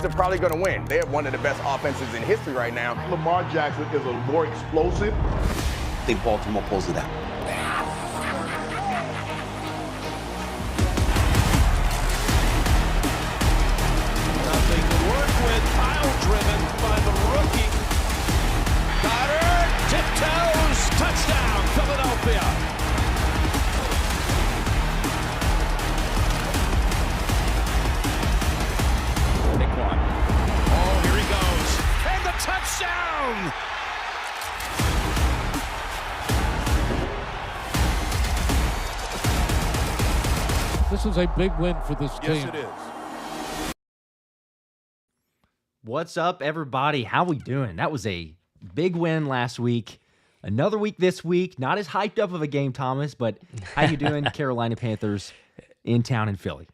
are probably going to win. They're one of the best offenses in history right now. Lamar Jackson is a more explosive. I think Baltimore pulls it out. Nothing to work with. Pile driven by the rookie. Carter, tiptoes, touchdown, Philadelphia. Oh, here he goes. And the touchdown! This is a big win for this team. Yes, it is. What's up, everybody? How we doing? That was a big win last week. Another week this week. Not as hyped up of a game, Thomas, but how you doing, Carolina Panthers in town in Philly?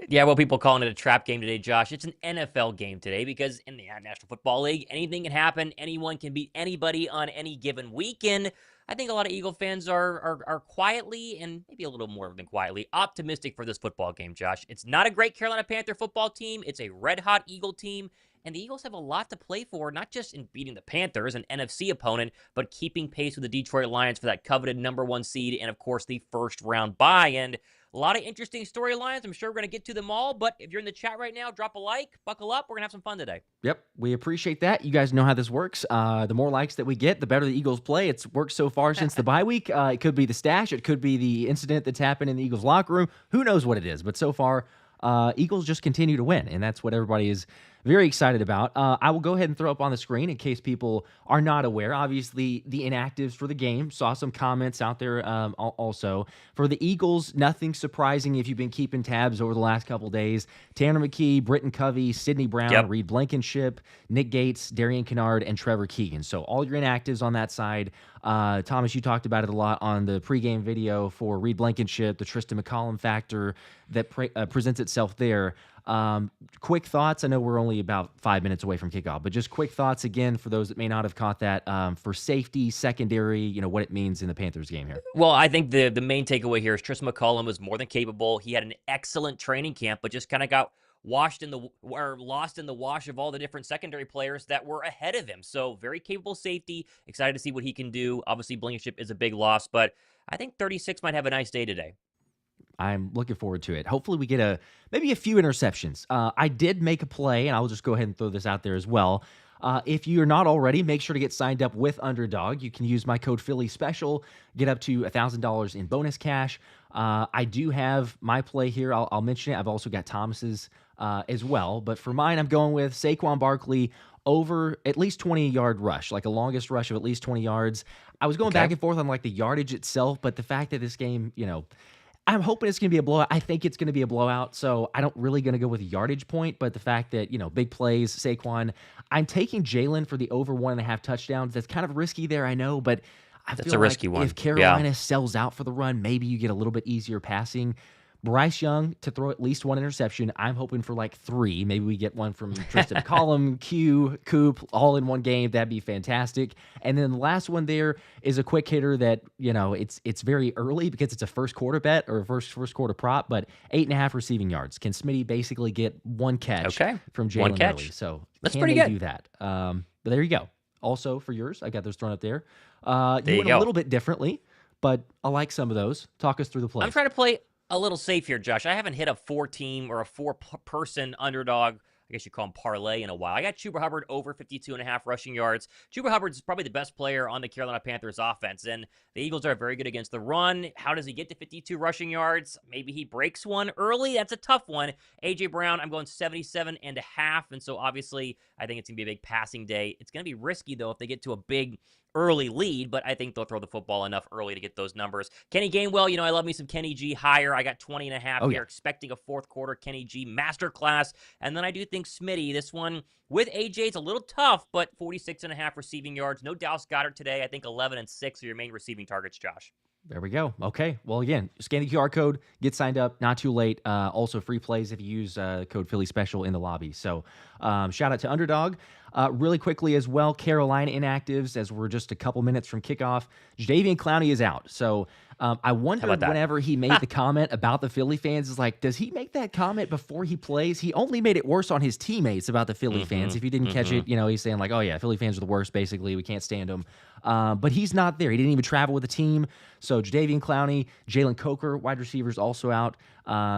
Yeah, well, people calling it a trap game today, Josh. It's an NFL game today because in the National Football League, anything can happen. Anyone can beat anybody on any given weekend. I think a lot of Eagle fans are quietly, and maybe a little more than quietly, optimistic for this football game, Josh. It's not a great Carolina Panther football team. It's a red-hot Eagle team, and the Eagles have a lot to play for, not just in beating the Panthers, an NFC opponent, but keeping pace with the Detroit Lions for that coveted number 1 seed and, of course, the first-round bye. And a lot of interesting storylines. I'm sure we're going to get to them all, but if you're in the chat right now, drop a like, buckle up. We're going to have some fun today. Yep, we appreciate that. You guys know how this works. The more likes that we get, the better the Eagles play. It's worked so far since the bye week. It could be the stash. It could be the incident that's happened in the Eagles locker room. Who knows what it is? But so far, Eagles just continue to win, and that's what everybody is very excited about. I will go ahead and throw up on the screen in case people are not aware. Obviously, the inactives for the game. Saw some comments out there also. For the Eagles, nothing surprising if you've been keeping tabs over the last couple days. Tanner McKee, Britton Covey, Sidney Brown, Reed Blankenship, Nick Gates, Darian Kennard, and Trevor Keegan. So all your inactives on that side. Thomas, you talked about it a lot on the pregame video for Reed Blankenship, the Tristin McCollum factor that presents itself there. Quick thoughts. I know we're only about 5 minutes away from kickoff, but just quick thoughts again for those that may not have caught that for safety, secondary, what it means in the Panthers game here. Well, I think the main takeaway here is Tristin McCollum was more than capable. He had an excellent training camp, but just kind of got lost in the wash of all the different secondary players that were ahead of him. So very capable safety. Excited to see what he can do. Obviously, Blankenship is a big loss, but I think 36 might have a nice day today. I'm looking forward to it. Hopefully we get maybe a few interceptions. I did make a play, and I'll just go ahead and throw this out there as well. If you're not already, make sure to get signed up with Underdog. You can use my code Philly Special, get up to $1,000 in bonus cash. I do have my play here. I'll mention it. I've also got Thomas's as well. But for mine, I'm going with Saquon Barkley over at least 20-yard rush, like a longest rush of at least 20 yards. I was going back and forth on like the yardage itself, but the fact that this game, I'm hoping it's going to be a blowout. I think it's going to be a blowout, so I don't really going to go with a yardage point, but the fact that, big plays, Saquon, I'm taking Jalen for the over 1.5 touchdowns. That's kind of risky there, I know, but I feel a risky one. If Carolina sells out for the run, maybe you get a little bit easier passing. Bryce Young to throw at least 1 interception. I'm hoping for like 3. Maybe we get one from Tristin McCollum, Coop, all in one game. That'd be fantastic. And then the last one there is a quick hitter that, it's very early because it's a first quarter bet or a first quarter prop, but 8.5 receiving yards. Can Smitty basically get 1 catch from Jalen early? So that's can pretty they good. do that? But there you go. Also for yours, I got those thrown up there. There you went a little bit differently, but I like some of those. Talk us through the play. I'm trying to play a little safe here, Josh. I haven't hit a 4-team or a 4-person underdog, I guess you call him parlay, in a while. I got Chuba Hubbard over 52.5 rushing yards. Chuba Hubbard is probably the best player on the Carolina Panthers offense, and the Eagles are very good against the run. How does he get to 52 rushing yards? Maybe he breaks one early. That's a tough one. A.J. Brown, I'm going 77.5, and so obviously I think it's going to be a big passing day. It's going to be risky, though, if they get to a big early lead, but I think they'll throw the football enough early to get those numbers. Kenny Gainwell, I love me some Kenny G higher. I got 20.5 here, expecting a fourth quarter Kenny G masterclass. And then I do think Smitty, this one with AJ, it's a little tough, but 46.5 receiving yards. No Dallas Goedert today. I think 11 and 6 are your main receiving targets, Josh. There we go. Okay. Well, again, scan the QR code, get signed up. Not too late. Also, free plays if you use code Philly Special in the lobby. So, shout out to Underdog. Really quickly as well, Carolina inactives, as we're just a couple minutes from kickoff. Jadeveon Clowney is out. So I wondered whenever he made the comment about the Philly fans, is like, does he make that comment before he plays? He only made it worse on his teammates about the Philly fans. If you didn't catch it, he's saying like, oh yeah, Philly fans are the worst, basically. We can't stand them. But he's not there. He didn't even travel with the team. So Jadeveon Clowney, Jalen Coker, wide receivers also out.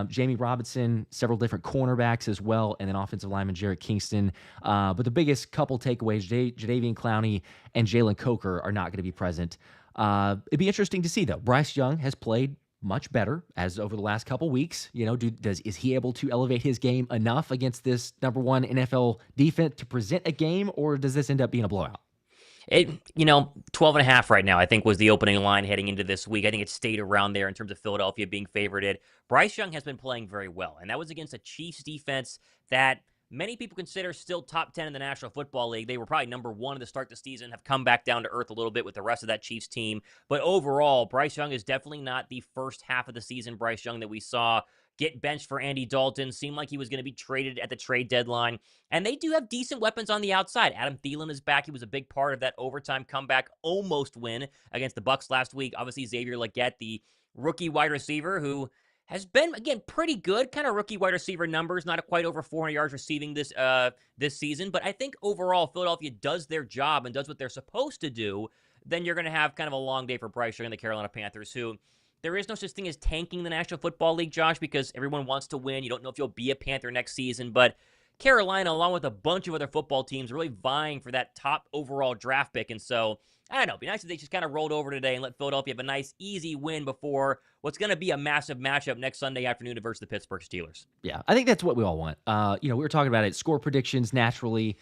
Jamie Robinson, several different cornerbacks as well, and then offensive lineman Jarrett Kingston. But the biggest couple takeaways, Jadeveon Clowney and Jalen Coker are not going to be present. It'd be interesting to see, though. Bryce Young has played much better as over the last couple weeks. Is he able to elevate his game enough against this number one NFL defense to present a game, or does this end up being a blowout? 12.5 right now, I think, was the opening line heading into this week. I think it stayed around there in terms of Philadelphia being favorited. Bryce Young has been playing very well, and that was against a Chiefs defense that many people consider still top 10 in the National Football League. They were probably number 1 to start the season, have come back down to earth a little bit with the rest of that Chiefs team. But overall, Bryce Young is definitely not the first half of the season Bryce Young that we saw get benched for Andy Dalton. Seemed like he was going to be traded at the trade deadline. And they do have decent weapons on the outside. Adam Thielen is back. He was a big part of that overtime comeback almost win against the Bucs last week. Obviously, Xavier Legette, the rookie wide receiver who has been, again, pretty good, kind of rookie wide receiver numbers, not quite over 400 yards receiving this season. But I think overall, Philadelphia does their job and does what they're supposed to do. Then you're going to have kind of a long day for Bryce Young and the Carolina Panthers, who there is no such thing as tanking the National Football League, Josh, because everyone wants to win. You don't know if you'll be a Panther next season, but Carolina, along with a bunch of other football teams, really vying for that top overall draft pick. And so, I don't know, it'd be nice if they just kind of rolled over today and let Philadelphia have a nice, easy win before what's going to be a massive matchup next Sunday afternoon versus the Pittsburgh Steelers. Yeah, I think that's what we all want. We were talking about it, score predictions naturally.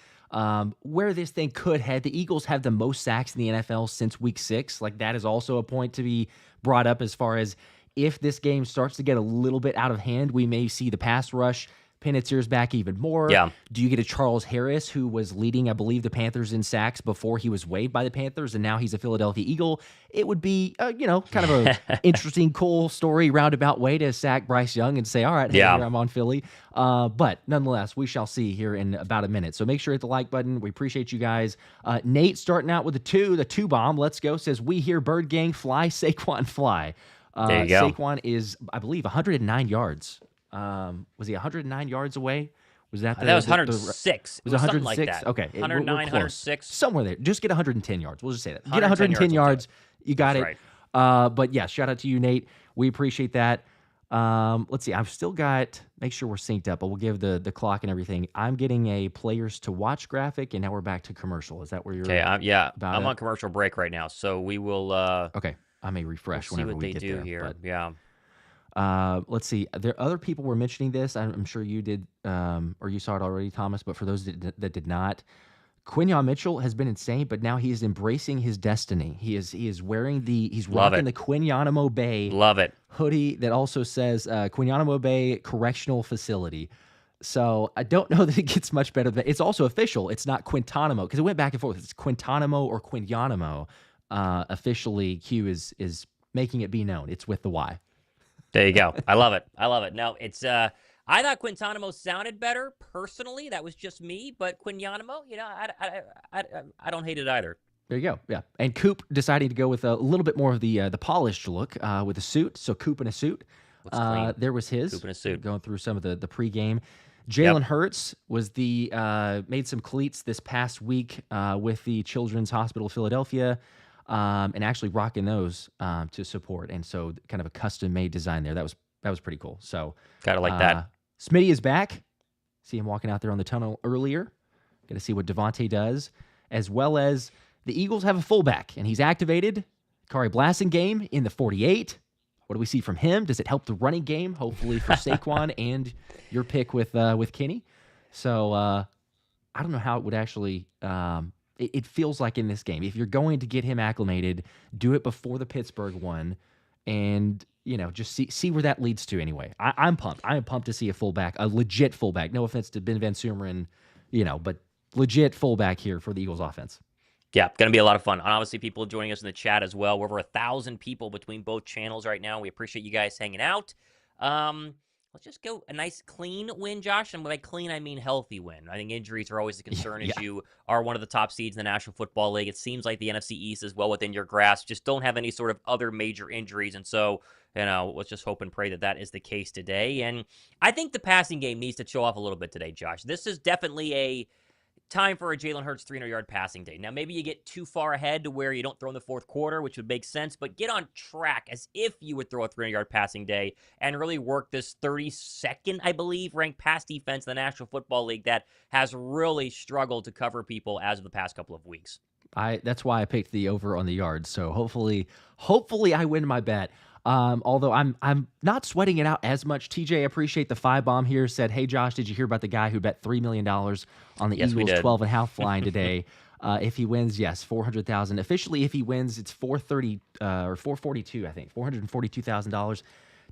Where this thing could head, the Eagles have the most sacks in the NFL since week 6. Like, that is also a point to be brought up as far as if this game starts to get a little bit out of hand, we may see the pass rush pin its ears back even more. Yeah. Do you get a Charles Harris who was leading, I believe, the Panthers in sacks before he was waived by the Panthers, and now he's a Philadelphia Eagle? It would be, kind of a interesting, cool story, roundabout way to sack Bryce Young and say, all right, hey, here I'm on Philly. But nonetheless, we shall see here in about a minute. So make sure to hit the like button. We appreciate you guys. Nate starting out with the two bomb. Let's go. Says, we hear Bird Gang fly, Saquon fly. There you go. Saquon is, I believe, 109 yards. Was he 109 yards away? Was that that was 106? Was it 106? Like that. Okay. 109, we're 106. Somewhere there. Just get 110 yards. We'll just say that. Get 110 yards. You got That's it. Right. But yeah, shout out to you, Nate. We appreciate that. Let's see. I've still got, make sure we're synced up, but we'll give the clock and everything. I'm getting a players to watch graphic, and now we're back to commercial. Is that where you're Okay, I'm on commercial break right now, so we will okay. I may refresh whenever we get there. See what they do here. But, yeah. Let's see. There other people were mentioning this. I'm sure you did, or you saw it already, Thomas. But for those that did not, Quinyon Mitchell has been insane. But now he is embracing his destiny. He is wearing he's rocking the Quinyanamo Bay hoodie that also says Quinyanamo Bay Correctional Facility. So I don't know that it gets much better. But it's also official. It's not Quintanamo, because it went back and forth. It's Quintanamo or Quinyanamo. Officially, Q is making it be known. It's with the Y. There you go. I love it. No, it's I thought Quintanamo sounded better personally. That was just me, but Quinyanamo, I don't hate it either. There you go. Yeah, and Coop deciding to go with a little bit more of the polished look with a suit. So Coop in a suit. There was his. Coop in a suit. Going through some of the pregame. Jalen Hurts was made some cleats this past week with the Children's Hospital of Philadelphia. And actually rocking those to support, and so kind of a custom-made design there. That was pretty cool. So gotta like that. Smitty is back. See him walking out there on the tunnel earlier. Got to see what DeVonta does, as well as the Eagles have a fullback, and he's activated. Khari Blasingame in the 48. What do we see from him? Does it help the running game? Hopefully for Saquon and your pick with Kenny. So I don't know how it would actually. It feels like in this game, if you're going to get him acclimated, do it before the Pittsburgh one, and just see where that leads to. Anyway, I'm pumped. I am pumped to see a fullback, a legit fullback. No offense to Ben Van Sumeren, but legit fullback here for the Eagles offense. Yeah, going to be a lot of fun. And obviously, people joining us in the chat as well. We're over 1,000 people between both channels right now. We appreciate you guys hanging out. Let's just go a nice clean win, Josh. And by clean, I mean healthy win. I think injuries are always a concern as you are one of the top seeds in the National Football League. It seems like the NFC East is well within your grasp. Just don't have any sort of other major injuries. And so, let's just hope and pray that that is the case today. And I think the passing game needs to show off a little bit today, Josh. This is definitely a time for a Jalen Hurts 300-yard passing day. Now, maybe you get too far ahead to where you don't throw in the fourth quarter, which would make sense, but get on track as if you would throw a 300-yard passing day and really work this 32nd, I believe, ranked pass defense in the National Football League that has really struggled to cover people as of the past couple of weeks. That's why I picked the over on the yards. So hopefully I win my bet. Although I'm not sweating it out as much. TJ, appreciate the 5-bomb here. Said, hey, Josh, did you hear about the guy who bet $3 million on the Eagles 12.5 line today? If he wins, yes, $400,000. Officially, if he wins, it's $430 or $442, I think, $442,000.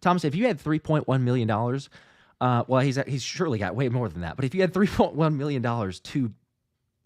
Thomas, if you had $3.1 million, well, he's surely got way more than that. But if you had $3.1 million to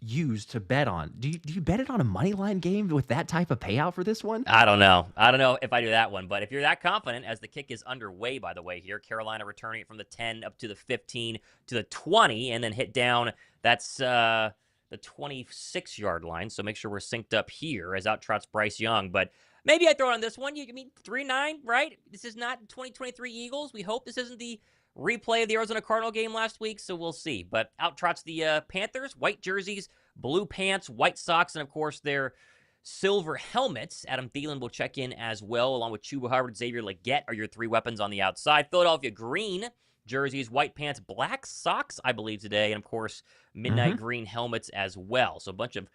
use to bet on, do you bet it on a money line game with that type of payout for this one? I don't know if I do that one, but if you're that confident, as the kick is underway, by the way, here, Carolina returning it from the 10 up to the 15 to the 20 and then hit down. That's the 26-yard line, so make sure we're synced up here as out trots Bryce Young. But maybe I throw it on this one. You mean 3-9, right? This is not 2023 Eagles. We hope this isn't the replay of the Arizona Cardinal game last week, so we'll see. But out trots the Panthers, white jerseys, blue pants, white socks, and of course their silver helmets. Adam Thielen will check in as well, along with Chuba Hubbard, Xavier Legette are your three weapons on the outside. Philadelphia green jerseys, white pants, black socks, I believe, today, and of course midnight green helmets as well. So a bunch of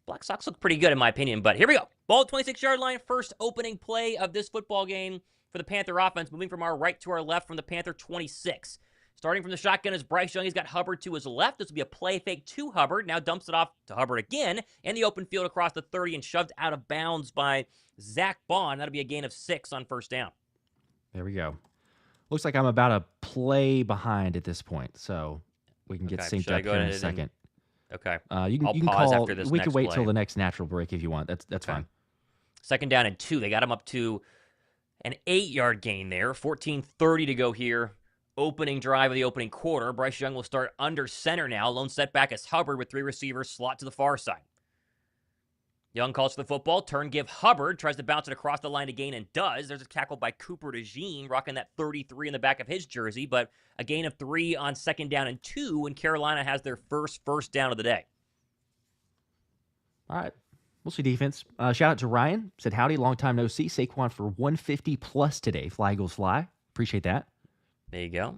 black socks look pretty good in my opinion, but here we go. Ball at 26-yard line, first opening play of this football game for the Panther offense, moving from our right to our left from the Panther 26. Starting from the shotgun is Bryce Young. He's got Hubbard to his left. This will be a play fake to Hubbard. Now dumps it off to Hubbard again in the open field across the 30 and shoved out of bounds by Zach Bond. That'll be a gain of 6 on first down. There we go. Looks like I'm about a play behind at this point, so we can get synced up here in a second. Okay. You can pause call. after this We next can wait play. till the next natural break if you want. That's fine. Second down and 2. They got him up to an 8-yard gain there. 14:30 to go here. Opening drive of the opening quarter. Bryce Young will start under center now. Lone setback is Hubbard with 3 receivers, slot to the far side. Young calls for the football. Turn give Hubbard. Tries to bounce it across the line to gain and does. There's a tackle by Cooper DeJean, rocking that 33 in the back of his jersey, but a gain of 3 on second down and 2 when Carolina has their first down of the day. All right. We'll see defense. Shout out to Ryan. Said, howdy, long time no see. Saquon for 150 plus today. Fly Eagles fly. Appreciate that. There you go.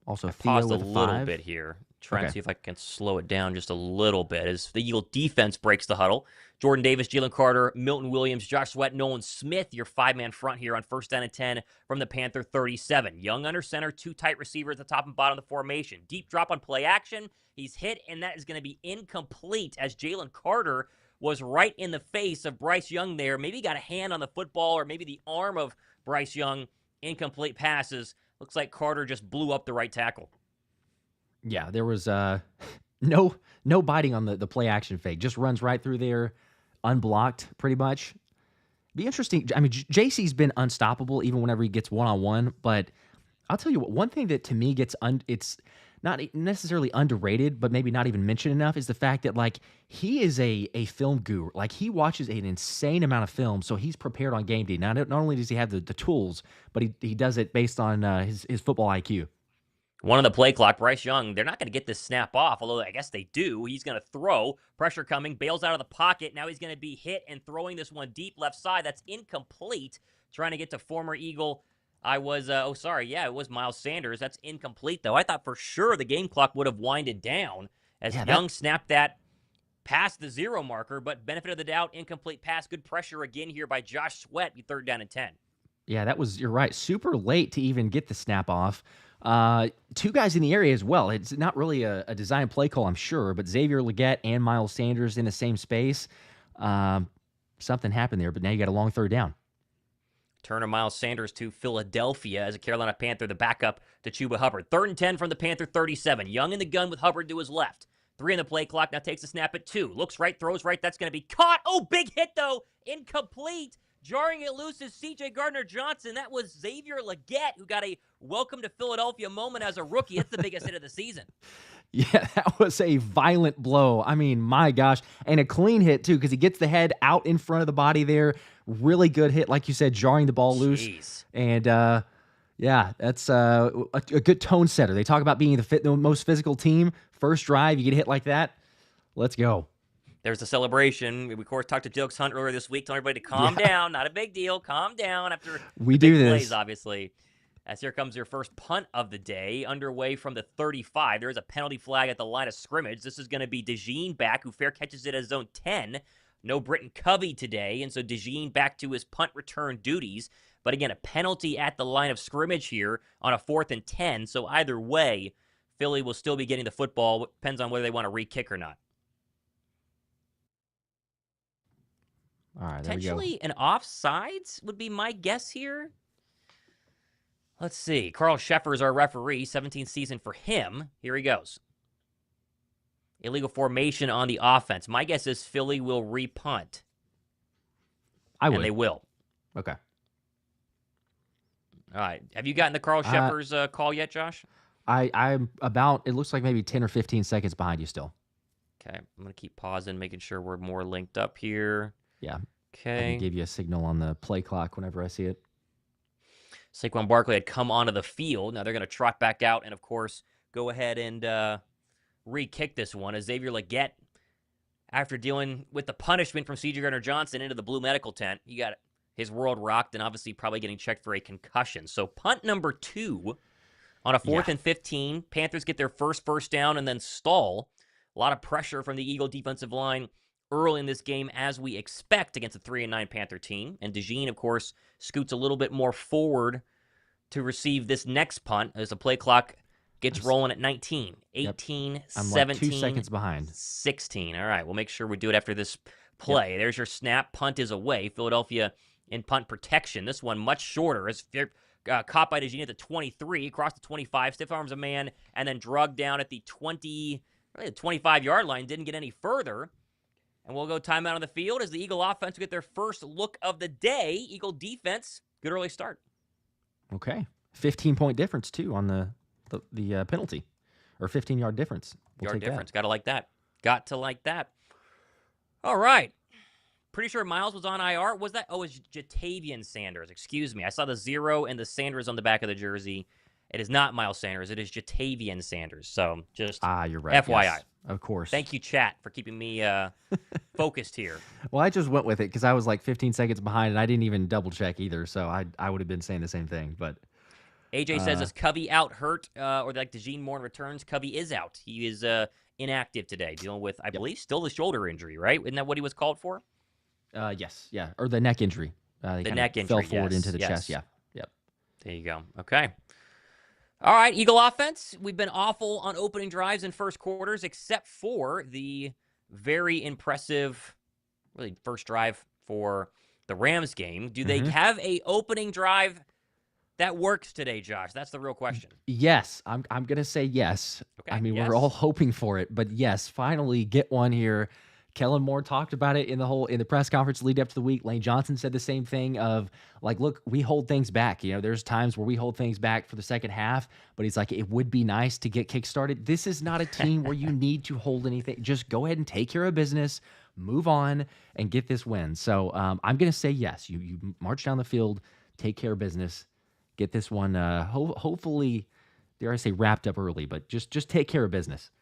Also, I Theo paused with a 5. little bit here. Trying to see if I can slow it down just a little bit as the Eagle defense breaks the huddle. Jordan Davis, Jalen Carter, Milton Williams, Josh Sweat, Nolan Smith, your 5-man front here on first down and 10 from the Panther 37. Young under center, 2 tight receivers at the top and bottom of the formation. Deep drop on play action. He's hit, and that is going to be incomplete as Jalen Carter was right in the face of Bryce Young there. Maybe got a hand on the football or maybe the arm of Bryce Young. Incomplete passes. Looks like Carter just blew up the right tackle. Yeah, there was no biting on the play action fake. Just runs right through there, unblocked pretty much. Be interesting. I mean, JC's been unstoppable even whenever he gets one-on-one, but I'll tell you what, one thing that to me gets it's not necessarily underrated, but maybe not even mentioned enough is the fact that, like, he is a film guru. Like, he watches an insane amount of film, so he's prepared on game day. Now, not only does he have the tools, but he does it based on his football IQ. One on the play clock, Bryce Young, they're not going to get this snap off, although I guess they do. He's going to throw. Pressure coming, bails out of the pocket. Now he's going to be hit and throwing this one deep left side. That's incomplete. Trying to get to former Eagle. It was Miles Sanders. That's incomplete, though. I thought for sure the game clock would have winded down as Young snapped that past the 0 marker, but benefit of the doubt, incomplete pass. Good pressure again here by Josh Sweat, 3rd down and 10. Yeah, you're right. Super late to even get the snap off. 2 guys in the area as well. It's not really a design play call, I'm sure, but Xavier Legette and Miles Sanders in the same space. Something happened there, but now you got a long 3rd down. Turn of Miles Sanders to Philadelphia as a Carolina Panther, the backup to Chuba Hubbard. 3rd and 10 from the Panther 37. Young in the gun with Hubbard to his left. 3 in the play clock. Now takes a snap at 2. Looks right, throws right. That's going to be caught. Oh, big hit, though. Incomplete. Jarring it loose is C.J. Gardner-Johnson. That was Xavier Legette, who got a welcome to Philadelphia moment as a rookie. It's the biggest hit of the season. Yeah, that was a violent blow. I mean, my gosh. And a clean hit, too, because he gets the head out in front of the body there. Really good hit, like you said, jarring the ball loose. And, yeah, that's a good tone setter. They talk about being the most physical team. First drive, you get hit like that. Let's go. There's a celebration. We, of course, talked to Jokes Hunt earlier this week, telling everybody to calm down. Not a big deal. Calm down after we the do big this. plays, obviously. As here comes your first punt of the day, underway from the 35. There is a penalty flag at the line of scrimmage. This is going to be DeJean back, who fair catches it at zone 10. No Britton Covey today, and so DeJean back to his punt return duties. But again, a penalty at the line of scrimmage here on a 4th and 10. So either way, Philly will still be getting the football. Depends on whether they want to re-kick or not. All right, there we go. Potentially an offsides would be my guess here. Let's see. Carl Sheffer is our referee. 17th season for him. Here he goes. Illegal formation on the offense. My guess is Philly will repunt. I would. And they will. Okay. All right. Have you gotten the Carl Sheffer's call yet, Josh? I'm about, it looks like maybe 10 or 15 seconds behind you still. Okay. I'm going to keep pausing, making sure we're more linked up here. Yeah. Okay. I can give you a signal on the play clock whenever I see it. Saquon Barkley had come onto the field. Now they're going to trot back out and, of course, go ahead and re-kick this one. As Xavier Legette, after dealing with the punishment from C.J. Gardner-Johnson into the blue medical tent, he got his world rocked and obviously probably getting checked for a concussion. So punt number 2 on a 4th and 15. Panthers get their first down and then stall. A lot of pressure from the Eagle defensive line early in this game, as we expect against a 3-9 Panther team. And DeJean, of course, scoots a little bit more forward to receive this next punt as the play clock gets rolling at 19, 18, I'm 17, like 2 seconds behind. 16. All right, we'll make sure we do it after this play. Yep. There's your snap. Punt is away. Philadelphia in punt protection. This one much shorter. As caught by DeJean at the 23, across the 25, stiff arms a man, and then drugged down at the 25-yard line. Didn't get any further. And we'll go timeout on the field as the Eagle offense will get their first look of the day. Eagle defense, good early start. Okay. 15-point difference, too, on the penalty. Or 15-yard difference. Yard difference. Got to like that. Got to like that. All right. Pretty sure Miles was on IR. Was that? Oh, it's Jatavian Sanders. Excuse me. I saw the 0 and the Sanders on the back of the jersey. It is not Miles Sanders. It is Jatavian Sanders. So just you're right. FYI. Yes, of course. Thank you, chat, for keeping me focused here. Well, I just went with it because I was like 15 seconds behind, and I didn't even double check either. So I would have been saying the same thing. But AJ says, is Covey out hurt? Or like DeJean Moore returns? Covey is out. He is inactive today, dealing with, I believe, still the shoulder injury, right? Isn't that what he was called for? Yes. Yeah. Or the neck injury. The neck injury. Fell forward into the chest. Yeah. Yep. There you go. Okay. All right, Eagle offense. We've been awful on opening drives in first quarters, except for the very impressive, really first drive for the Rams game. Do they have a opening drive that works today, Josh? That's the real question. Yes, I'm gonna say yes. Okay, I mean, we're all hoping for it, but yes, finally get one here. Kellen Moore talked about it in the press conference lead up to the week. Lane Johnson said the same thing of like, look, we hold things back. You know, there's times where we hold things back for the second half, but he's like, it would be nice to get kickstarted. This is not a team where you need to hold anything. Just go ahead and take care of business, move on, and get this win. So I'm going to say yes. You march down the field, take care of business, get this one hopefully, dare I say, wrapped up early, but just take care of business.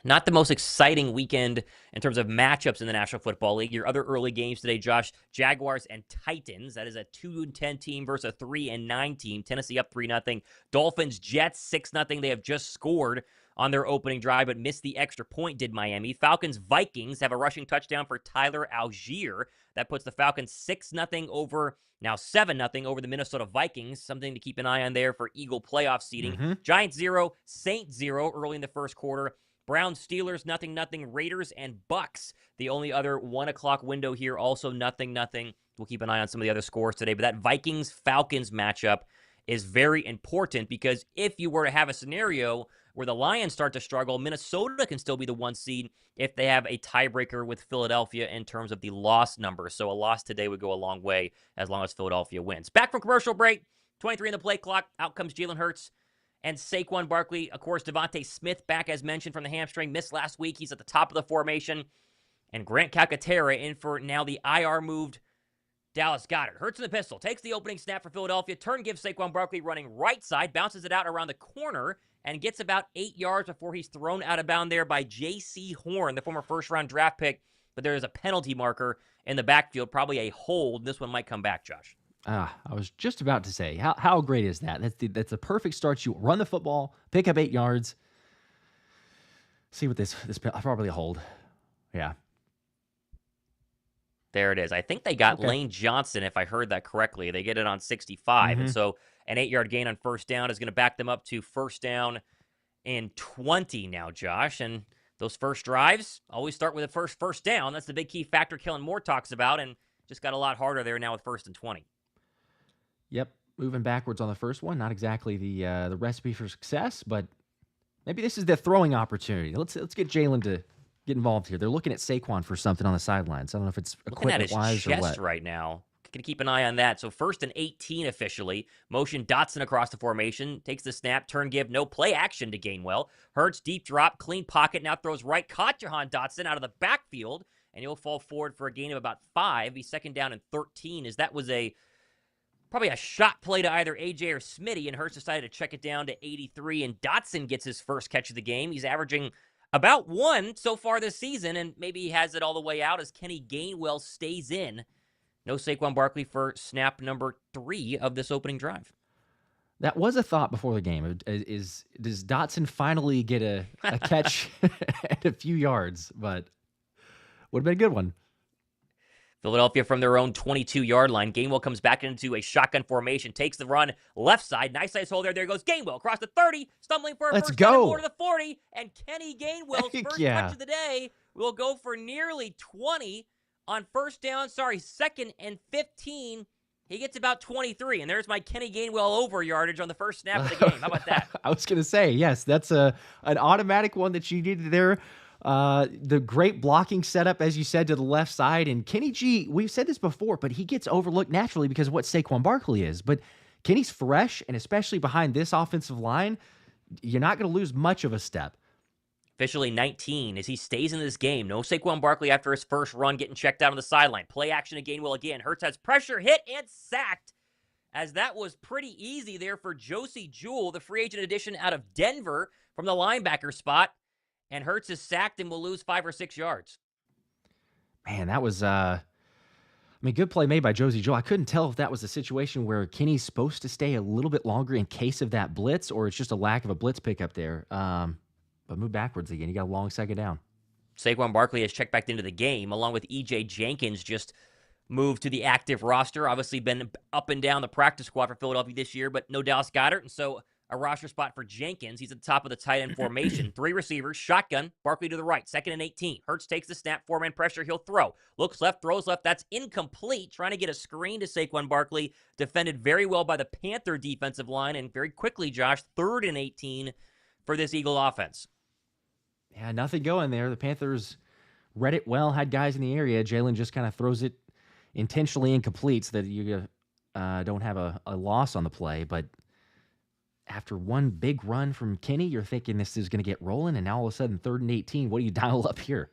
Not the most exciting weekend in terms of matchups in the National Football League. Your other early games today, Josh, Jaguars and Titans. That is a 2-10 team versus a 3-9 team. Tennessee up 3-0. Dolphins, Jets 6-0. They have just scored on their opening drive, but missed the extra point, did Miami. Falcons, Vikings have a rushing touchdown for Tyler Algier. That puts the Falcons 6-0 over, now 7-0 over the Minnesota Vikings. Something to keep an eye on there for Eagle playoff seeding. Giants 0, Saints 0 early in the first quarter. Browns, Steelers, 0-0. Raiders and Bucks, the only other 1 o'clock window here, also 0-0. We'll keep an eye on some of the other scores today. But that Vikings-Falcons matchup is very important because if you were to have a scenario where the Lions start to struggle, Minnesota can still be the 1 seed if they have a tiebreaker with Philadelphia in terms of the loss number. So a loss today would go a long way as long as Philadelphia wins. Back from commercial break, 23 in the play clock. Out comes Jalen Hurts and Saquon Barkley. Of course, DeVonta Smith back as mentioned from the hamstring. Missed last week. He's at the top of the formation. And Grant Calcaterra in for now the IR moved Dallas Goedert. Hurts in the pistol. Takes the opening snap for Philadelphia. Turn gives Saquon Barkley running right side. Bounces it out around the corner and gets about 8 yards before he's thrown out of bounds there by J.C. Horn, the former first-round draft pick. But there is a penalty marker in the backfield, probably a hold. This one might come back, Josh. I was just about to say, how great is that? That's a perfect start. You run the football, pick up 8 yards. See what this probably a hold. Yeah. There it is. I think they got Okay. Lane Johnson, if I heard that correctly. They get it on 65. Mm-hmm. And so an 8-yard gain on first down is going to back them up to first down and 20 now, Josh. And those first drives always start with a first down. That's the big key factor Kellen Moore talks about, and just got a lot harder there now with first and 20. Yep, moving backwards on the first one. Not exactly the recipe for success, but maybe this is the throwing opportunity. Let's get Jalen to get involved here. They're looking at Saquon for something on the sidelines. I don't know if it's Looking at his equipment-wise or chest what. right now. Going to keep an eye on that. So first and 18 officially. Motion Dotson across the formation. Takes the snap. Turn give. No play action to Gainwell. Hurts. Deep drop. Clean pocket. Now throws right. Caught Jahan Dotson out of the backfield. And he'll fall forward for a gain of about 5. He's second down and 13. As that was probably a shot play to either AJ or Smitty. And Hurts decided to check it down to 83. And Dotson gets his first catch of the game. He's averaging about 1 so far this season, and maybe he has it all the way out as Kenny Gainwell stays in. No Saquon Barkley for snap number 3 of this opening drive. That was a thought before the game. Does Dotson finally get a catch at a few yards? But would have been a good one. Philadelphia from their own 22-yard line. Gainwell comes back into a shotgun formation, takes the run left side. Nice size hole there. There goes Gainwell across the 30, stumbling for a Let's first down, go. more to the 40, and Kenny Gainwell's first touch of the day will go for nearly 20 on second and 15. He gets about 23, and there's my Kenny Gainwell over yardage on the first snap of the game. How about that? I was going to say, yes, that's an automatic one that you needed there. The great blocking setup, as you said, to the left side. And Kenny G, we've said this before, but he gets overlooked naturally because of what Saquon Barkley is. But Kenny's fresh, and especially behind this offensive line, you're not going to lose much of a step. Officially 19 as he stays in this game. No Saquon Barkley after his first run getting checked out on the sideline. Play action to Gainwell again. Hurts has pressure, hit, and sacked. As that was pretty easy there for Josey Jewell, the free agent addition out of Denver from the linebacker spot. And Hurts is sacked and will lose 5 or 6 yards. Man, that was, good play made by Josey Jewell. I couldn't tell if that was a situation where Kenny's supposed to stay a little bit longer in case of that blitz, or it's just a lack of a blitz pickup there. But move backwards again. You got a long second down. Saquon Barkley has checked back into the game, along with E.J. Jenkins just moved to the active roster. Obviously been up and down the practice squad for Philadelphia this year, but no Dallas Goedert, and so a roster spot for Jenkins. He's at the top of the tight end formation. 3 receivers, shotgun, Barkley to the right, second and 18. Hurts takes the snap, 4-man pressure, he'll throw. Looks left, throws left, that's incomplete. Trying to get a screen to Saquon Barkley. Defended very well by the Panther defensive line, and very quickly, Josh, 3rd and 18 for this Eagle offense. Yeah, nothing going there. The Panthers read it well, had guys in the area. Jalen just kind of throws it intentionally incomplete so that you don't have a loss on the play, but after one big run from Kenny, you're thinking this is going to get rolling, and now all of a sudden, 3rd and 18, what do you dial up here?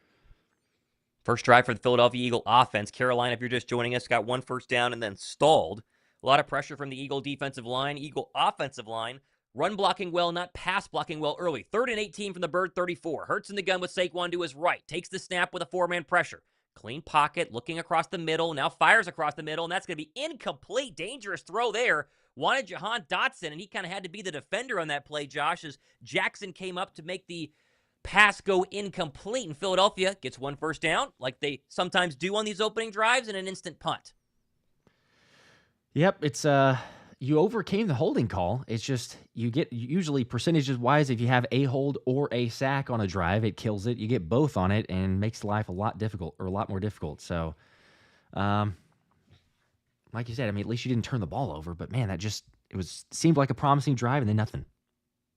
First drive for the Philadelphia Eagle offense. Carolina, if you're just joining us, got 1 first down and then stalled. A lot of pressure from the Eagle defensive line, Eagle offensive line. Run blocking well, not pass blocking well early. 3rd and 18 from the Bird 34. Hurts in the gun with Saquon to his right. Takes the snap with a 4-man pressure. Clean pocket, looking across the middle. Now fires across the middle, and that's going to be incomplete. Dangerous throw there. Wanted Jahan Dotson, and he kind of had to be the defender on that play, Josh, as Jackson came up to make the pass go incomplete. And Philadelphia gets 1 first down, like they sometimes do on these opening drives, and an instant punt. Yep, it's you overcame the holding call. It's just you get usually percentages-wise, if you have a hold or a sack on a drive, it kills it. You get both on it and makes life a lot more difficult. So, like you said, at least you didn't turn the ball over. But man, seemed like a promising drive and then nothing.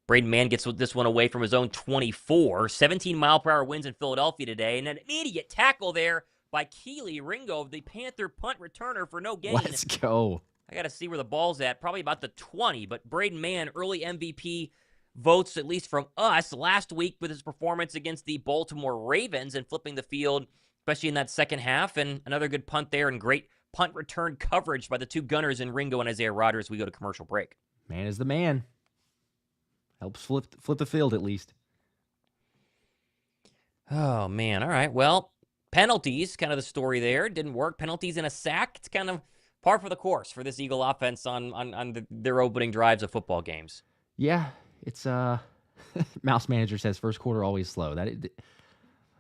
Braden Mann gets this one away from his own 24. 17-mile-per-hour winds in Philadelphia today, and an immediate tackle there by Keely Ringo, the Panther punt returner, for no gain. Let's go. I got to see where the ball's at. Probably about the 20, but Braden Mann, early MVP votes, at least from us, last week with his performance against the Baltimore Ravens and flipping the field, especially in that second half, and another good punt there and great punt return coverage by the two gunners in Ringo and Isaiah Rodgers. We go to commercial break. Man is the man. Helps flip the field at least. Oh, man. All right. Well, penalties, kind of the story there. Didn't work. Penalties and a sack. It's kind of par for the course for this Eagle offense on their opening drives of football games. Yeah, it's Mouse Manager says first quarter always slow.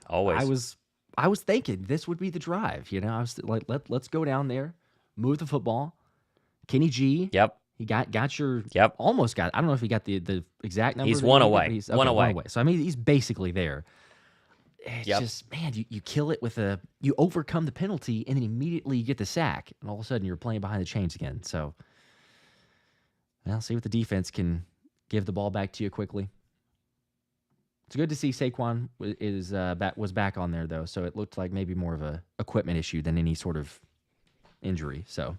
Always. I was thinking this would be the drive. You know, I was like, let's go down there, move the football. Kenny G. Yep. He got your. Yep. Almost got. I don't know if he got the exact number. He's one away. He's one away. So I mean, he's basically there. It's just, man, you kill it with you overcome the penalty and then immediately you get the sack, and all of a sudden you're playing behind the chains again. So, well, see what the defense can give the ball back to you quickly. It's good to see Saquon was back on there though, so it looked like maybe more of a equipment issue than any sort of injury. So.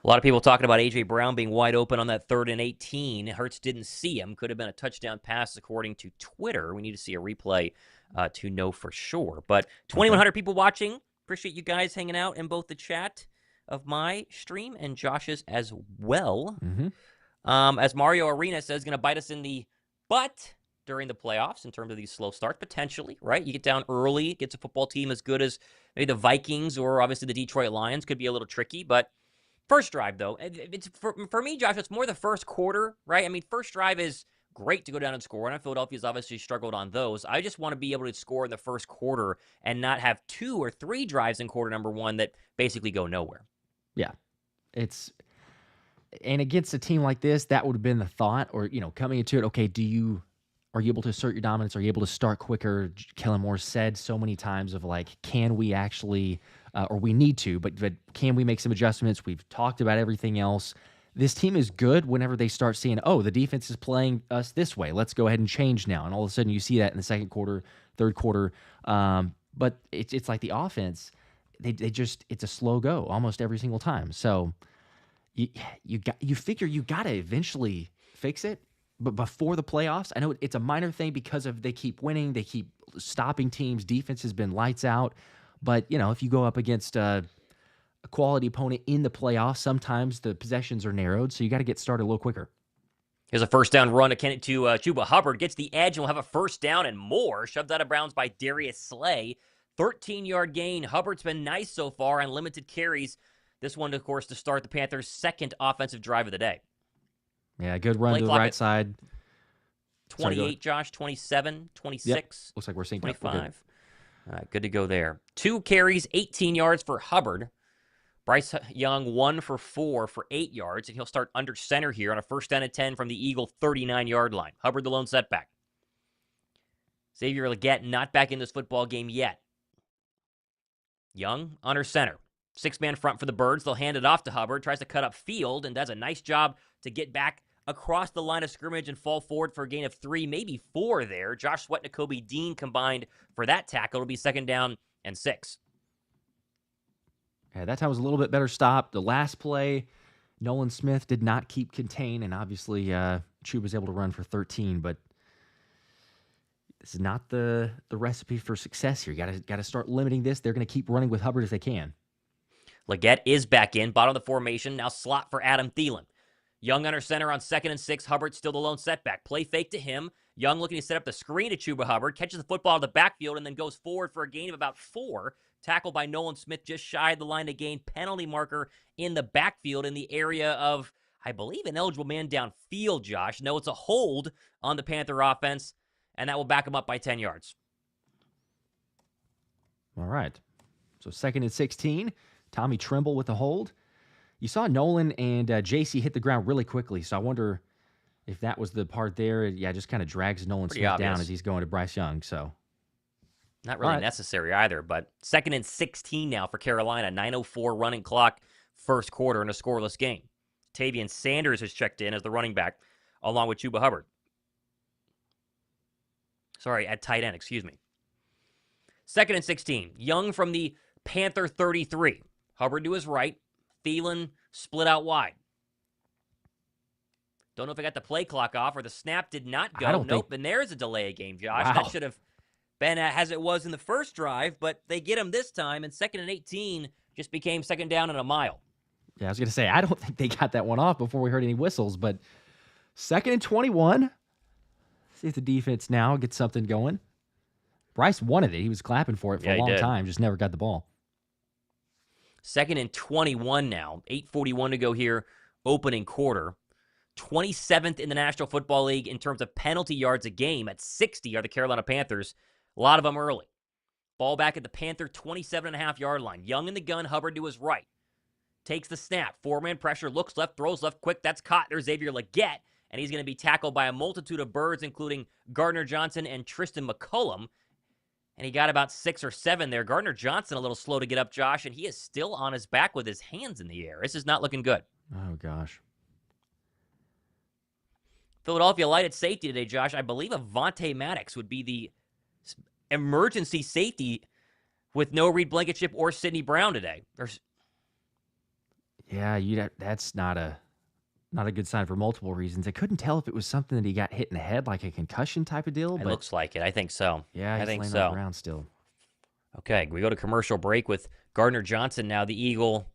A lot of people talking about A.J. Brown being wide open on that 3rd and 18. Hurts didn't see him. Could have been a touchdown pass according to Twitter. We need to see a replay to know for sure. But 2,100 people watching. Appreciate you guys hanging out in both the chat of my stream and Josh's as well. Mm-hmm. As Mario Arena says, going to bite us in the butt during the playoffs in terms of these slow starts, potentially, right? You get down early, gets a football team as good as maybe the Vikings or obviously the Detroit Lions. Could be a little tricky, but first drive, though, it's for me, Josh, it's more the first quarter, right? I mean, first drive is great to go down and score. And Philadelphia's obviously struggled on those. I just want to be able to score in the first quarter and not have 2 or 3 drives in quarter number 1 that basically go nowhere. Yeah. And against a team like this, that would have been the thought, or, coming into it, okay, are you able to assert your dominance? Are you able to start quicker? Kellen Moore said so many times of like, can we actually, or we need to, but can we make some adjustments? We've talked about everything else. This team is good whenever they start seeing, oh, the defense is playing us this way. Let's go ahead and change now. And all of a sudden you see that in the second quarter, third quarter. But it's like the offense, it's a slow go almost every single time. So you figure you got to eventually fix it. But before the playoffs, I know it's a minor thing because they keep winning, they keep stopping teams. Defense has been lights out. But, if you go up against a quality opponent in the playoffs, sometimes the possessions are narrowed, so you got to get started a little quicker. Here's a first down run to Chuba Hubbard. Gets the edge and will have a first down and more. Shoved out of bounds by Darius Slay. 13-yard gain. Hubbard's been nice so far on limited carries. This one, of course, to start the Panthers' second offensive drive of the day. Yeah, good run to the right side. 28, Josh, 27, 26. Yep. Looks like we're seeing 25. All right, good to go there. 2 carries, 18 yards for Hubbard. Bryce Young, 1 for 4 for 8 yards, and he'll start under center here on a first down and 10 from the Eagle 39-yard line. Hubbard, the lone setback. Xavier Legette not back in this football game yet. Young under center. 6-man front for the Birds. They'll hand it off to Hubbard. Tries to cut up field and does a nice job to get back across the line of scrimmage and fall forward for a gain of 3, maybe 4 there. Josh Sweat and Nakobe Dean combined for that tackle. It'll be second down and 6. Yeah, that time was a little bit better stop. The last play, Nolan Smith did not keep contained, and obviously Chuba was able to run for 13, but this is not the recipe for success here. You got to start limiting this. They're going to keep running with Hubbard if they can. Legette is back in, bottom of the formation, now slot for Adam Thielen. Young under center on 2nd and 6. Hubbard still the lone setback. Play fake to him. Young looking to set up the screen to Chuba Hubbard. Catches the football out of the backfield and then goes forward for a gain of about 4. Tackled by Nolan Smith just shy of the line to gain. Penalty marker in the backfield in the area of, I believe, an eligible man downfield, Josh. No, it's a hold on the Panther offense, and that will back him up by 10 yards. All right. So 2nd and 16. Tommy Tremble with the hold. You saw Nolan and JC hit the ground really quickly, so I wonder if that was the part there. Yeah, just kind of drags Nolan Smith down as he's going to Bryce Young. So not really necessary either, but 2nd and 16 now for Carolina. 9:04 running clock, first quarter in a scoreless game. Tavian Sanders has checked in as the running back, along with Chuba Hubbard. Sorry, at tight end, excuse me. 2nd and 16. Young from the Panther 33. Hubbard to his right. Thielen split out wide. Don't know if I got the play clock off or the snap did not go. Nope, and there's a delay of game, Josh. Wow. That should have been as it was in the first drive, but they get him this time, and 2nd and 18 just became 2nd down and a mile. Yeah, I was going to say, I don't think they got that one off before we heard any whistles, but 2nd and 21. See if the defense now gets something going. Bryce wanted it. He was clapping for it for a long time, just never got the ball. 2nd and 21 now. 8:41 to go here, opening quarter. 27th in the National Football League in terms of penalty yards a game. At 60 are the Carolina Panthers. A lot of them early. Ball back at the Panther 27.5-yard line. Young in the gun, Hubbard to his right. Takes the snap. 4-man pressure, looks left, throws left quick. That's caught. There's Xavier Legette, and he's going to be tackled by a multitude of birds, including Gardner Johnson and Tristin McCollum. And he got about 6 or 7 there. Gardner Johnson a little slow to get up, Josh, and he is still on his back with his hands in the air. This is not looking good. Oh, gosh. Philadelphia light at safety today, Josh. I believe Avonte Maddox would be the emergency safety with no Reed Blankenship or Sidney Brown today. Yeah, that's not a good sign for multiple reasons. I couldn't tell if it was something that he got hit in the head, like a concussion type of deal. It looks like it. I think so. Yeah, he's I think laying so. on the ground still. Okay, we go to commercial break with Gardner Johnson now, the Eagle.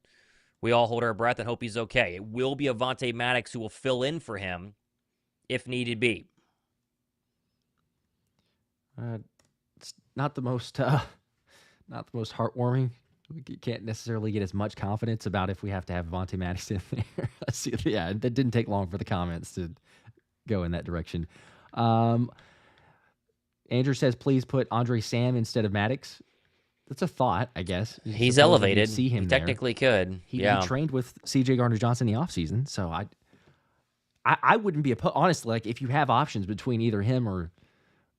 We all hold our breath and hope he's okay. It will be Avonte Maddox who will fill in for him if needed be. It's not the most heartwarming. We can't necessarily get as much confidence about if we have to have Avonte Maddox in there. Let's see. Yeah, that didn't take long for the comments to go in that direction. Andrew says, please put Andre Sam instead of Maddox. That's a thought, I guess. He's elevated. See him he technically could. He trained with C.J. Gardner-Johnson in the offseason, so I wouldn't be honestly, like, if you have options between either him or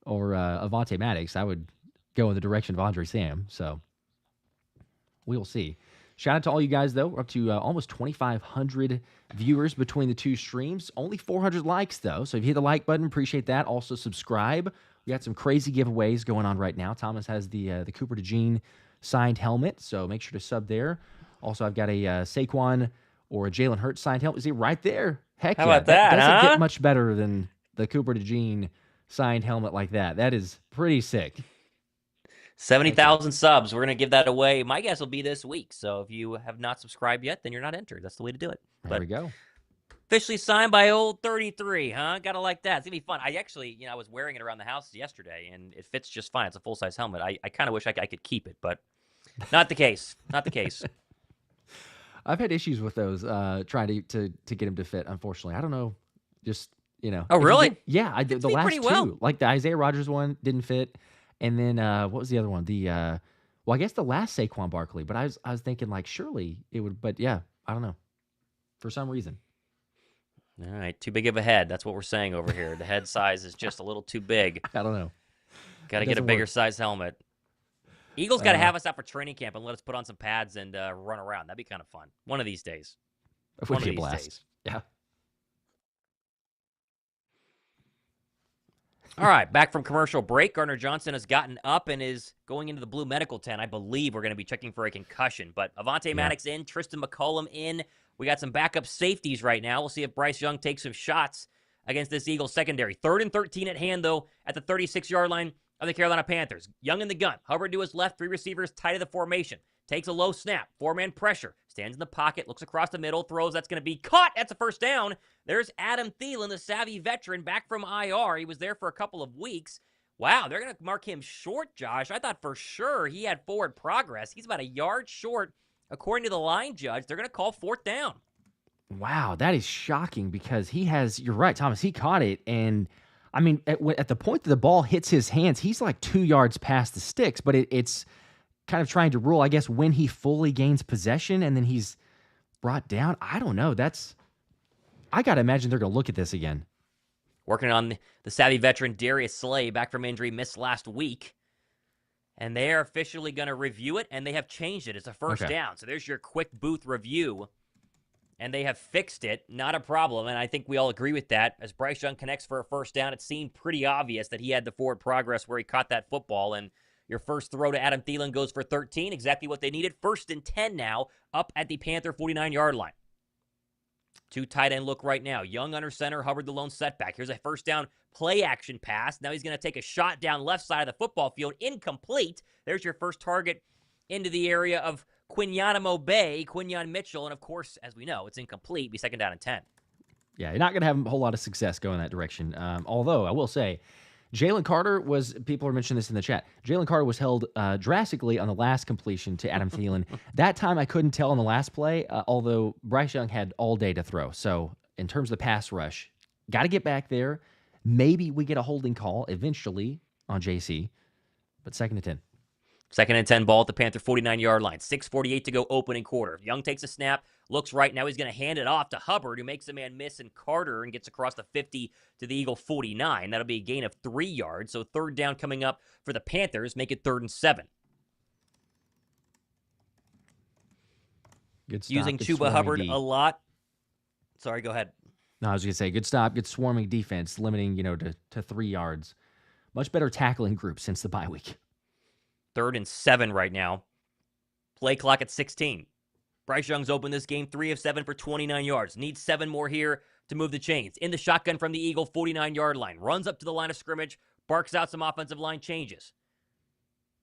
Avonte Maddox, I would go in the direction of Andre Sam. So we'll see. Shout out to all you guys, though. We're up to almost 2,500 viewers between the two streams. Only 400 likes, though. So if you hit the like button, appreciate that. Also, subscribe. We got some crazy giveaways going on right now. Thomas has the Cooper DeJean signed helmet, so make sure to sub there. Also, I've got a Saquon or a Jalen Hurts signed helmet. See, right there. Heck, how about that? Doesn't get much better than the Cooper DeJean signed helmet like that. That is pretty sick. 70,000 subs. We're going to give that away. My guess will be this week. So if you have not subscribed yet, then you're not entered. That's the way to do it. There we go. Officially signed by old 33, huh? Gotta like that. It's going to be fun. I actually, I was wearing it around the house yesterday, and it fits just fine. It's a full-size helmet. I kind of wish I could keep it, but not the case. Not the case. I've had issues with those trying to get them to fit, unfortunately. I don't know. Just, Oh, really? I did. The last two. Well. Like the Isaiah Rodgers one didn't fit. And then what was the other one? I guess the last Saquon Barkley. But I was thinking, like, surely it would. But yeah, I don't know. For some reason. All right, too big of a head. That's what we're saying over here. The head size is just a little too big. I don't know. Got to get a bigger size helmet. Eagles got to have us out for training camp and let us put on some pads and run around. That'd be kind of fun. One of these days. It would be a blast. Yeah. All right, back from commercial break. Gardner Johnson has gotten up and is going into the blue medical tent. I believe we're going to be checking for a concussion. But Avonte Maddox in, Tristin McCollum in. We got some backup safeties right now. We'll see if Bryce Young takes some shots against this Eagles secondary. 3rd and 13 at hand, though, at the 36-yard line of the Carolina Panthers. Young in the gun. Hubbard to his left. 3 receivers tight of the formation. Takes a low snap. 4-man pressure. Stands in the pocket. Looks across the middle. Throws. That's going to be caught. That's a first down. There's Adam Thielen, the savvy veteran, back from IR. He was there for a couple of weeks. Wow, they're going to mark him short, Josh. I thought for sure he had forward progress. He's about a yard short, according to the line judge. They're going to call 4th down. Wow, that is shocking because you're right, Thomas. He caught it, and I mean, at the point that the ball hits his hands, he's like 2 yards past the sticks, but it's kind of trying to rule, I guess, when he fully gains possession and then he's brought down. I don't know. I got to imagine they're going to look at this again. Working on the savvy veteran Darius Slay, back from injury, missed last week. And they are officially going to review it, and they have changed it. It's a first down. So there's your quick booth review and they have fixed it. Not a problem, and I think we all agree with that. As Bryce Young connects for a first down, it seemed pretty obvious that he had the forward progress where he caught that football, and your first throw to Adam Thielen goes for 13, exactly what they needed. 1st and 10 now, up at the Panther 49-yard line. 2 tight end look right now. Young under center, Hubbard the lone setback. Here's a first down play action pass. Now he's going to take a shot down left side of the football field. Incomplete. There's your first target into the area of Quinyon Mitchell. And of course, as we know, it's incomplete. Be 2nd down and 10. Yeah, you're not going to have a whole lot of success going that direction. Although, I will say, Jalen Carter was, people are mentioning this in the chat, Jalen Carter was held drastically on the last completion to Adam Thielen. That time I couldn't tell on the last play, although Bryce Young had all day to throw. So in terms of the pass rush, got to get back there. Maybe we get a holding call eventually on JC, but 2nd and 10. 2nd and 10 ball at the Panther 49-yard line. 6:48 to go opening quarter. Young takes a snap, looks right. Now he's going to hand it off to Hubbard, who makes a man miss, and Carter, and gets across the 50 to the Eagle 49. That'll be a gain of 3 yards. So 3rd down coming up for the Panthers. Make it 3rd and 7. Good stop, using good Chuba Hubbard D. a lot. Sorry, go ahead. No, I was going to say, good stop, good swarming defense, limiting, to 3 yards. Much better tackling group since the bye week. 3rd and 7 right now. Play clock at 16. Bryce Young's opened this game 3 of 7 for 29 yards. Needs 7 more here to move the chains. In the shotgun from the Eagle 49-yard line. Runs up to the line of scrimmage. Barks out some offensive line changes.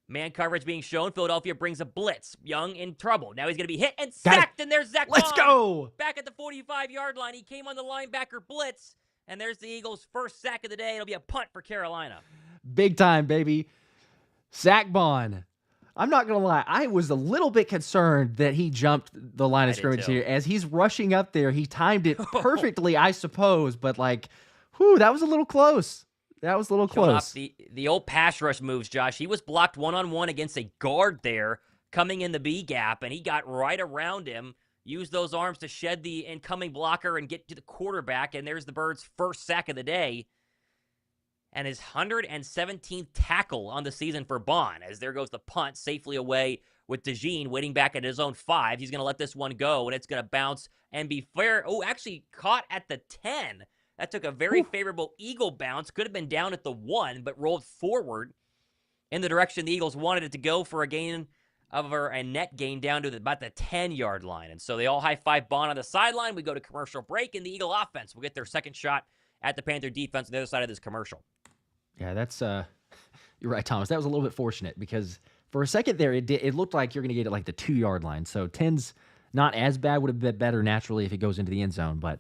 Man coverage being shown. Philadelphia brings a blitz. Young in trouble. Now he's going to be hit and sacked. And there's Zach Let's Bond go. back at the 45-yard line. He came on the linebacker blitz. And there's the Eagles' first sack of the day. It'll be a punt for Carolina. Big time, baby. Saquon. I'm not going to lie. I was a little bit concerned that he jumped the line of scrimmage here. As he's rushing up there, he timed it perfectly, I suppose. But, that was a little close. That was a little close. The old pass rush moves, Josh. He was blocked one-on-one against a guard there coming in the B gap, and he got right around him, used those arms to shed the incoming blocker and get to the quarterback, and there's the Birds' first sack of the day. And his 117th tackle on the season for Bond, as there goes the punt safely away with DeJean waiting back at his own 5. He's going to let this one go, and it's going to bounce and be fair. Oh, actually caught at the 10. That took a very favorable Eagle bounce. Could have been down at the 1, but rolled forward in the direction the Eagles wanted it to go for a gain of a net gain down to about the 10-yard line. And so they all high-five Bond on the sideline. We go to commercial break, and the Eagle offense will get their second shot at the Panther defense on the other side of this commercial. Yeah, that's you're right, Thomas. That was a little bit fortunate because for a second there, it looked like you're going to get it the 2-yard line. So 10's not as bad. Would have been better naturally if it goes into the end zone. But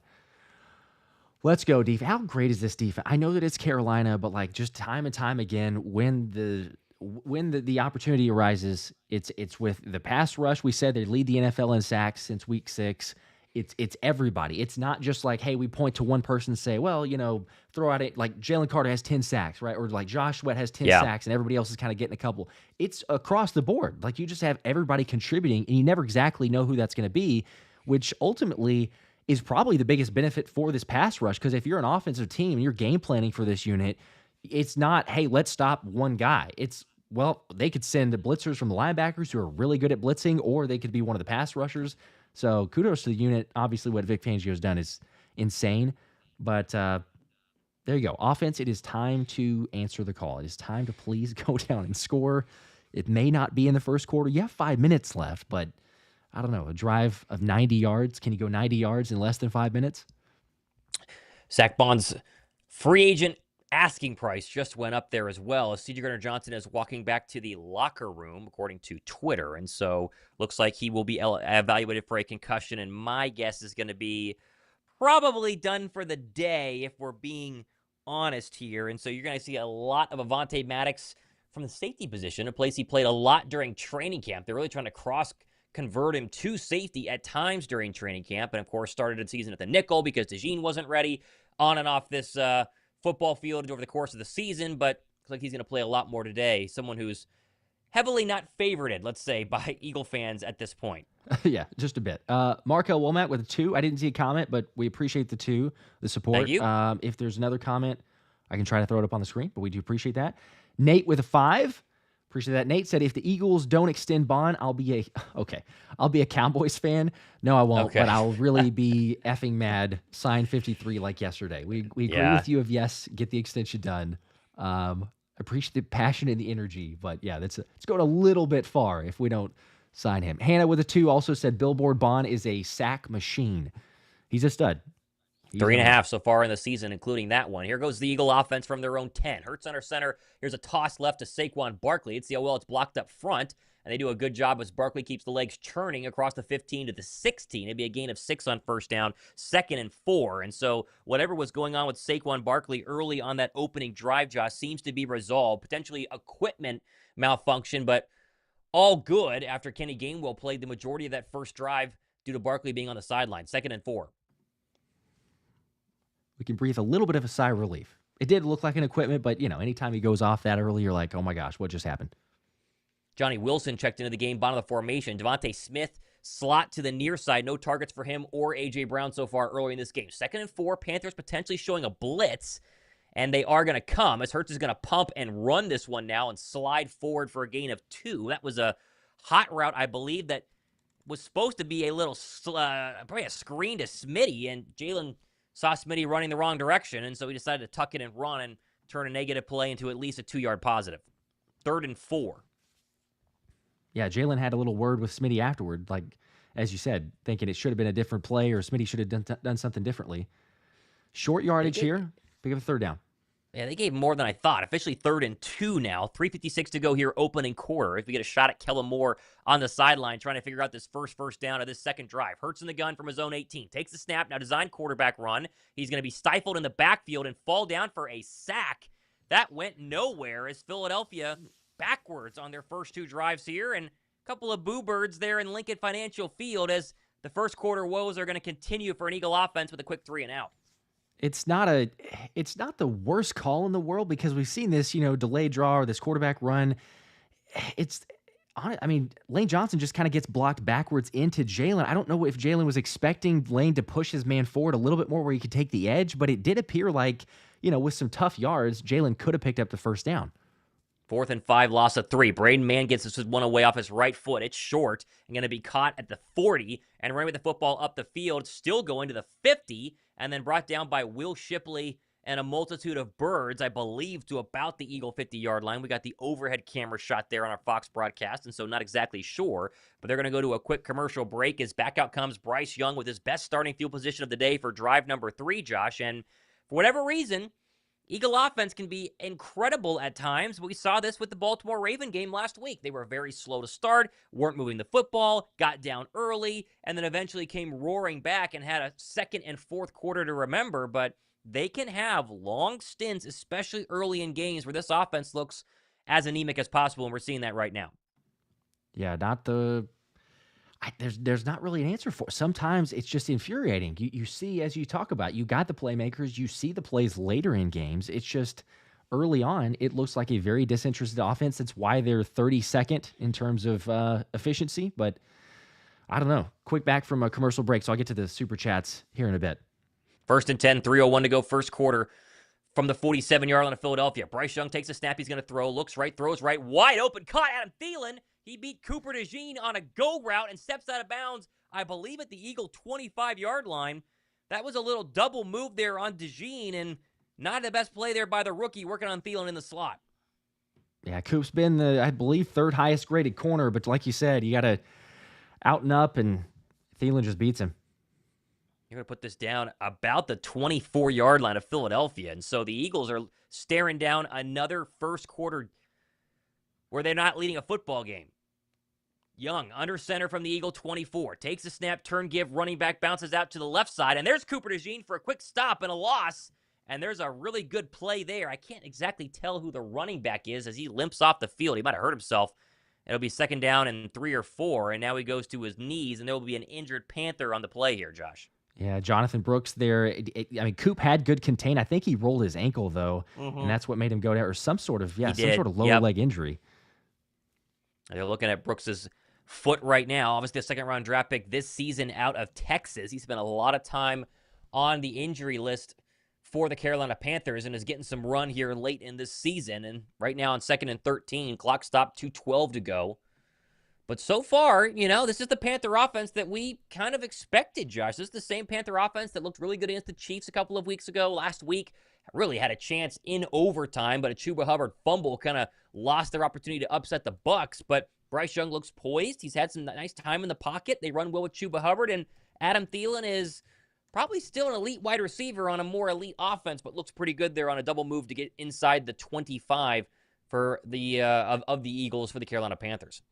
let's go, defense. How great is this defense? I know that it's Carolina, but just time and time again, when the opportunity arises, it's with the pass rush. We said they lead the NFL in sacks since week 6. It's everybody. It's not just hey, we point to one person and say, well, throw out it Jalen Carter has 10 sacks, right? Or Josh Sweat has 10 sacks and everybody else is kind of getting a couple. It's across the board. You just have everybody contributing and you never exactly know who that's going to be, which ultimately is probably the biggest benefit for this pass rush. Because if you're an offensive team and you're game planning for this unit, it's not, hey, let's stop one guy. It's, well, they could send the blitzers from the linebackers who are really good at blitzing, or they could be one of the pass rushers. So kudos to the unit. Obviously, what Vic Fangio has done is insane. But there you go. Offense, it is time to answer the call. It is time to please go down and score. It may not be in the first quarter. You have 5 minutes left, but I don't know, a drive of 90 yards. Can you go 90 yards in less than 5 minutes? Zach Bond's free agent asking price just went up there as well, as C.J. Gardner-Johnson is walking back to the locker room, according to Twitter. And so looks like he will be evaluated for a concussion, and my guess is going to be probably done for the day, if we're being honest here. And so you're going to see a lot of Avonte Maddox from the safety position, a place he played a lot during training camp. They're really trying to convert him to safety at times during training camp, and of course started the season at the nickel because DeJean wasn't ready, on and off this football field over the course of the season, but looks like he's going to play a lot more today. Someone who's heavily not favorited, let's say, by Eagle fans at this point. Yeah, just a bit. Markel Womack with a 2. I didn't see a comment, but we appreciate the 2, the support. Thank you. If there's another comment, I can try to throw it up on the screen, but we do appreciate that. Nate with a 5. Appreciate that. Nate said, if the Eagles don't extend Bond, I'll be a Cowboys fan. No, I won't, but I'll really be effing mad. Sign 53 like yesterday. We agree with you of yes, get the extension done. Appreciate the passion and the energy, but yeah, it's going a little bit far if we don't sign him. Hannah with a 2 also said Billboard Bond is a sack machine. He's a stud. 3.5 so far in the season, including that one. Here goes the Eagle offense from their own 10. Hurts under center. Here's a toss left to Saquon Barkley. It's see how well it's blocked up front, and they do a good job as Barkley keeps the legs churning across the 15 to the 16. It'd be a gain of 6 on first down, 2nd and 4. And so whatever was going on with Saquon Barkley early on that opening drive, Josh, seems to be resolved. Potentially equipment malfunction, but all good after Kenny Gainwell played the majority of that first drive due to Barkley being on the sideline. 2nd and 4. We can breathe a little bit of a sigh of relief. It did look like an equipment, but, anytime he goes off that early, you're like, oh my gosh, what just happened? Johnny Wilson checked into the game, bottom of the formation. DeVonta Smith, slot to the near side. No targets for him or A.J. Brown so far early in this game. 2nd and 4, Panthers potentially showing a blitz, and they are going to come as Hurts is going to pump and run this one now and slide forward for a gain of 2. That was a hot route, I believe, that was supposed to be a little, probably a screen to Smitty, and Jalen saw Smitty running the wrong direction, and so he decided to tuck it and run and turn a negative play into at least a 2-yard positive. 3rd and 4. Yeah, Jalen had a little word with Smitty afterward, like, as you said, thinking it should have been a different play or Smitty should have done something differently. Short yardage here. Pick up a 3rd down. Yeah, they gave more than I thought. Officially 3rd and 2 now. 3:56 to go here, opening quarter. If we get a shot at Kellen Moore on the sideline trying to figure out this first down of this second drive. Hurts in the gun from his own 18. Takes the snap. Now design quarterback run. He's going to be stifled in the backfield and fall down for a sack. That went nowhere as Philadelphia backwards on their first 2 drives here. And a couple of boo birds there in Lincoln Financial Field as the first quarter woes are going to continue for an Eagle offense with a quick 3 and out. It's not the worst call in the world because we've seen this, delayed draw or this quarterback run. Lane Johnson just kind of gets blocked backwards into Jalen. I don't know if Jalen was expecting Lane to push his man forward a little bit more where he could take the edge, but it did appear like, with some tough yards, Jalen could have picked up the first down. 4th and 5, loss of 3. Braden Mann gets this one away off his right foot. It's short and going to be caught at the 40 and running with the football up the field, still going to the 50, and then brought down by Will Shipley and a multitude of birds, I believe, to about the Eagle 50-yard line. We got the overhead camera shot there on our Fox broadcast, and so not exactly sure, but they're going to go to a quick commercial break as back out comes Bryce Young with his best starting field position of the day for drive number 3, Josh, and for whatever reason, Eagle offense can be incredible at times. We saw this with the Baltimore Raven game last week. They were very slow to start, weren't moving the football, got down early, and then eventually came roaring back and had a 2nd and 4th quarter to remember. But they can have long stints, especially early in games where this offense looks as anemic as possible, and we're seeing that right now. Yeah, there's not really an answer for it. Sometimes it's just infuriating. You see, as you talk about, you got the playmakers, you see the plays later in games. It's just early on, it looks like a very disinterested offense. That's why they're 32nd in terms of efficiency. But I don't know. Quick back from a commercial break, so I'll get to the super chats here in a bit. 1st and 10, 3:01 to go, first quarter. From the 47-yard line of Philadelphia. Bryce Young takes a snap. He's going to throw. Looks right, throws right. Wide open. Caught Adam Thielen. He beat Cooper DeJean on a go route and steps out of bounds, I believe, at the Eagle 25-yard line. That was a little double move there on DeJean, and not the best play there by the rookie working on Thielen in the slot. Yeah, Coop's been I believe, 3rd highest graded corner, but like you said, you got to out and up, and Thielen just beats him. You're going to put this down about the 24-yard line of Philadelphia. And so the Eagles are staring down another first quarter where they're not leading a football game. Young, under center from the Eagle 24. Takes a snap, turn, give, running back, bounces out to the left side. And there's Cooper DeJean for a quick stop and a loss. And there's a really good play there. I can't exactly tell who the running back is as he limps off the field. He might have hurt himself. It'll be 2nd down and 3 or 4. And now he goes to his knees, and there will be an injured Panther on the play here, Josh. Yeah, Jonathan Brooks there. Coop had good contain. I think he rolled his ankle, though, and that's what made him go down, or some sort of lower leg injury. They're looking at Brooks's foot right now. Obviously, a 2nd-round draft pick this season out of Texas. He spent a lot of time on the injury list for the Carolina Panthers and is getting some run here late in this season. And right now on 2nd and 13, clock stopped, 2:12 to go. But so far, this is the Panther offense that we kind of expected, Josh. This is the same Panther offense that looked really good against the Chiefs a couple of weeks ago. Last week, really had a chance in overtime, but a Chuba Hubbard fumble kind of lost their opportunity to upset the Bucs. But Bryce Young looks poised. He's had some nice time in the pocket. They run well with Chuba Hubbard, and Adam Thielen is probably still an elite wide receiver on a more elite offense, but looks pretty good there on a double move to get inside the 25 for the of the Eagles for the Carolina Panthers.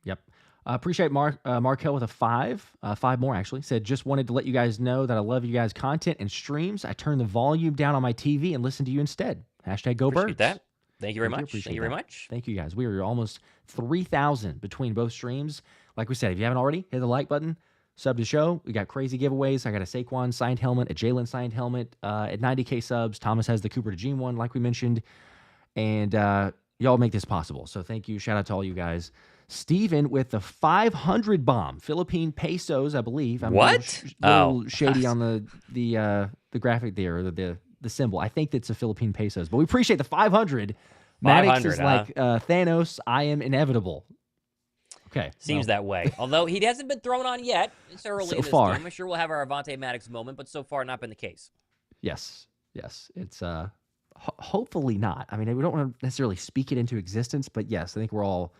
Yep. Appreciate Markel with a 5. 5 more, actually. Said, just wanted to let you guys know that I love you guys' content and streams. I turn the volume down on my TV and listen to you instead. Hashtag go Appreciate Birds. that. Thank you very much. Thank you very much. Thank you, guys. We are almost 3,000 between both streams. Like we said, if you haven't already, hit the like button. Sub to the show. We got crazy giveaways. I got a Saquon signed helmet, a Jalen signed helmet at 90K subs. Thomas has the Cooper to Gene one, like we mentioned. And y'all make this possible. So thank you. Shout out to all you guys. Steven with the 500 bomb, Philippine pesos, I believe. I'm what? A little shady on the graphic there, or the symbol. I think it's a Philippine pesos, but we appreciate the 500. Maddox is like Thanos. I am inevitable. Okay, seems that way. Although he hasn't been thrown on yet. It's early so in this far. game. I'm sure we'll have our Avonte Maddox moment, but so far not been the case. Yes. It's hopefully not. I mean, we don't want to necessarily speak it into existence, but yes, I think we're all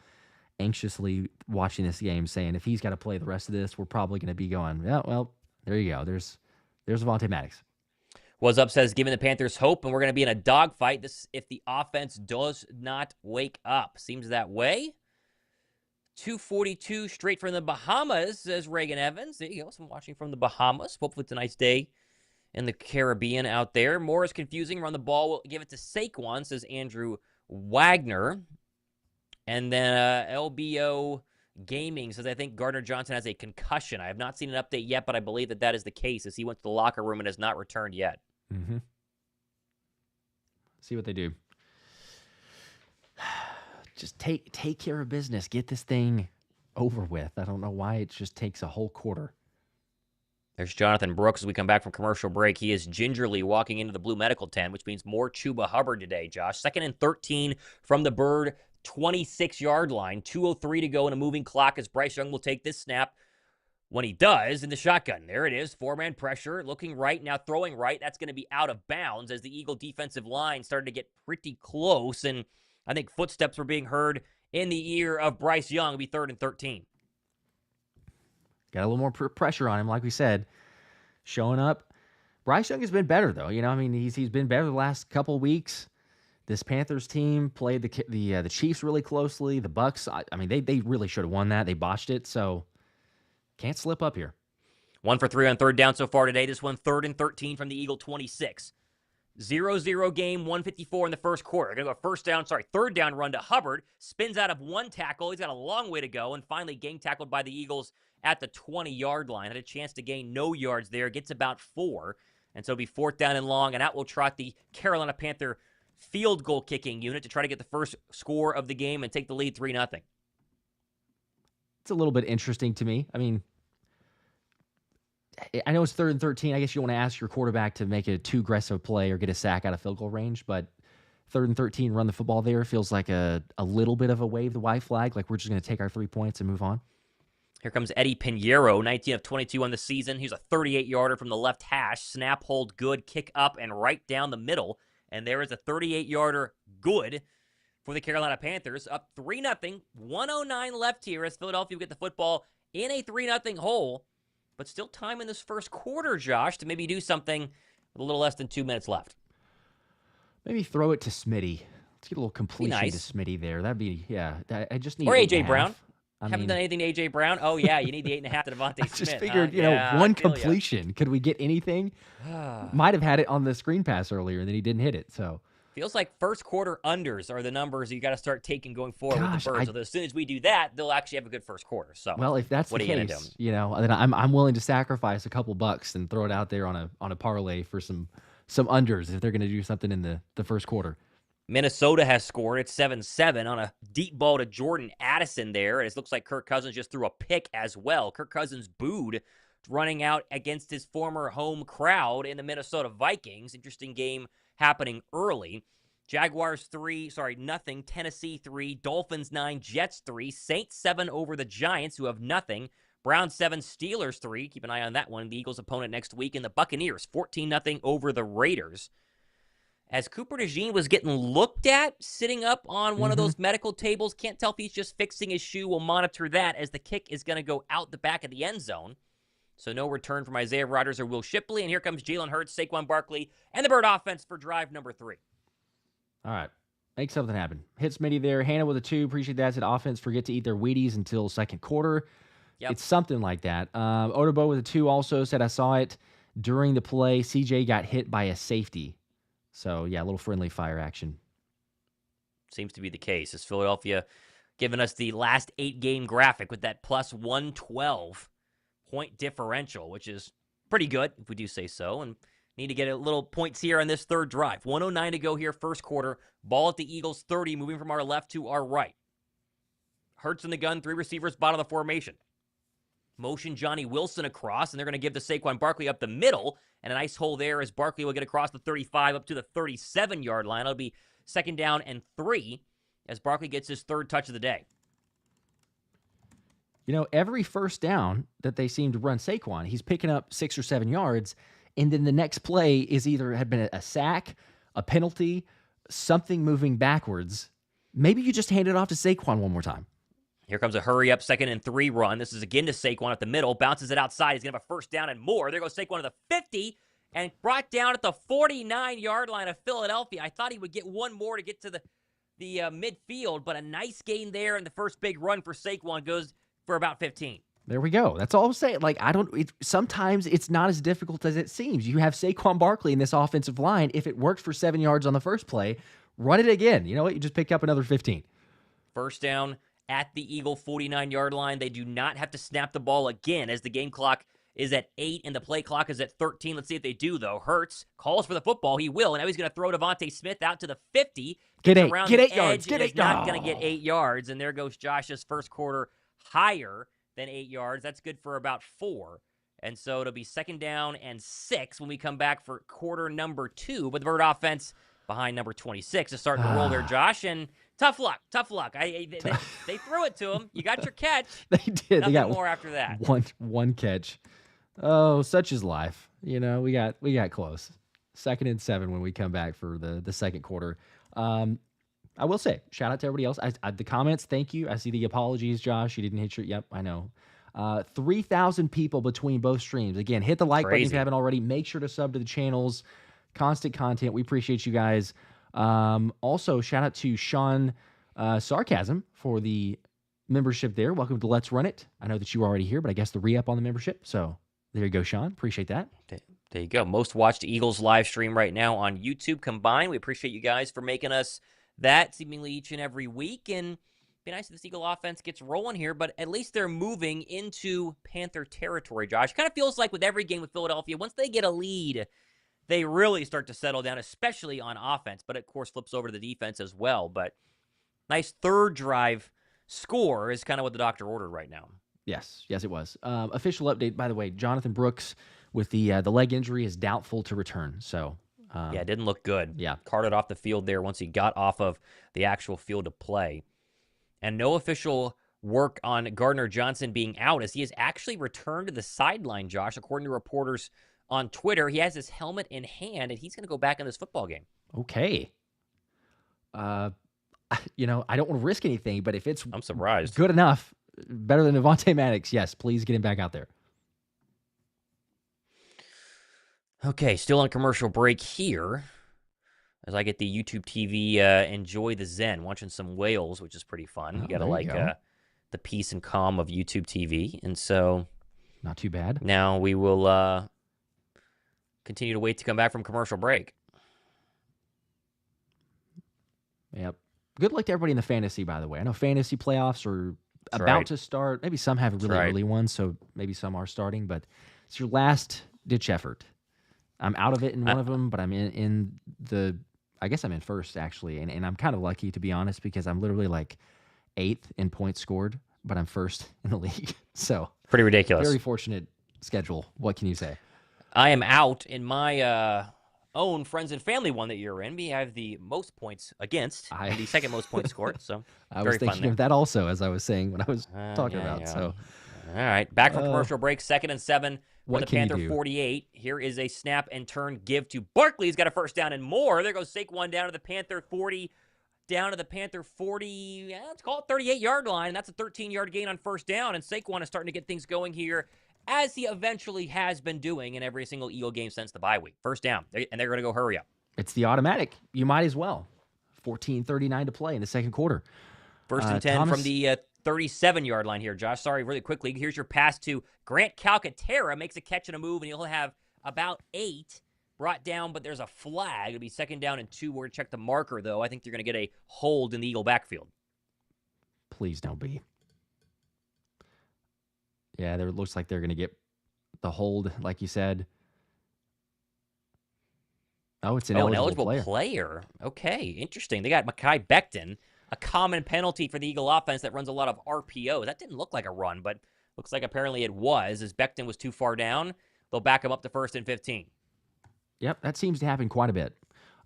anxiously watching this game, saying if he's got to play the rest of this, we're probably going to be going, yeah, well, there you go. There's Avonte Maddox. What's up says, giving the Panthers hope, and we're going to be in a dogfight. This if the offense does not wake up. Seems that way. 242 straight from the Bahamas, says Reagan Evans. There you go. Some watching from the Bahamas. Hopefully it's a nice day in the Caribbean out there. More is confusing. Run the ball. We'll give it to Saquon, says Andrew Wagner. And then LBO Gaming says, I think Gardner Johnson has a concussion. I have not seen an update yet, but I believe that is the case, as he went to the locker room and has not returned yet. Mm-hmm. See what they do. Just take care of business. Get this thing over with. I don't know why it just takes a whole quarter. There's Jonathan Brooks as we come back from commercial break. He is gingerly walking into the blue medical tent, which means more Chuba Hubbard today, Josh. 2nd and 13 from the Bird 26-yard line. 2:03 to go in a moving clock as Bryce Young will take this snap. When he does, in the shotgun, there it is. 4-man pressure, looking right, now throwing right. That's going to be out of bounds as the Eagle defensive line started to get pretty close, and I think footsteps were being heard in the ear of Bryce Young. It'll be 3rd and 13. Got a little more pressure on him, like we said. Showing up. Bryce Young has been better, though. He's been better the last couple weeks. This Panthers team played the Chiefs really closely. The Bucs, they really should have won that. They botched it, so can't slip up here. 1 for 3 on 3rd down so far today. This one 3rd and 13 from the Eagle 26. 0-0 game, 154 in the first quarter. Going to go 3rd down run to Hubbard. Spins out of one tackle. He's got a long way to go, and finally gang tackled by the Eagles at the 20-yard line. Had a chance to gain no yards there. Gets about 4, and so it'll be 4th down and long, and out will trot the Carolina Panther field goal kicking unit to try to get the first score of the game and take the lead 3-0. It's a little bit interesting to me. I mean, I know it's 3rd and 13. I guess you want to ask your quarterback to make a too aggressive play or get a sack out of field goal range, but 3rd and 13, run the football there feels like a little bit of a wave the white flag, like we're just going to take our 3 points and move on. Here comes Eddie Pinheiro, 19 of 22 on the season. He's a 38-yarder from the left hash. Snap, hold, good, kick up and right down the middle. And there is a 38-yarder good for the Carolina Panthers. Up 3-0. 1:09 left here as Philadelphia get the football in a 3-0 hole. But still time in this first quarter, Josh, to maybe do something with a little less than 2 minutes left. Maybe throw it to Smitty. Let's get a little completion nice. to Smitty there. That'd be, yeah. I just need or A.J. 8.5. Brown. Haven't done anything to A.J. Brown? Oh, yeah, you need the 8.5 to DeVonta Smith. I just figured, yeah, one completion. Could we get anything? Might have had it on the screen pass earlier, and then he didn't hit it. So feels like first quarter unders are the numbers you got to start taking going forward with the Birds. Although as soon as we do that, they'll actually have a good first quarter. So, well, if that's what the are you case, gonna do? Then I'm willing to sacrifice a couple bucks and throw it out there on a parlay for some unders if they're going to do something in the first quarter. Minnesota has scored. It's 7-7 on a deep ball to Jordan Addison there. It looks like Kirk Cousins just threw a pick as well. Kirk Cousins booed running out against his former home crowd in the Minnesota Vikings. Interesting game happening early. Jaguars 0, Tennessee 3, Dolphins 9, Jets 3, Saints 7 over the Giants, who have nothing. Browns 7, Steelers 3. Keep an eye on that one. The Eagles' opponent next week. And the Buccaneers 14-0 over the Raiders. As Cooper DeJean was getting looked at, sitting up on one of those medical tables, can't tell if he's just fixing his shoe. We'll monitor that as the kick is going to go out the back of the end zone. So no return from Isaiah Rodgers or Will Shipley. And here comes Jalen Hurts, Saquon Barkley, and the Bird offense for drive number 3. All right. Make something happen. Hit Smitty there. Hannah with a 2. Appreciate that. Said offense forget to eat their Wheaties until second quarter. Yep. It's something like that. Oderbo with a 2 also said, I saw it during the play. CJ got hit by a safety. So, yeah, a little friendly fire action. Seems to be the case. As Philadelphia giving us the last 8-game graphic with that plus 112 point differential, which is pretty good, if we do say so. And need to get a little points here on this third drive. 1:09 to go here, first quarter. Ball at the Eagles 30, moving from our left to our right. Hurts in the gun, 3 receivers, bottom of the formation. Motion Johnny Wilson across, and they're going to give the Saquon Barkley up the middle, and a nice hole there as Barkley will get across the 35 up to the 37-yard line. It'll be 2nd down and 3 as Barkley gets his 3rd touch of the day. You know, every first down that they seem to run Saquon, he's picking up 6 or 7 yards, and then the next play is either had been a sack, a penalty, something moving backwards. Maybe you just hand it off to Saquon one more time. Here comes a hurry-up 2nd and 3 run. This is again to Saquon at the middle. Bounces it outside. He's going to have a 1st down and more. There goes Saquon to the 50 and brought down at the 49-yard line of Philadelphia. I thought he would get one more to get to the midfield, but a nice gain there, and the first big run for Saquon goes for about 15. There we go. That's all I'm saying. Like, sometimes it's not as difficult as it seems. You have Saquon Barkley in this offensive line. If it worked for 7 yards on the first play, run it again. You know what? You just pick up another 15. 1st down at the Eagle 49-yard line. They do not have to snap the ball again as the game clock is at 8 and the play clock is at 13. Let's see if they do, though. Hurts calls for the football. He will, and now he's going to throw DeVonta Smith out to the 50. Get 8 yards. He's not going to get 8 yards, and there goes Josh's first quarter higher than 8 yards. That's good for about 4. And so it'll be 2nd down and 6 when we come back for quarter number 2. But the Bird offense behind number 26 is starting to roll there, Josh. And tough luck. They threw it to him. You got your catch. They did. Nothing they got more after that. One catch. Oh, such is life. You know, we got close. 2nd and 7 when we come back for the second quarter. I will say, shout out to everybody else. The comments, thank you. I see the apologies, Josh. You didn't hit your... Yep, I know. 3,000 people between both streams. Again, hit the like button if you haven't already. Make sure to sub to the channels. Constant content. We appreciate you guys. Also, shout out to Sean Sarcasm for the membership there. Welcome to Let's Run It. I know that you were already here, but I guess the re-up on the membership. So there you go, Sean. Appreciate that. There you go. Most watched Eagles live stream right now on YouTube combined. We appreciate you guys for making us that seemingly each and every week. And it'd be nice if this Eagle offense gets rolling here, but at least they're moving into Panther territory, Josh. Kind of feels like with every game with Philadelphia, once they get a lead, they really start to settle down, especially on offense, but of course flips over to the defense as well. But nice 3rd drive score is kind of what the doctor ordered right now. Yes, it was. Official update, by the way, Jonathan Brooks with the leg injury is doubtful to return. So yeah, it didn't look good. Yeah. Carted off the field there once he got off of the actual field of play. And no official work on Gardner Johnson being out as he has actually returned to the sideline, Josh. According to reporters on Twitter, he has his helmet in hand, and he's going to go back in this football game. Okay. You know, I don't want to risk anything, but if it's I'm surprised. Good enough, better than Avonte Maddox, yes, please get him back out there. Okay, still on commercial break here as I get the YouTube TV Enjoy the Zen, watching some whales, which is pretty fun. You got to like the peace and calm of YouTube TV. And so... Not too bad. Now we will continue to wait to come back from commercial break. Yep. Good luck to everybody in the fantasy, by the way. I know fantasy playoffs are about to start. Maybe some have really early ones, so maybe some are starting, but it's your last-ditch effort. I'm out of it in one of them, but I'm in the... I guess I'm in first, actually, and I'm kind of lucky, to be honest, because I'm literally like 8th in points scored, but I'm first in the league. So pretty ridiculous. Very fortunate schedule. What can you say? I am out in my own friends and family one that you're in. We have the most points against and the second most points scored. So I was thinking of that also, as I was saying when I was talking about. Yeah. So, all right, back from commercial break, 2nd and 7 for the can you Panther do? 48. Here is a snap and turn give to Barkley. He's got a first down and more. There goes Saquon down to the Panther 40. Down to the Panther 40, let's call it 38-yard line. And that's a 13-yard gain on first down. And Saquon is starting to get things going here, as he eventually has been doing in every single Eagle game since the bye week. First down, and they're going to go hurry up. It's the automatic. You might as well. 14:39 to play in the second quarter. First and 10 from the 37-yard line here, Josh. Sorry, really quickly. Here's your pass to Grant Calcaterra. Makes a catch and a move, and he'll have about 8 brought down, but there's a flag. It'll be 2nd down and 2. We're going to check the marker, though. I think they're going to get a hold in the Eagle backfield. Please don't be. Yeah, there looks like they're going to get the hold, like you said. Oh, it's an eligible player. Okay, interesting. They got Mekhi Becton, a common penalty for the Eagle offense that runs a lot of RPO. That didn't look like a run, but looks like apparently it was, as Becton was too far down. They'll back him up to 1st and 15. Yep, that seems to happen quite a bit.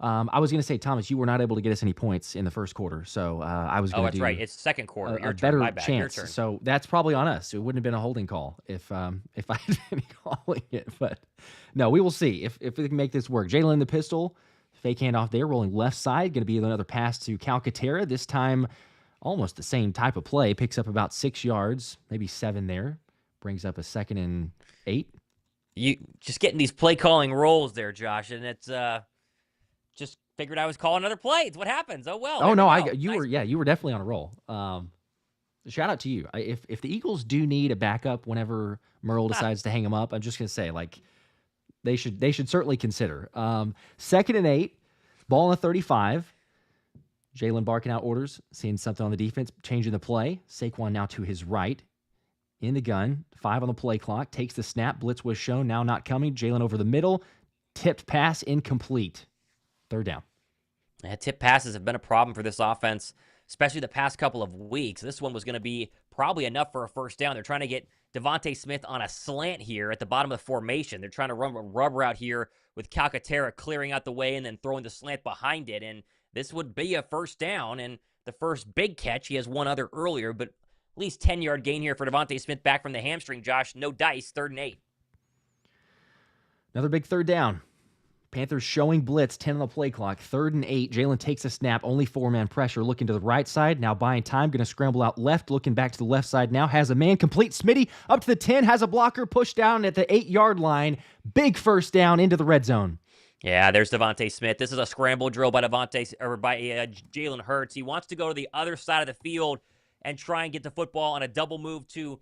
I was going to say, Thomas, you were not able to get us any points in the first quarter, so I was going to do. Oh, that's right. It's second quarter. A better chance. So that's probably on us. It wouldn't have been a holding call if I had been calling it. But no, we will see if we can make this work. Jalen the pistol, fake handoff there, rolling left side. Going to be another pass to Calcaterra. This time, almost the same type of play. Picks up about 6 yards, maybe 7 there. Brings up a 2nd and 8. You just getting these play calling rolls there, Josh, and it's just figured I was calling another play. It's what happens. Oh well. Oh no, nice. you were definitely on a roll. Shout out to you. If the Eagles do need a backup whenever Merle decides to hang him up, I'm just gonna say like they should certainly consider. 2nd and 8, ball on the 35. Jalen barking out orders, seeing something on the defense, changing the play. Saquon now to his right. In the gun, 5 on the play clock, takes the snap, blitz was shown, now not coming. Jalen over the middle, tipped pass, incomplete. 3rd down. Yeah, tip passes have been a problem for this offense, especially the past couple of weeks. This one was going to be probably enough for a first down. They're trying to get DeVonta Smith on a slant here at the bottom of the formation. They're trying to run a rub route here with Calcaterra clearing out the way and then throwing the slant behind it. And this would be a first down and the first big catch. He has one other earlier, but at least 10-yard gain here for DeVonta Smith back from the hamstring, Josh. No dice, 3rd and 8. Another big 3rd down. Panthers showing blitz, 10 on the play clock. 3rd and 8. Jalen takes a snap, only 4-man pressure. Looking to the right side, now buying time. Going to scramble out left, looking back to the left side now. Has a man complete. Smitty up to the 10, has a blocker, pushed down at the 8-yard line. Big first down into the red zone. Yeah, there's DeVonta Smith. This is a scramble drill by Jalen Hurts. He wants to go to the other side of the field and try and get the football on a double move to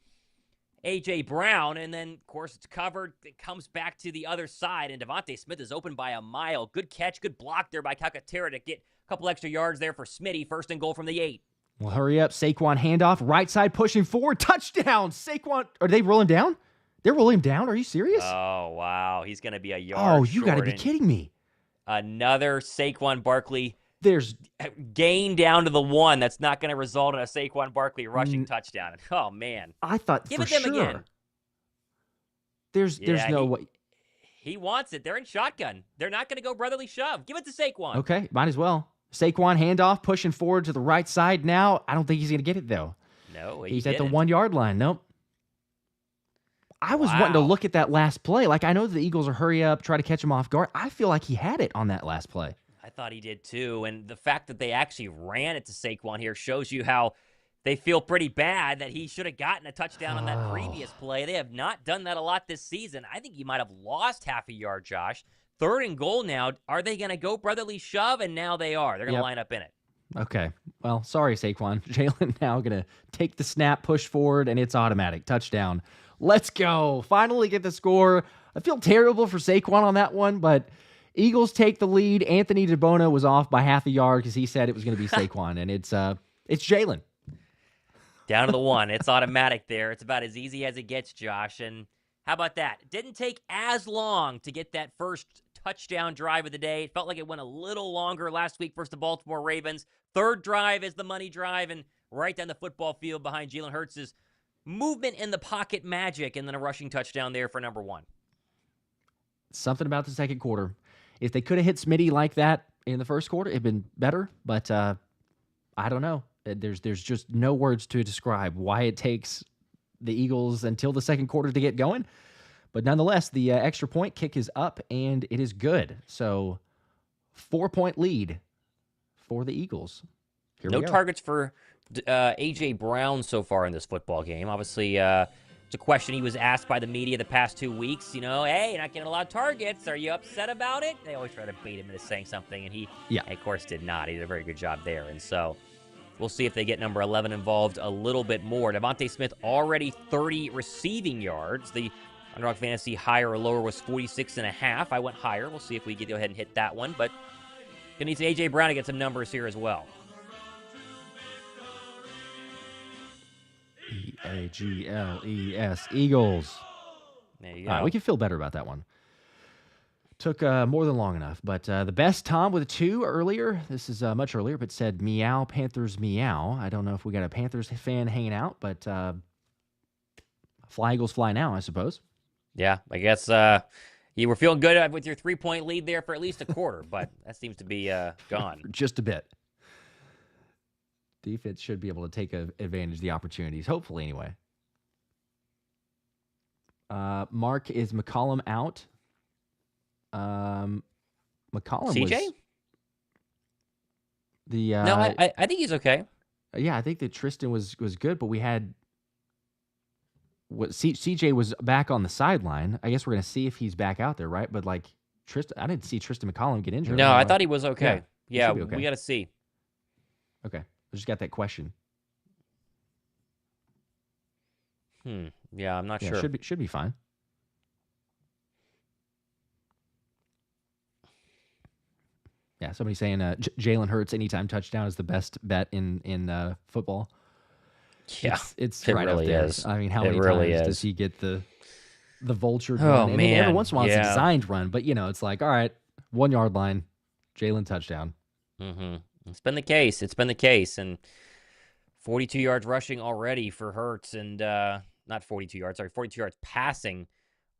A.J. Brown, and then, of course, it's covered. It comes back to the other side, and DeVonta Smith is open by a mile. Good catch, good block there by Calcaterra to get a couple extra yards there for Smitty. 1st and goal from the 8. Well, hurry up. Saquon handoff, right side pushing forward. Touchdown! Saquon, are they rolling down? They're rolling him down? Are you serious? Oh, wow. He's going to be a yard Oh, you got to short, be kidding me. Another Saquon Barkley There's gain down to the 1. That's not going to result in a Saquon Barkley rushing touchdown. Oh, man. I thought Give for it them sure. again. There's no way. He wants it. They're in shotgun. They're not going to go brotherly shove. Give it to Saquon. Okay, might as well. Saquon handoff, pushing forward to the right side now. I don't think he's going to get it, though. No, he's at the 1-yard line. Nope. I was wanting to look at that last play. Like, I know the Eagles are hurry up, try to catch him off guard. I feel like he had it on that last play. I thought he did too. And the fact that they actually ran it to Saquon here shows you how they feel pretty bad that he should have gotten a touchdown on that previous play. They have not done that a lot this season. I think he might have lost half a yard, Josh. 3rd and goal now. Are they going to go brotherly shove? And now they are. They're going to line up in it. Okay. Well, sorry, Saquon. Jalen now going to take the snap, push forward, and it's automatic. Touchdown. Let's go. Finally get the score. I feel terrible for Saquon on that one, but Eagles take the lead. Anthony DeBona was off by half a yard because he said it was going to be Saquon, and it's Jalen. Down to the 1. It's automatic there. It's about as easy as it gets, Josh. And how about that? It didn't take as long to get that first touchdown drive of the day. It felt like it went a little longer last week versus the Baltimore Ravens. 3rd drive is the money drive, and right down the football field behind Jalen Hurts' movement in the pocket magic, and then a rushing touchdown there for number 1. Something about the second quarter. If they could have hit Smitty like that in the first quarter, it'd been better. But I don't know. There's just no words to describe why it takes the Eagles until the second quarter to get going. But nonetheless, the extra point kick is up, and it is good. So 4-point lead for the Eagles. Here we No go. targets for A.J. Brown so far in this football game. Obviously, it's a question he was asked by the media the past 2 weeks. You know, hey, you're not getting a lot of targets. Are you upset about it? They always try to bait him into saying something, and he, of course, did not. He did a very good job there. And so we'll see if they get number 11 involved a little bit more. DeVonta Smith already 30 receiving yards. The Underdog Fantasy higher or lower was 46.5. I went higher. We'll see if we can go ahead and hit that one. But gonna need A.J. Brown to get some numbers here as well. E-A-G-L-E-S, Eagles. There you go. All right, we can feel better about that one. Took more than long enough. But the best Tom with a 2 earlier. This is much earlier, but said meow, Panthers meow. I don't know if we got a Panthers fan hanging out, but fly Eagles fly now, I suppose. Yeah, I guess you were feeling good with your 3-point lead there for at least a quarter, but that seems to be gone. Just a bit. Defense should be able to take advantage of the opportunities, hopefully anyway. Mark, is McCollum out? McCollum CJ? was the no, I think he's okay. Yeah, I think that Tristin was good, but we had CJ was back on the sideline. I guess we're gonna see if he's back out there, right? But like Tristin, I didn't see Tristin McCollum get injured. No, I thought he was okay. Yeah, be okay. We got to see. Okay, I just got that question. Yeah, I'm not sure. Should be fine. Yeah, somebody saying Jalen Hurts anytime touchdown is the best bet in football. Yeah, it's it right really up there. is. I mean, how It many really times is. does he get the vulture Oh, run? And then every man, once in a while it's a yeah. designed run, but it's like, all right, 1 yard line, Jalen touchdown. Mm-hmm. It's been the case. It's been the case, and 42 yards rushing already for Hurts, and not 42 yards. Sorry, 42 yards passing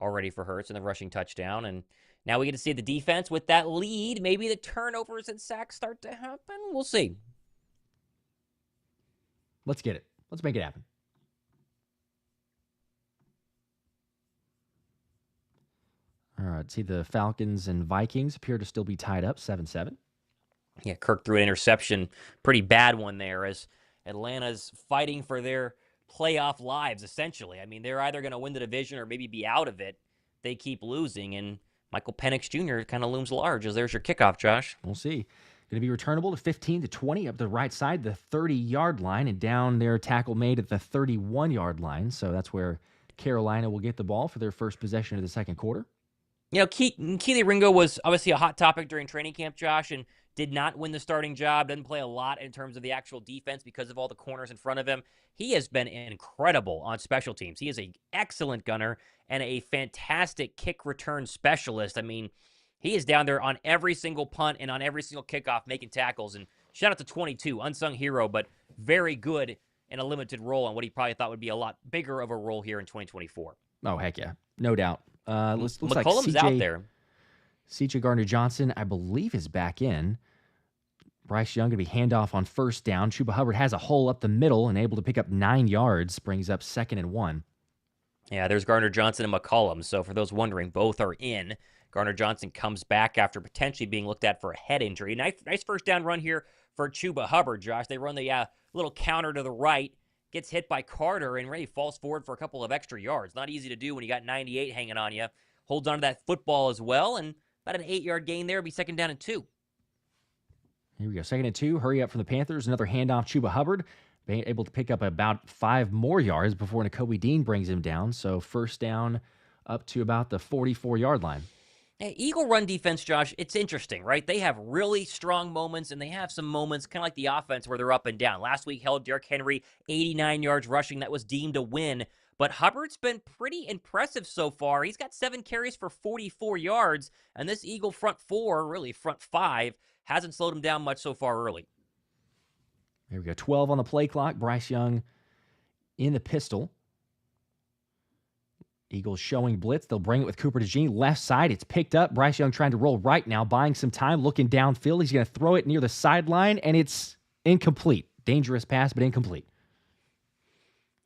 already for Hurts, and the rushing touchdown, and now we get to see the defense with that lead. Maybe the turnovers and sacks start to happen. We'll see. Let's get it. Let's make it happen. All right. See, the Falcons and Vikings appear to still be tied up 7-7. Yeah, Kirk threw an interception. Pretty bad one there as Atlanta's fighting for their playoff lives, essentially. I mean, they're either going to win the division or maybe be out of it. They keep losing, and Michael Penix Jr. kind of looms large as there's your kickoff, Josh. We'll see. Going to be returnable to 15-20 up the right side, the 30-yard line, and down their tackle made at the 31-yard line. So that's where Carolina will get the ball for their first possession of the second quarter. You know, Keely Ringo was obviously a hot topic during training camp, Josh, and did not win the starting job, didn't play a lot in terms of the actual defense because of all the corners in front of him. He has been incredible on special teams. He is an excellent gunner and a fantastic kick return specialist. I mean, he is down there on every single punt and on every single kickoff making tackles. And shout out to 22, unsung hero, but very good in a limited role on what he probably thought would be a lot bigger of a role here in 2024. Oh, heck yeah. No doubt. Looks like McCollum's out there. C.J. Gardner-Johnson, I believe, is back in. Bryce Young going to be handoff on first down. Chuba Hubbard has a hole up the middle and able to pick up 9 yards, brings up 2nd and 1. Yeah, there's Gardner-Johnson and McCollum. So for those wondering, both are in. Gardner-Johnson comes back after potentially being looked at for a head injury. Nice first down run here for Chuba Hubbard, Josh. They run the little counter to the right, gets hit by Carter, and really falls forward for a couple of extra yards. Not easy to do when you got 98 hanging on you. Holds on to that football as well, and about an 8-yard gain there. It'll be 2nd down and 2. Here we go. 2nd and 2. Hurry up from the Panthers. Another handoff. Chuba Hubbard being able to pick up about 5 more yards before Nakobe Dean brings him down. So first down up to about the 44-yard line. Hey, Eagle run defense, Josh, it's interesting, right? They have really strong moments, and they have some moments kind of like the offense where they're up and down. Last week held Derrick Henry 89 yards rushing. That was deemed a win. But Hubbard's been pretty impressive so far. He's got 7 carries for 44 yards, and this Eagle front 4, really front 5, hasn't slowed him down much so far early. Here we go. 12 on the play clock. Bryce Young in the pistol. Eagles showing blitz. They'll bring it with Cooper DeJean. Left side, it's picked up. Bryce Young trying to roll right now, buying some time, looking downfield. He's going to throw it near the sideline, and it's incomplete. Dangerous pass, but incomplete.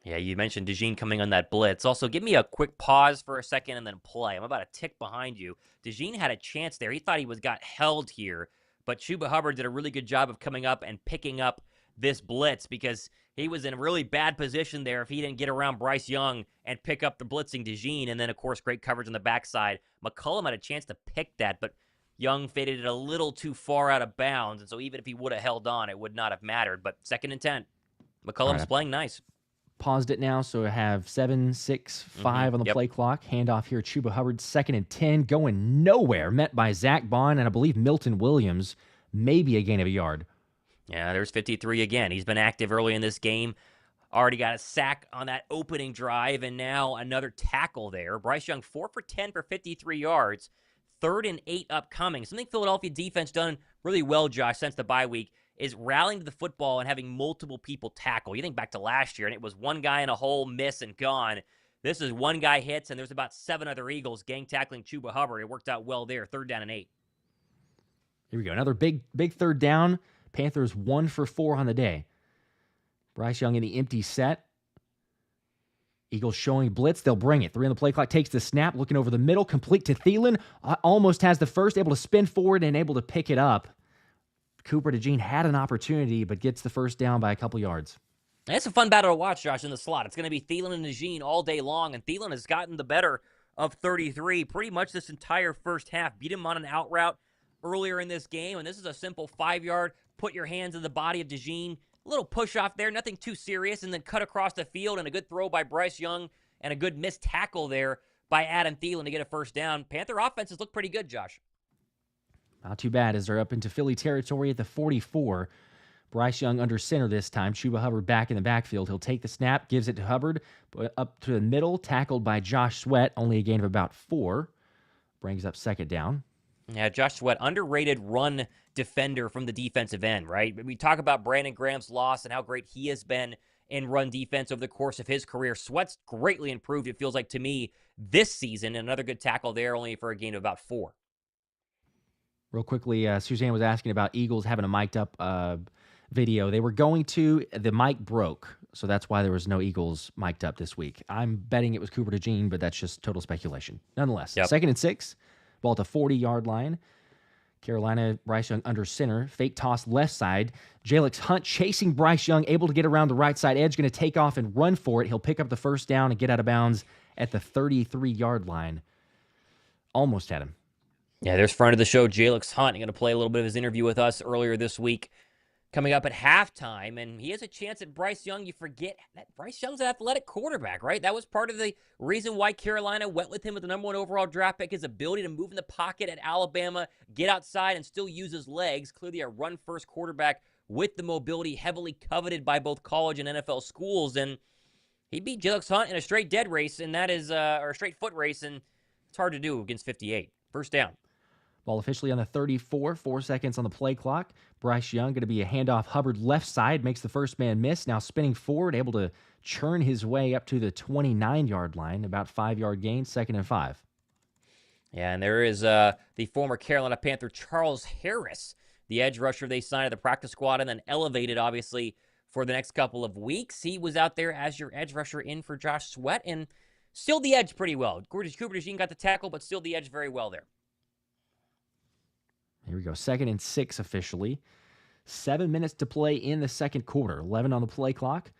Yeah, you mentioned DeJean coming on that blitz. Also, give me a quick pause for a second and then play. I'm about a tick behind you. DeJean had a chance there. He thought he got held here, but Chuba Hubbard did a really good job of coming up and picking up this blitz because he was in a really bad position there if he didn't get around Bryce Young and pick up the blitzing DeJean. And then, of course, great coverage on the backside. McCollum had a chance to pick that, but Young faded it a little too far out of bounds. And so even if he would have held on, it would not have mattered. But 2nd and 10. McCollum's playing nice. Paused it now, so I have 7, 6, 5 on the play clock. Handoff here, Chuba Hubbard, 2nd and 10, going nowhere. Met by Zach Bond and I believe Milton Williams. Maybe a gain of a yard. Yeah, there's 53 again. He's been active early in this game. Already got a sack on that opening drive, and now another tackle there. Bryce Young, 4 for 10 for 53 yards. 3rd and 8 upcoming. Something Philadelphia defense done really well, Josh, since the bye week, is rallying to the football and having multiple people tackle. You think back to last year, and it was one guy in a hole, miss, and gone. This is one guy hits, and there's about 7 other Eagles gang tackling Chuba Hubbard. It worked out well there, 3rd down and 8. Here we go. Another big 3rd down. Panthers 1 for 4 on the day. Bryce Young in the empty set. Eagles showing blitz. They'll bring it. 3 on the play clock. Takes the snap. Looking over the middle. Complete to Thielen. Almost has the first. Able to spin forward and able to pick it up. Cooper DeJean had an opportunity, but gets the first down by a couple yards. It's a fun battle to watch, Josh, in the slot. It's going to be Thielen and DeJean all day long, and Thielen has gotten the better of 33 pretty much this entire first half. Beat him on an out route earlier in this game, and this is a simple 5-yard, put your hands in the body of DeJean. A little push off there, nothing too serious, and then cut across the field, and a good throw by Bryce Young, and a good missed tackle there by Adam Thielen to get a first down. Panther offenses look pretty good, Josh. Not too bad as they're up into Philly territory at the 44. Bryce Young under center this time. Chuba Hubbard back in the backfield. He'll take the snap, gives it to Hubbard, up to the middle, tackled by Josh Sweat, only a gain of about 4. Brings up 2nd down. Yeah, Josh Sweat, underrated run defender from the defensive end, right? We talk about Brandon Graham's loss and how great he has been in run defense over the course of his career. Sweat's greatly improved, it feels like to me, this season. Another good tackle there, only for a gain of about 4. Real quickly, Suzanne was asking about Eagles having a mic'd up video. They were going to, the mic broke, so that's why there was no Eagles mic'd up this week. I'm betting it was Cooper DeJean, but that's just total speculation. Nonetheless, 2nd and 6, ball at the 40-yard line. Carolina, Bryce Young under center. Fake toss left side. Jalix Hunt chasing Bryce Young, able to get around the right side edge, going to take off and run for it. He'll pick up the first down and get out of bounds at the 33-yard line. Almost had him. Yeah, there's friend of the show, Jalix Hunt. He's going to play a little bit of his interview with us earlier this week, coming up at halftime, and he has a chance at Bryce Young. You forget that Bryce Young's an athletic quarterback, right? That was part of the reason why Carolina went with him with the number 1 overall draft pick, his ability to move in the pocket at Alabama, get outside, and still use his legs. Clearly a run-first quarterback with the mobility heavily coveted by both college and NFL schools, and he beat Jalix Hunt in a straight dead race, and that is, or a straight foot race, and it's hard to do against 58. First down. Ball officially on the 34, 4 seconds on the play clock. Bryce Young going to be a handoff. Hubbard left side, makes the first man miss. Now spinning forward, able to churn his way up to the 29-yard line. About 5-yard gain, 2nd and 5. Yeah, and there is the former Carolina Panther Charles Harris, the edge rusher they signed at the practice squad and then elevated, obviously, for the next couple of weeks. He was out there as your edge rusher in for Josh Sweat and still the edge pretty well. Cooper DeJean got the tackle, but still the edge very well there. Here we go. 2nd and 6 officially. 7 minutes to play in the 2nd quarter. 11 on the play clock.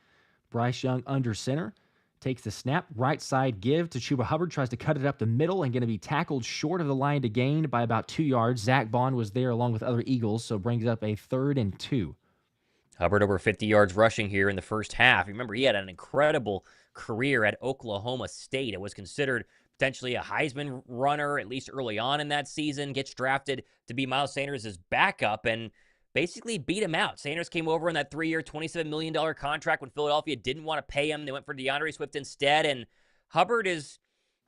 Bryce Young under center. Takes the snap. Right side give to Chuba Hubbard. Tries to cut it up the middle and going to be tackled short of the line to gain by about 2 yards. Zach Bond was there along with other Eagles, so brings up a 3rd and 2. Hubbard over 50 yards rushing here in the first half. Remember, he had an incredible career at Oklahoma State. It was considered potentially a Heisman runner, at least early on in that season, gets drafted to be Miles Sanders' backup and basically beat him out. Sanders came over in that 3-year, $27 million contract when Philadelphia didn't want to pay him. They went for DeAndre Swift instead, and Hubbard has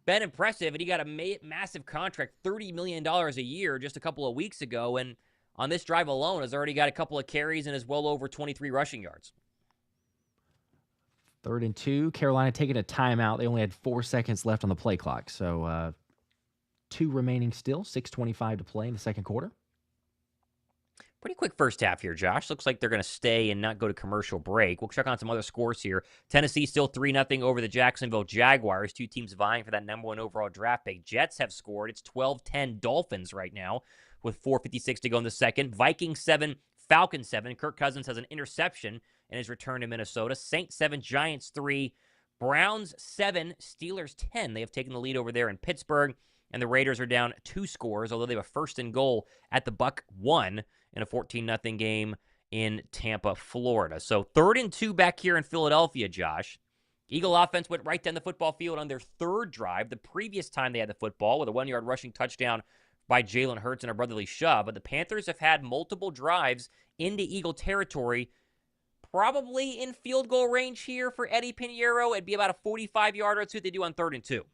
been impressive, and he got a massive contract, $30 million a year just a couple of weeks ago, and on this drive alone has already got a couple of carries and is well over 23 rushing yards. 3rd and 2. Carolina taking a timeout. They only had 4 seconds left on the play clock. So 2 remaining still. 6:25 to play in the second quarter. Pretty quick first half here, Josh. Looks like they're going to stay and not go to commercial break. We'll check on some other scores here. Tennessee still 3-0 over the Jacksonville Jaguars. 2 teams vying for that number 1 overall draft pick. Jets have scored. It's 12-10 Dolphins right now with 4:56 to go in the second. Vikings 7, Falcons 7. Kirk Cousins has an interception in his return to Minnesota. Saints 7, Giants 3. Browns 7, Steelers 10. They have taken the lead over there in Pittsburgh. And the Raiders are down 2 scores, although they have a 1st and goal at the Buck 1 in a 14-0 game in Tampa, Florida. So 3rd and 2 back here in Philadelphia, Josh. Eagle offense went right down the football field on their 3rd drive, the previous time they had the football, with a 1-yard rushing touchdown by Jalen Hurts and a brotherly shove. But the Panthers have had multiple drives into Eagle territory, probably in field goal range here for Eddie Pinheiro. It'd be about a 45-yarder. Let's see what they do on 3rd and 2.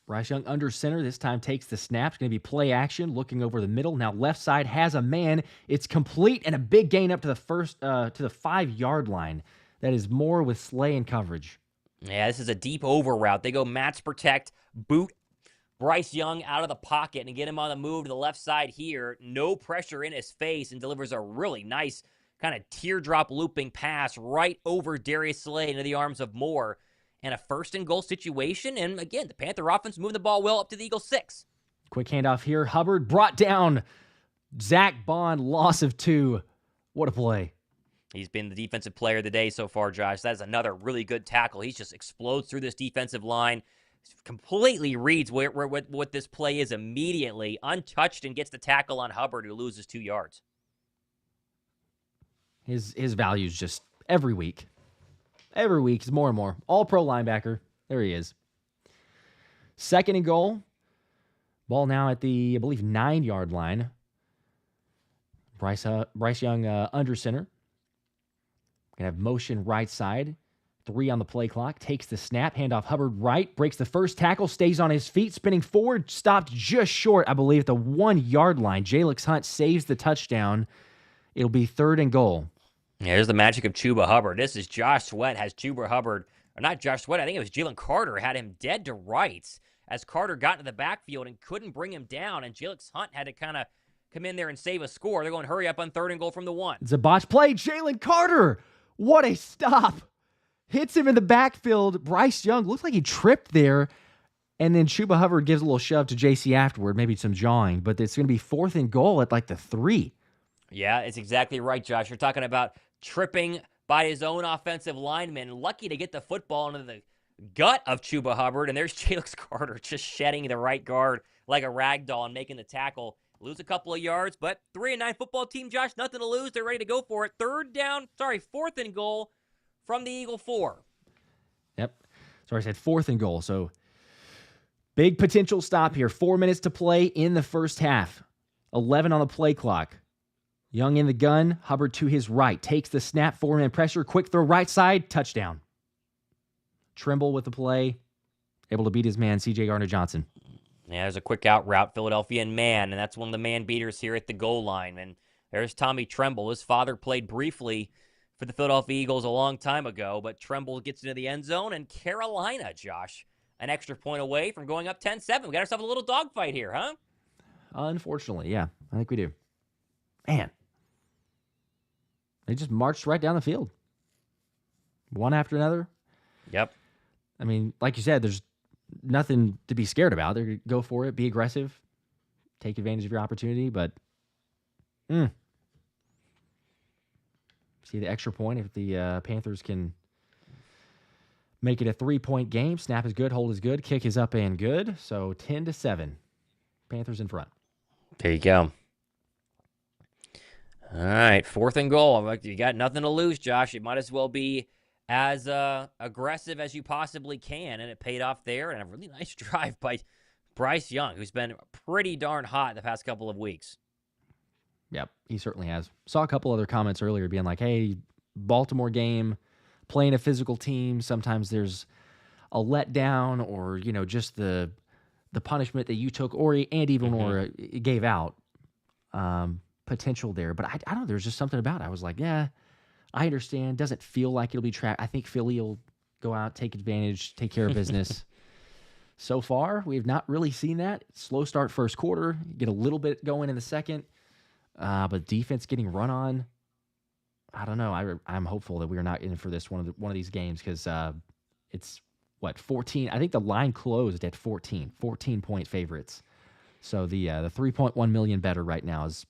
Bryce Young under center. This time takes the snap. It's going to be play action, looking over the middle. Now left side has a man. It's complete and a big gain up to the 5-yard line. That is Moore with Slay in coverage. Yeah, this is a deep over route. They go match protect, boot Bryce Young out of the pocket and get him on the move to the left side here. No pressure in his face, and delivers a really nice kind of teardrop looping pass right over Darius Slay into the arms of Moore. And a 1st and goal situation. And again, the Panther offense moving the ball well up to the Eagles 6. Quick handoff here. Hubbard brought down. Zach Bond, loss of 2. What a play. He's been the defensive player of the day so far, Josh. That is another really good tackle. He just explodes through this defensive line. Completely reads what this play is immediately. Untouched, and gets the tackle on Hubbard, who loses 2 yards. His value's just every week. Every week, he's more and more. All-pro linebacker. There he is. 2nd and goal. Ball now at the, I believe, 9-yard line. Bryce Young under center. Gonna have motion right side. 3 on the play clock. Takes the snap. Handoff Hubbard right. Breaks the first tackle. Stays on his feet. Spinning forward. Stopped just short, I believe, at the 1-yard line. Jalen Hunt saves the touchdown. It'll be 3rd and goal. Yeah, here's the magic of Chuba Hubbard. This is Josh Sweat has Chuba Hubbard, or not Josh Sweat, I think it was Jalen Carter, had him dead to rights as Carter got into the backfield and couldn't bring him down, and Jalen Hunt had to kind of come in there and save a score. They're going hurry up on 3rd and goal from the 1. It's a botch play. Jalen Carter, what a stop. Hits him in the backfield. Bryce Young looks like he tripped there, and then Chuba Hubbard gives a little shove to JC afterward, maybe some jawing, but it's going to be 4th and goal at like the 3. Yeah, it's exactly right, Josh. You're talking about tripping by his own offensive lineman. Lucky to get the football into the gut of Chuba Hubbard. And there's Jalen Carter just shedding the right guard like a rag doll and making the tackle. Lose a couple of yards, but 3-9 football team, Josh, nothing to lose. They're ready to go for it. 4th and goal from the Eagle 4. Yep. Sorry, I said 4th and goal. So big potential stop here. 4 minutes to play in the first half. 11 on the play clock. Young in the gun, Hubbard to his right. Takes the snap, 4-man pressure, quick throw right side, touchdown. Trimble with the play, able to beat his man, C.J. Gardner-Johnson. Yeah, there's a quick out route, Philadelphia and man, and that's one of the man beaters here at the goal line. And there's Tommy Tremble. His father played briefly for the Philadelphia Eagles a long time ago, but Tremble gets into the end zone, and Carolina, Josh, an extra point away from going up 10-7. We got ourselves a little dogfight here, huh? Unfortunately, yeah, I think we do. Man. They just marched right down the field. One after another. Yep. I mean, like you said, there's nothing to be scared about. They're going to go for it, be aggressive, take advantage of your opportunity, but see the extra point if the Panthers can make it a 3-point game. Snap is good, hold is good, kick is up and good. So 10-7. Panthers in front. There you go. All right, 4th and goal. You got nothing to lose, Josh. You might as well be as aggressive as you possibly can, and it paid off there. And a really nice drive by Bryce Young, who's been pretty darn hot the past couple of weeks. Yep, he certainly has. Saw a couple other comments earlier being like, hey, Baltimore game, playing a physical team, sometimes there's a letdown or, just the punishment that you took or and even or gave out. Potential there, but I don't know. There's just something about it. I was like, yeah, I understand. Doesn't feel like it'll be tracked. I think Philly will go out, take advantage, take care of business. So far, we have not really seen that. Slow start first quarter, get a little bit going in the second, but defense getting run on. I don't know. I'm hopeful that we are not in for this one of these games because it's 14. I think the line closed at 14-point favorites. So the 3.1 million better right now is,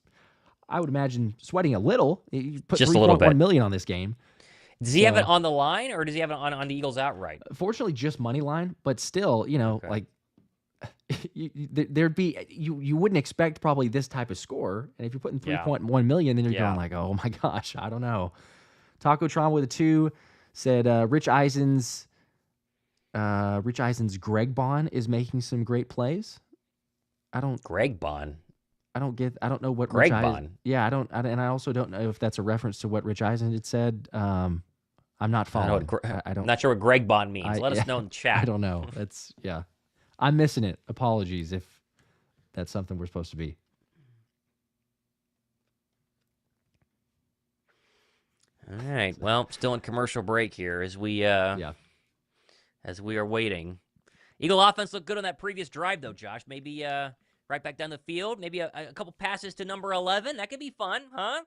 I would imagine, sweating a little. You put Just a little bit. 3.1 million on this game. Does he have it on the line, or does he have it on the Eagles outright? Fortunately, just money line, but still, Okay. there'd be you wouldn't expect probably this type of score, and if you're putting 3.1 million, then you're going like, oh my gosh, I don't know. Taco Tron with a 2 said Rich Eisen's Greg Bond is making some great plays. Greg Bond. I don't know what Greg Rich Bond. Yeah, and I also don't know if that's a reference to what Rich Eisen had said. I'm not following. I'm not sure what Greg Bond means. Let us know in the chat. I don't know. I'm missing it. Apologies if that's something we're supposed to be. All right. Well, still in commercial break here as we are waiting. Eagle offense looked good on that previous drive, though, Josh. Maybe right back down the field. Maybe a couple passes to number 11. That could be fun, huh?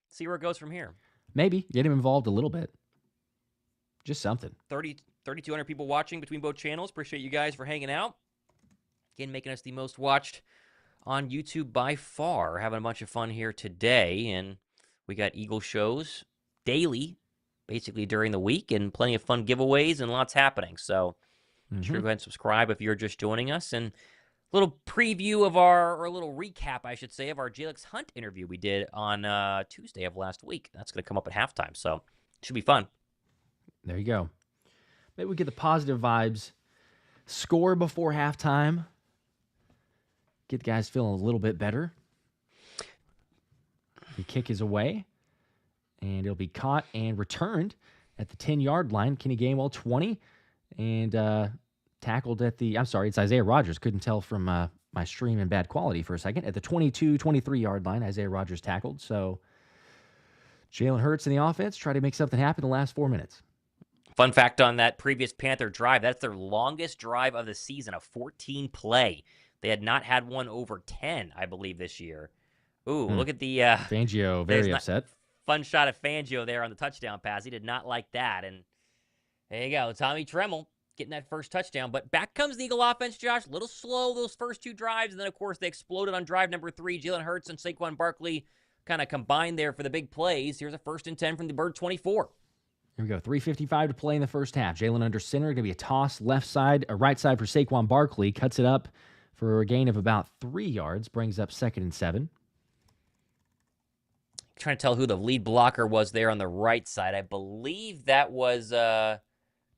See where it goes from here. Maybe. Get him involved a little bit. Just something. 3,200 people watching between both channels. Appreciate you guys for hanging out. Again, making us the most watched on YouTube by far. Having a bunch of fun here today. And we got Eagle shows daily, basically during the week, and plenty of fun giveaways and lots happening. So sure, go ahead and subscribe if you're just joining us. And a little preview of or a little recap, I should say, of our Jalen Hunt interview we did on Tuesday of last week. That's going to come up at halftime, so it should be fun. There you go. Maybe we get the positive vibes. Score before halftime. Get the guys feeling a little bit better. The kick is away, and it'll be caught and returned at the 10-yard line. Kenny Gainwell, 20, and tackled at the, I'm sorry, it's Isaiah Rodgers. Couldn't tell from my stream in bad quality for a second. At the 22, 23-yard line, Isaiah Rodgers tackled. So Jalen Hurts in the offense try to make something happen in the last 4 minutes. Fun fact on that previous Panther drive, that's their longest drive of the season, a 14-play. They had not had one over 10, I believe, this year. Ooh, look at the... Fangio, very upset. Fun shot of Fangio there on the touchdown pass. He did not like that. And there you go, Tommy Tremble getting that first touchdown. But back comes the Eagle offense, Josh. A little slow those first 2 drives. And then, of course, they exploded on drive number 3. Jalen Hurts and Saquon Barkley kind of combined there for the big plays. Here's a 1st and 10 from the Bird 24. Here we go. 3:55 to play in the first half. Jalen under center. Going to be a toss left side, right side for Saquon Barkley. Cuts it up for a gain of about 3 yards. Brings up 2nd and 7. Trying to tell who the lead blocker was there on the right side. I believe that was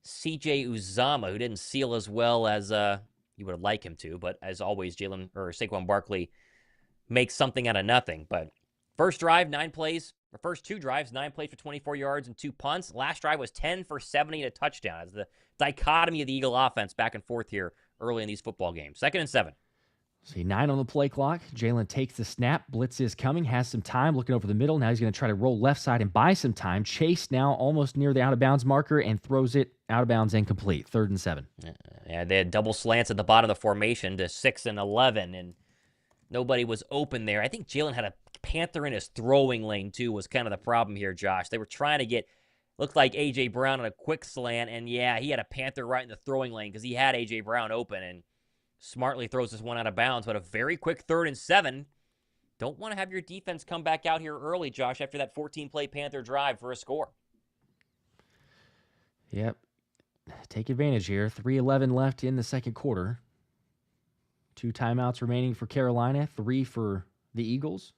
C.J. Uzama, who didn't seal as well as you would like him to. But as always, Saquon Barkley makes something out of nothing. But first drive, 9 plays. The first 2 drives, 9 plays for 24 yards and 2 punts. Last drive was 10 for 70 and a touchdown. As the dichotomy of the Eagle offense back and forth here early in these football games. 2nd and 7. See, 9 on the play clock. Jalen takes the snap. Blitz is coming. Has some time. Looking over the middle. Now he's going to try to roll left side and buy some time. Chase now almost near the out-of-bounds marker and throws it out of bounds incomplete. 3rd and 7. Yeah, they had double slants at the bottom of the formation to 6 and 11, and nobody was open there. I think Jalen had a Panther in his throwing lane, too, was kind of the problem here, Josh. They were trying to looked like A.J. Brown on a quick slant, and yeah, he had a Panther right in the throwing lane because he had A.J. Brown open, and smartly throws this one out of bounds, but a very quick 3rd and 7. Don't want to have your defense come back out here early, Josh, after that 14-play Panther drive for a score. Yep. Take advantage here. 3:11 left in the second quarter. 2 timeouts remaining for Carolina, 3 for the Eagles.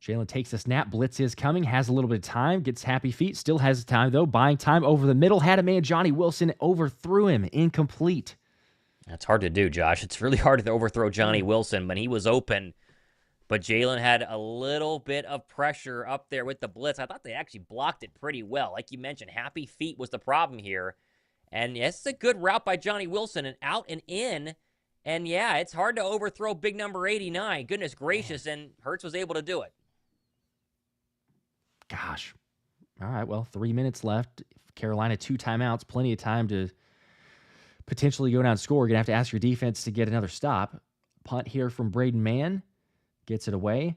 Jalen takes the snap. Blitz is coming. Has a little bit of time. Gets happy feet. Still has time, though. Buying time over the middle. Had a man, Johnny Wilson, overthrew him. Incomplete. That's hard to do, Josh. It's really hard to overthrow Johnny Wilson when he was open. But Jalen had a little bit of pressure up there with the blitz. I thought they actually blocked it pretty well. Like you mentioned, happy feet was the problem here. And yes, it's a good route by Johnny Wilson, and out and in. And yeah, it's hard to overthrow big number 89. Goodness gracious, and Hurts was able to do it. Gosh. All right, well, 3 minutes left. Carolina 2 timeouts, plenty of time to potentially go down and score. You're going to have to ask your defense to get another stop. Punt here from Braden Mann. Gets it away.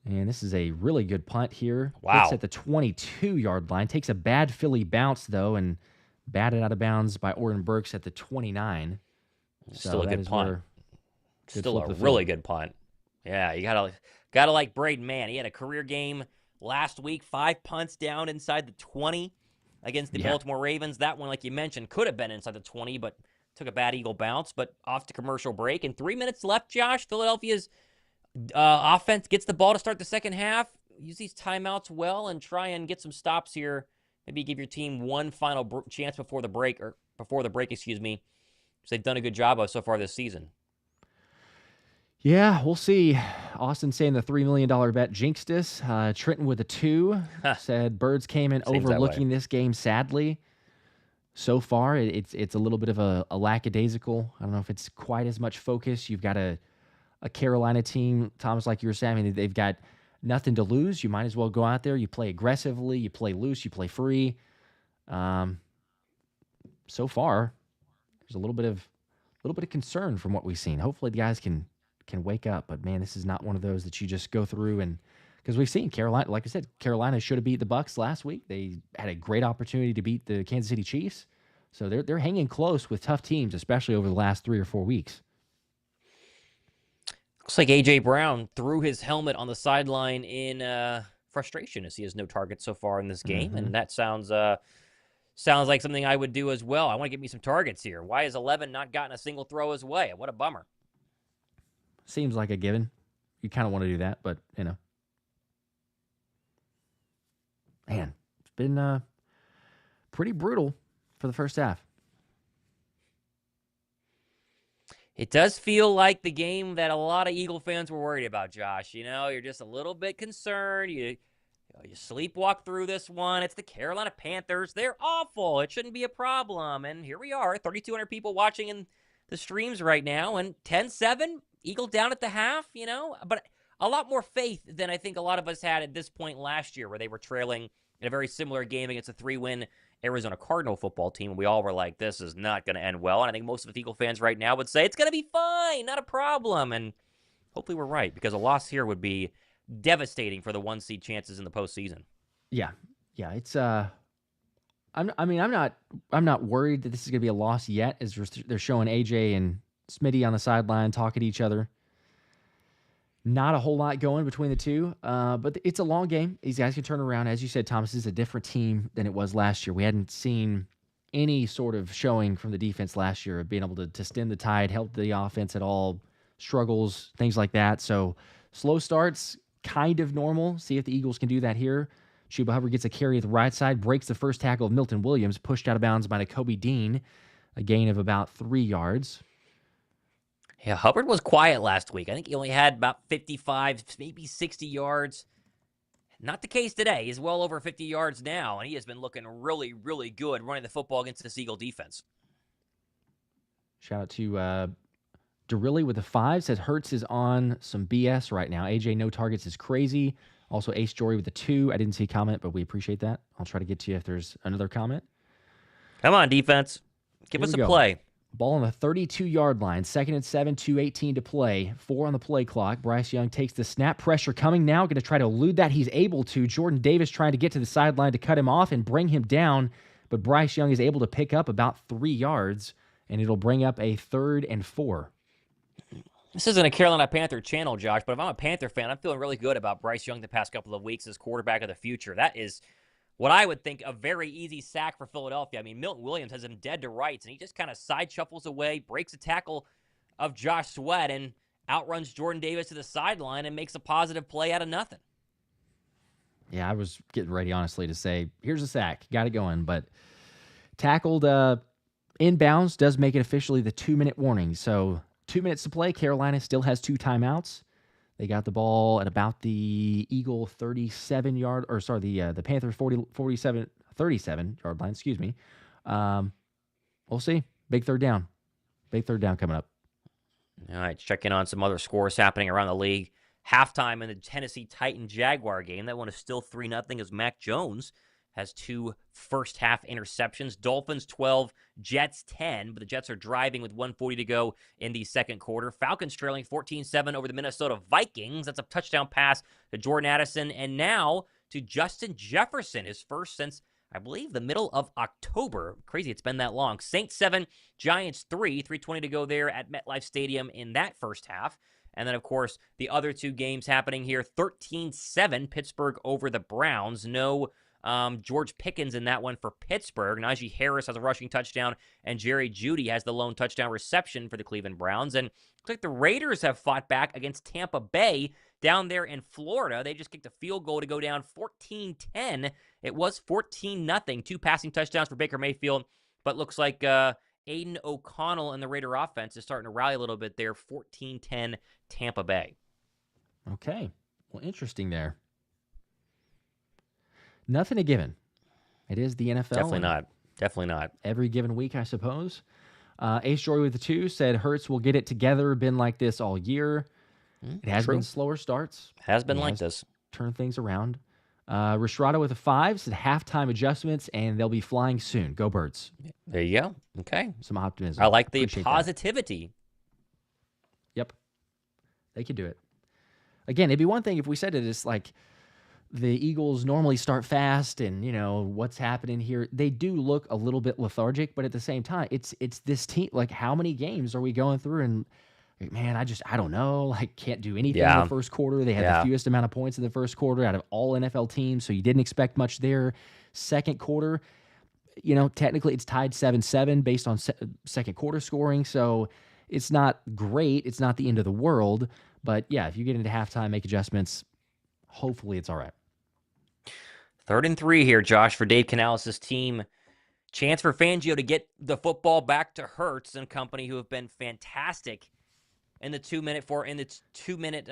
And this is a really good punt here. Wow. Hits at the 22-yard line. Takes a bad Philly bounce, though, and batted out of bounds by Orton Burks at the 29. Still a good punt. Still a flip really good punt. Yeah, you gotta like Braden Mann. He had a career game last week, 5 punts down inside the 20 against the Baltimore Ravens. That one, like you mentioned, could have been inside the 20, but took a bad Eagle bounce. But off to commercial break. And 3 minutes left, Josh. Philadelphia's offense gets the ball to start the second half. Use these timeouts well and try and get some stops here. Maybe give your team one final chance before the break, excuse me. Because they've done a good job of so far this season. Yeah, we'll see. Austin saying the $3 million bet jinxed us. Trenton with a 2 said Birds came in Seems overlooking this game, sadly. So far, it's a little bit of a lackadaisical. I don't know if it's quite as much focus. You've got a Carolina team, Thomas, like you were saying, I mean, they've got nothing to lose. You might as well go out there. You play aggressively. You play loose. You play free. So far, there's a little bit of concern from what we've seen. Hopefully, the guys can wake up. But man, this is not one of those that you just go through and because we've seen Carolina, like I said, Carolina should have beat the Bucs last week. They had a great opportunity to beat the Kansas City Chiefs. So they're hanging close with tough teams, especially over the last 3 or 4 weeks. Looks like A.J. Brown threw his helmet on the sideline in frustration as he has no targets so far in this game. And that sounds like something I would do as well. I want to get me some targets here. Why has 11 not gotten a single throw his way? What a bummer. Seems like a given. You kind of want to do that, but, you know. Man, it's been pretty brutal for the first half. It does feel like the game that a lot of Eagle fans were worried about, Josh. You know, you're just a little bit concerned. You sleepwalk through this one. It's the Carolina Panthers. They're awful. It shouldn't be a problem. And here we are, 3,200 people watching in the streams right now. And 10-7, Eagle down at the half, you know. But a lot more faith than I think a lot of us had at this point last year where they were trailing in a very similar game against a 3-win Arizona Cardinal football team. And we all were like, this is not going to end well. And I think most of the Eagle fans right now would say, it's going to be fine, not a problem. And hopefully we're right, because a loss here would be devastating for the 1 seed chances in the postseason. Yeah. It's I'm not worried that this is going to be a loss yet, as they're showing AJ and Smitty on the sideline talking to each other. Not a whole lot going between the two, but it's a long game. These guys can turn around. As you said, Thomas, this is a different team than it was last year. We hadn't seen any sort of showing from the defense last year of being able to stem the tide, help the offense at all, struggles, things like that. So slow starts, kind of normal. See if the Eagles can do that here. Chuba Hubbard gets a carry at the right side, breaks the first tackle of Milton Williams, pushed out of bounds by Nakobe Dean, a gain of about 3 yards. Yeah, Hubbard was quiet last week. I think he only had about 55, maybe 60 yards. Not the case today. He's well over 50 yards now, and he has been looking really, really good running the football against this Eagle defense. Shout out to Derilli with the 5. Says Hurts is on some BS right now. AJ, no targets is crazy. Also, Ace Jory with the 2. I didn't see a comment, but we appreciate that. I'll try to get to you if there's another comment. Come on, defense. Give us a play. Ball on the 32-yard line. 2nd and 7, 2:18 to play. 4 on the play clock. Bryce Young takes the snap. Pressure coming now. Going to try to elude that. He's able to. Jordan Davis trying to get to the sideline to cut him off and bring him down. But Bryce Young is able to pick up about 3 yards, and it'll bring up a 3rd and 4. This isn't a Carolina Panther channel, Josh, but if I'm a Panther fan, I'm feeling really good about Bryce Young the past couple of weeks as quarterback of the future. That is what I would think a very easy sack for Philadelphia. I mean, Milton Williams has him dead to rights, and he just kind of side shuffles away, breaks a tackle of Josh Sweat, and outruns Jordan Davis to the sideline and makes a positive play out of nothing. Yeah, I was getting ready, honestly, to say, here's a sack. Got it going. But tackled inbounds does make it officially the 2-minute warning. So 2 minutes to play. Carolina still has 2 timeouts. They got the ball at about the Eagle 37-yard, or sorry, the Panthers 37-yard line, excuse me. We'll see. Big third down. Big third down coming up. All right, checking on some other scores happening around the league. Halftime in the Tennessee Titan-Jaguar game. That one is still 3-0 as Mac Jones has 2 first-half interceptions. Dolphins 12, Jets 10, but the Jets are driving with 1:40 to go in the second quarter. Falcons trailing 14-7 over the Minnesota Vikings. That's a touchdown pass to Jordan Addison, and now to Justin Jefferson, his first since, I believe, the middle of October. Crazy it's been that long. Saints 7, Giants 3, 3:20 to go there at MetLife Stadium in that first half. And then, of course, the other 2 games happening here, 13-7, Pittsburgh over the Browns. No George Pickens in that one for Pittsburgh. Najee Harris has a rushing touchdown, and Jerry Jeudy has the lone touchdown reception for the Cleveland Browns. And looks like the Raiders have fought back against Tampa Bay down there in Florida. They just kicked a field goal to go down 14-10. It was 14-0. 2 passing touchdowns for Baker Mayfield, but looks like Aiden O'Connell and the Raider offense is starting to rally a little bit there. 14-10 Tampa Bay. Okay. Well, interesting there. Nothing a given. It is the NFL. Definitely not. Definitely not. Every given week, I suppose. Ace Jory with the 2 said Hurts will get it together. Been like this all year. It has been slower starts. Has been like this. Turned things around. Rishrada with a 5 said halftime adjustments, and they'll be flying soon. Go Birds. There you go. Okay. Some optimism. I like the Appreciate positivity. That. Yep. They could do it. Again, it'd be one thing if we said it is like the Eagles normally start fast and, you know, what's happening here. They do look a little bit lethargic, but at the same time, it's this team. Like, how many games are we going through? And, man, I don't know. Like, can't do anything in the first quarter. They had the fewest amount of points in the first quarter out of all NFL teams, so you didn't expect much there. Second quarter, you know, technically it's tied 7-7 based on second quarter scoring, so it's not great. It's not the end of the world. But, yeah, if you get into halftime, make adjustments, hopefully it's all right. 3rd and 3 here, Josh, for Dave Canales' team. Chance for Fangio to get the football back to Hurts and company, who have been fantastic in the 2-minute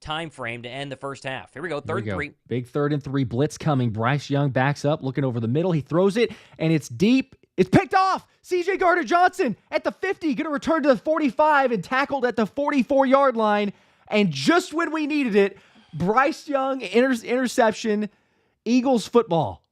time frame to end the first half. Here we go, 3rd and 3. Big 3rd and 3 blitz coming. Bryce Young backs up, looking over the middle. He throws it, and it's deep. It's picked off. C.J. Gardner-Johnson at the 50, going to return to the 45 and tackled at the 44-yard line. And just when we needed it, Bryce Young interception, Eagles football.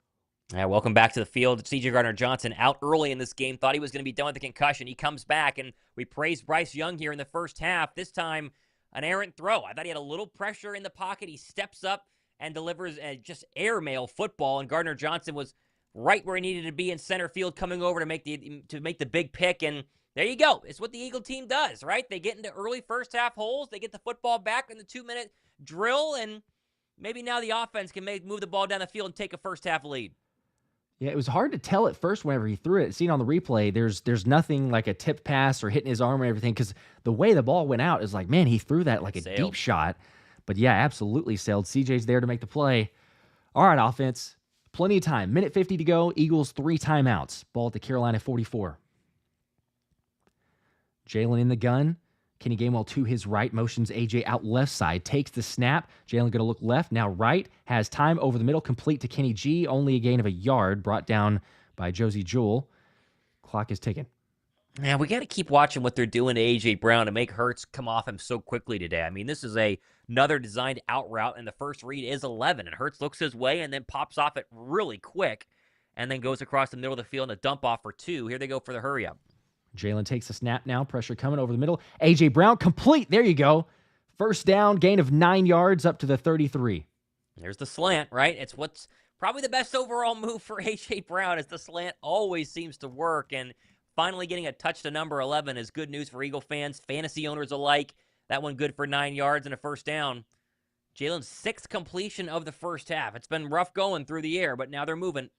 Yeah, welcome back to the field. C.J. Gardner-Johnson out early in this game. Thought he was going to be done with the concussion. He comes back, and we praised Bryce Young here in the first half. This time, an errant throw. I thought he had a little pressure in the pocket. He steps up and delivers just airmail football, and Gardner-Johnson was right where he needed to be in center field, coming over to make the big pick. And there you go. It's what the Eagle team does, right? They get into early first half holes. They get the football back in the 2-minute drill, and maybe now the offense can move the ball down the field and take a first half lead. Yeah, it was hard to tell at first whenever he threw it. Seen on the replay, there's nothing like a tip pass or hitting his arm or everything, because the way the ball went out is like, man, he threw that like a deep shot. But yeah, absolutely sailed. CJ's there to make the play. All right, offense. Plenty of time. 1:50 to go. Eagles 3 timeouts. Ball at the Carolina 44. Jalen in the gun. Kenny Gainwell to his right, motions AJ out left side, takes the snap. Jalen going to look left, now right, has time over the middle, complete to Kenny G, only a gain of a yard, brought down by Josey Jewell. Clock is ticking. Yeah, we got to keep watching what they're doing to AJ Brown to make Hurts come off him so quickly today. I mean, this is another designed out route, and the first read is 11, and Hurts looks his way and then pops off it really quick, and then goes across the middle of the field and a dump off for 2. Here they go for the hurry up. Jalen takes a snap now. Pressure coming over the middle. A.J. Brown, complete. There you go. First down, gain of 9 yards up to the 33. There's the slant, right? It's what's probably the best overall move for A.J. Brown, is the slant always seems to work. And finally getting a touch to number 11 is good news for Eagle fans, fantasy owners alike. That one good for 9 yards and a first down. Jalen's 6th completion of the first half. It's been rough going through the air, but now they're moving.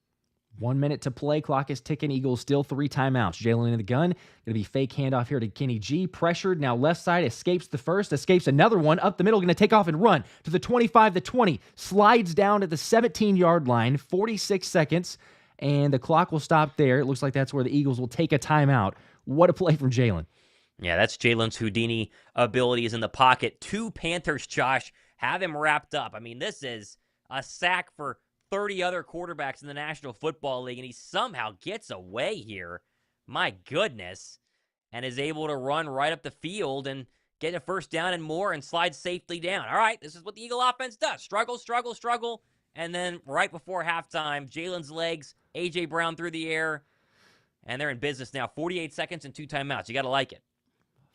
1 minute to play. Clock is ticking. Eagles still 3 timeouts. Jalen in the gun. Going to be fake handoff here to Kenny G. Pressured. Now left side. Escapes the first. Escapes another one. Up the middle. Going to take off and run to the 25, the 20. Slides down to the 17-yard line. 46 seconds. And the clock will stop there. It looks like that's where the Eagles will take a timeout. What a play from Jalen. Yeah, that's Jalen's Houdini abilities in the pocket. 2 Panthers, Josh, have him wrapped up. I mean, this is a sack for 30 other quarterbacks in the National Football League, and he somehow gets away here. My goodness. And is able to run right up the field and get a first down and more and slide safely down. All right, this is what the Eagle offense does. Struggle, struggle, struggle, And then right before halftime, Jalen's legs, A.J. Brown through the air, and they're in business now. 48 seconds and 2 timeouts. You got to like it.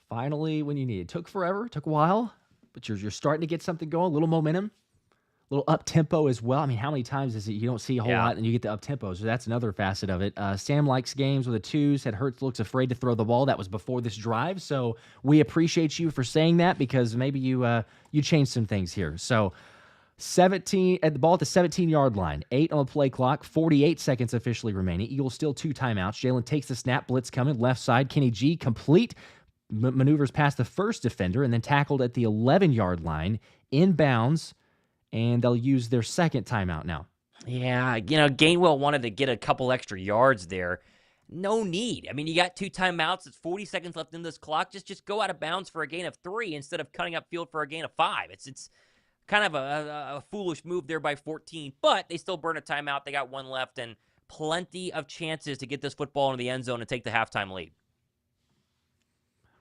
Finally, when you need it. Took forever, took a while, but you're starting to get something going, a little momentum, a little up-tempo as well. I mean, how many times is it you don't see a whole lot and you get the up-tempo? So that's another facet of it. Sam likes games with a 2, said Hurts looks afraid to throw the ball. That was before this drive, so we appreciate you for saying that because maybe you changed some things here. So 17 at the ball at the 17-yard line, 8 on the play clock, 48 seconds officially remaining. Eagles still 2 timeouts. Jalen takes the snap, blitz coming, left side. Kenny G complete, maneuvers past the first defender, and then tackled at the 11-yard line, inbounds, and they'll use their second timeout now. Yeah, Gainwell wanted to get a couple extra yards there. No need. I mean, you got 2 timeouts. It's 40 seconds left in this clock. Just go out of bounds for a gain of 3 instead of cutting up field for a gain of 5. It's kind of a foolish move there by 14, but they still burn a timeout. They got 1 left and plenty of chances to get this football into the end zone and take the halftime lead.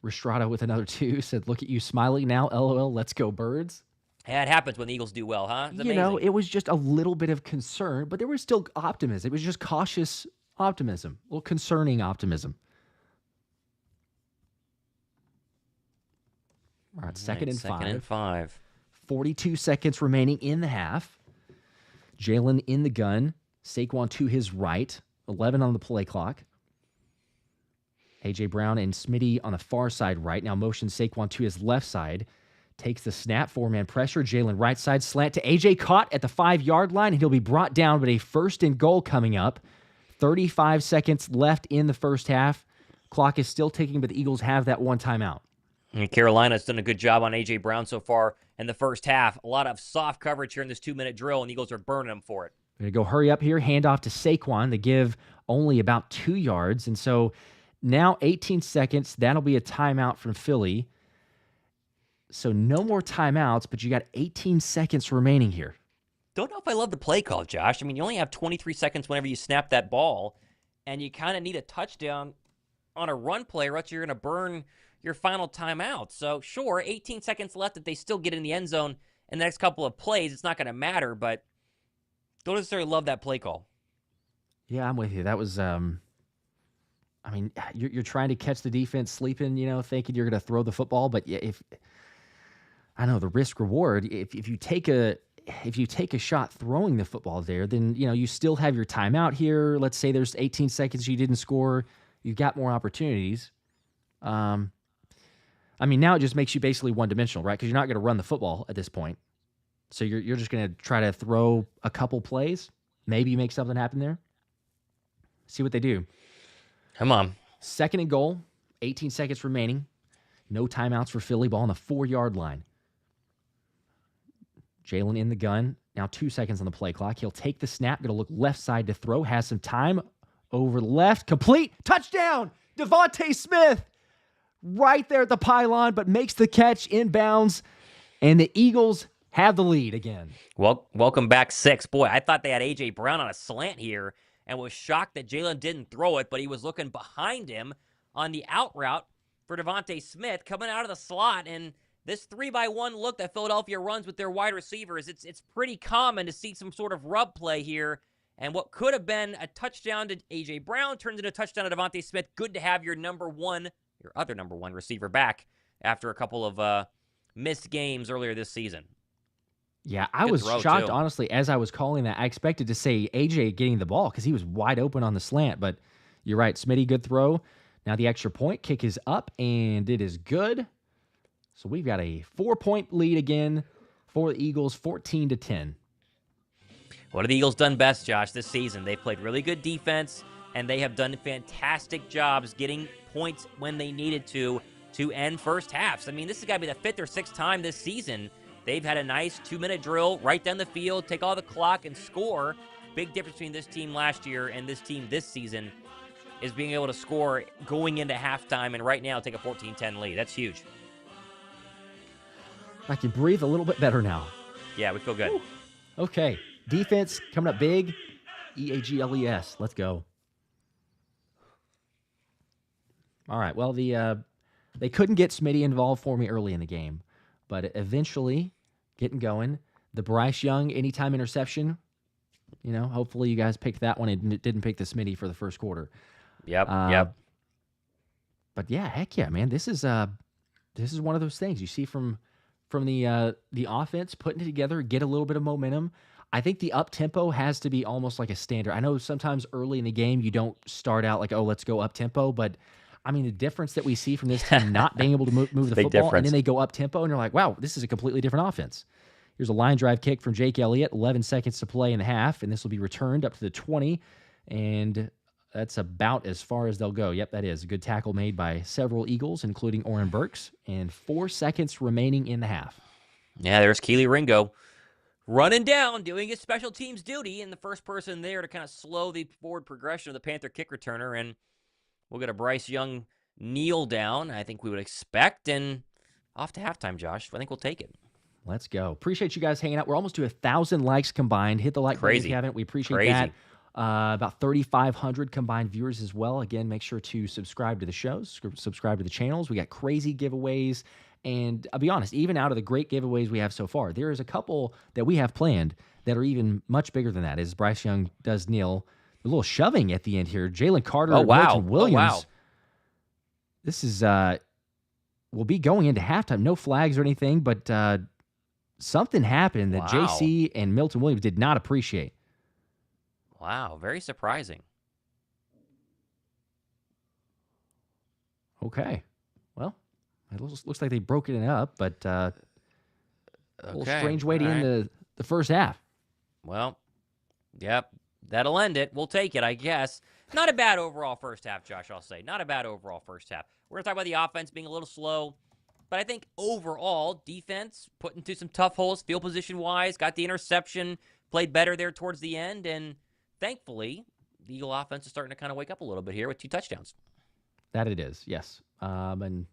Restrada with another 2 said, "Look at you smiling now, LOL, let's go Birds." Yeah, it happens when the Eagles do well, huh? It's amazing. It was just a little bit of concern, but there was still optimism. It was just cautious optimism, a little concerning optimism. All right, second and 5. 42 seconds remaining in the half. Jalen in the gun. Saquon to his right. 11 on the play clock. A.J. Brown and Smitty on the far side right. Now motion Saquon to his left side. Takes the snap. 4-man pressure. Jalen right side slant to A.J. Caught at the 5-yard line, and he'll be brought down, but a 1st and goal coming up. 35 seconds left in the first half. Clock is still ticking, but the Eagles have that 1 timeout. And Carolina's done a good job on A.J. Brown so far in the first half. A lot of soft coverage here in this 2-minute drill, and the Eagles are burning them for it. We're going to go hurry up here, hand off to Saquon. They give only about 2 yards, and so now 18 seconds. That'll be a timeout from Philly. So no more timeouts, but you got 18 seconds remaining here. Don't know if I love the play call, Josh. I mean, you only have 23 seconds whenever you snap that ball, and you kind of need a touchdown on a run play, or else you're going to burn your final timeout. So, sure, 18 seconds left. If they still get in the end zone in the next couple of plays, it's not going to matter, but don't necessarily love that play call. Yeah, I'm with you. That was, you're trying to catch the defense sleeping, thinking you're going to throw the football, but the risk reward, if you take a shot throwing the football there, then, you still have your timeout here. Let's say there's 18 seconds you didn't score. You've got more opportunities. Now it just makes you basically one-dimensional, right? Because you're not going to run the football at this point. So you're just going to try to throw a couple plays. Maybe you make something happen there. See what they do. Come on. 2nd and goal, 18 seconds remaining. No timeouts for Philly. Ball on the 4-yard line. Jalen in the gun. Now 2 seconds on the play clock. He'll take the snap. Going to look left side to throw. Has some time. Over left. Complete. Touchdown. DeVonta Smith. Right there at the pylon, but makes the catch inbounds. And the Eagles have the lead again. Well, welcome back, 6. Boy, I thought they had A.J. Brown on a slant here and was shocked that Jalen didn't throw it, but he was looking behind him on the out route for DeVonta Smith coming out of the slot. And this 3-by-1 look that Philadelphia runs with their wide receivers, it's pretty common to see some sort of rub play here. And what could have been a touchdown to A.J. Brown turns into a touchdown to DeVonta Smith. Good to have your other number one receiver back after a couple of missed games earlier this season. Yeah, I was shocked, honestly, as I was calling that. I expected to say AJ getting the ball because he was wide open on the slant, but you're right. Smitty, good throw. Now the extra point kick is up, and it is good. So we've got a 4-point lead again for the Eagles, 14-10. What have the Eagles done best, Josh, this season? They've played really good defense, and they have done fantastic jobs getting points when they needed to end first halves. I mean, this has got to be the 5th or 6th time this season they've had a nice 2-minute drill right down the field, take all the clock and score. Big difference between this team last year and this team this season is being able to score going into halftime, and right now take a 14-10 lead. That's huge. I can breathe a little bit better now. Yeah, we feel good. Woo. Okay, defense coming up big. EAGLES. Let's go. All right, well, they couldn't get Smitty involved for me early in the game, but eventually getting going. The Bryce Young anytime interception hopefully you guys picked that one and didn't pick the Smitty for the first quarter. Yep. But yeah, heck yeah, man. This is one of those things you see from the offense putting it together, get a little bit of momentum. I think the up tempo has to be almost like a standard. I know sometimes early in the game you don't start out like, oh, let's go up tempo, but I mean the difference that we see from this team not being able to move the football, and then they go up tempo, and you're like, wow, this is a completely different offense. Here's a line drive kick from Jake Elliott, 11 seconds to play in the half, and this will be returned up to the 20, and that's about as far as they'll go. Yep, that is a good tackle made by several Eagles, including Oren Burks, and 4 seconds remaining in the half. Yeah, there's Keely Ringo running down, doing his special teams duty, and the first person there to kind of slow the forward progression of the Panther kick returner, and we'll get a Bryce Young kneel down, I think we would expect, and off to halftime, Josh. I think we'll take it. Let's go. Appreciate you guys hanging out. We're almost to 1,000 likes combined. Hit the like button if you haven't. We appreciate that. About 3,500 combined viewers as well. Again, make sure to subscribe to the shows, subscribe to the channels. We got crazy giveaways. And I'll be honest, even out of the great giveaways we have so far, there is a couple that we have planned that are even much bigger than that. As Bryce Young does kneel, a little shoving at the end here. Jalen Carter and Milton Williams. Oh, wow. This is, we'll be going into halftime. No flags or anything, but something happened that JC and Milton Williams did not appreciate. Wow, very surprising. Okay. Well, it looks like they broke it up, but a little strange way to end the first half. Well, yep, that'll end it. We'll take it, I guess. Not a bad overall first half, Josh, I'll say. Not a bad overall first half. We're going to talk about the offense being a little slow, but I think overall, defense put into some tough holes, field position-wise, got the interception, played better there towards the end, and thankfully, the Eagle offense is starting to kind of wake up a little bit here with 2 touchdowns. That it is, yes. And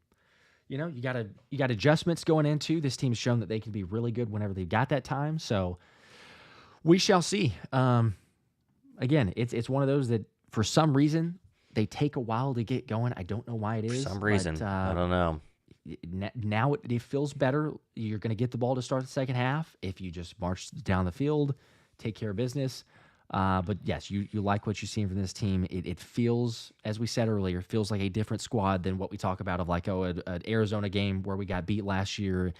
you got adjustments going into. This team's shown that they can be really good whenever they've got that time. So we shall see. Again, it's one of those that for some reason they take a while to get going. I don't know why it is. For some reason, but, I don't know. Now it feels better. You're going to get the ball to start the second half if you just march down the field, take care of business. But yes, you like what you've seen from this team. It feels, as we said earlier, feels like a different squad than what we talk about of like, an Arizona game where we got beat last year.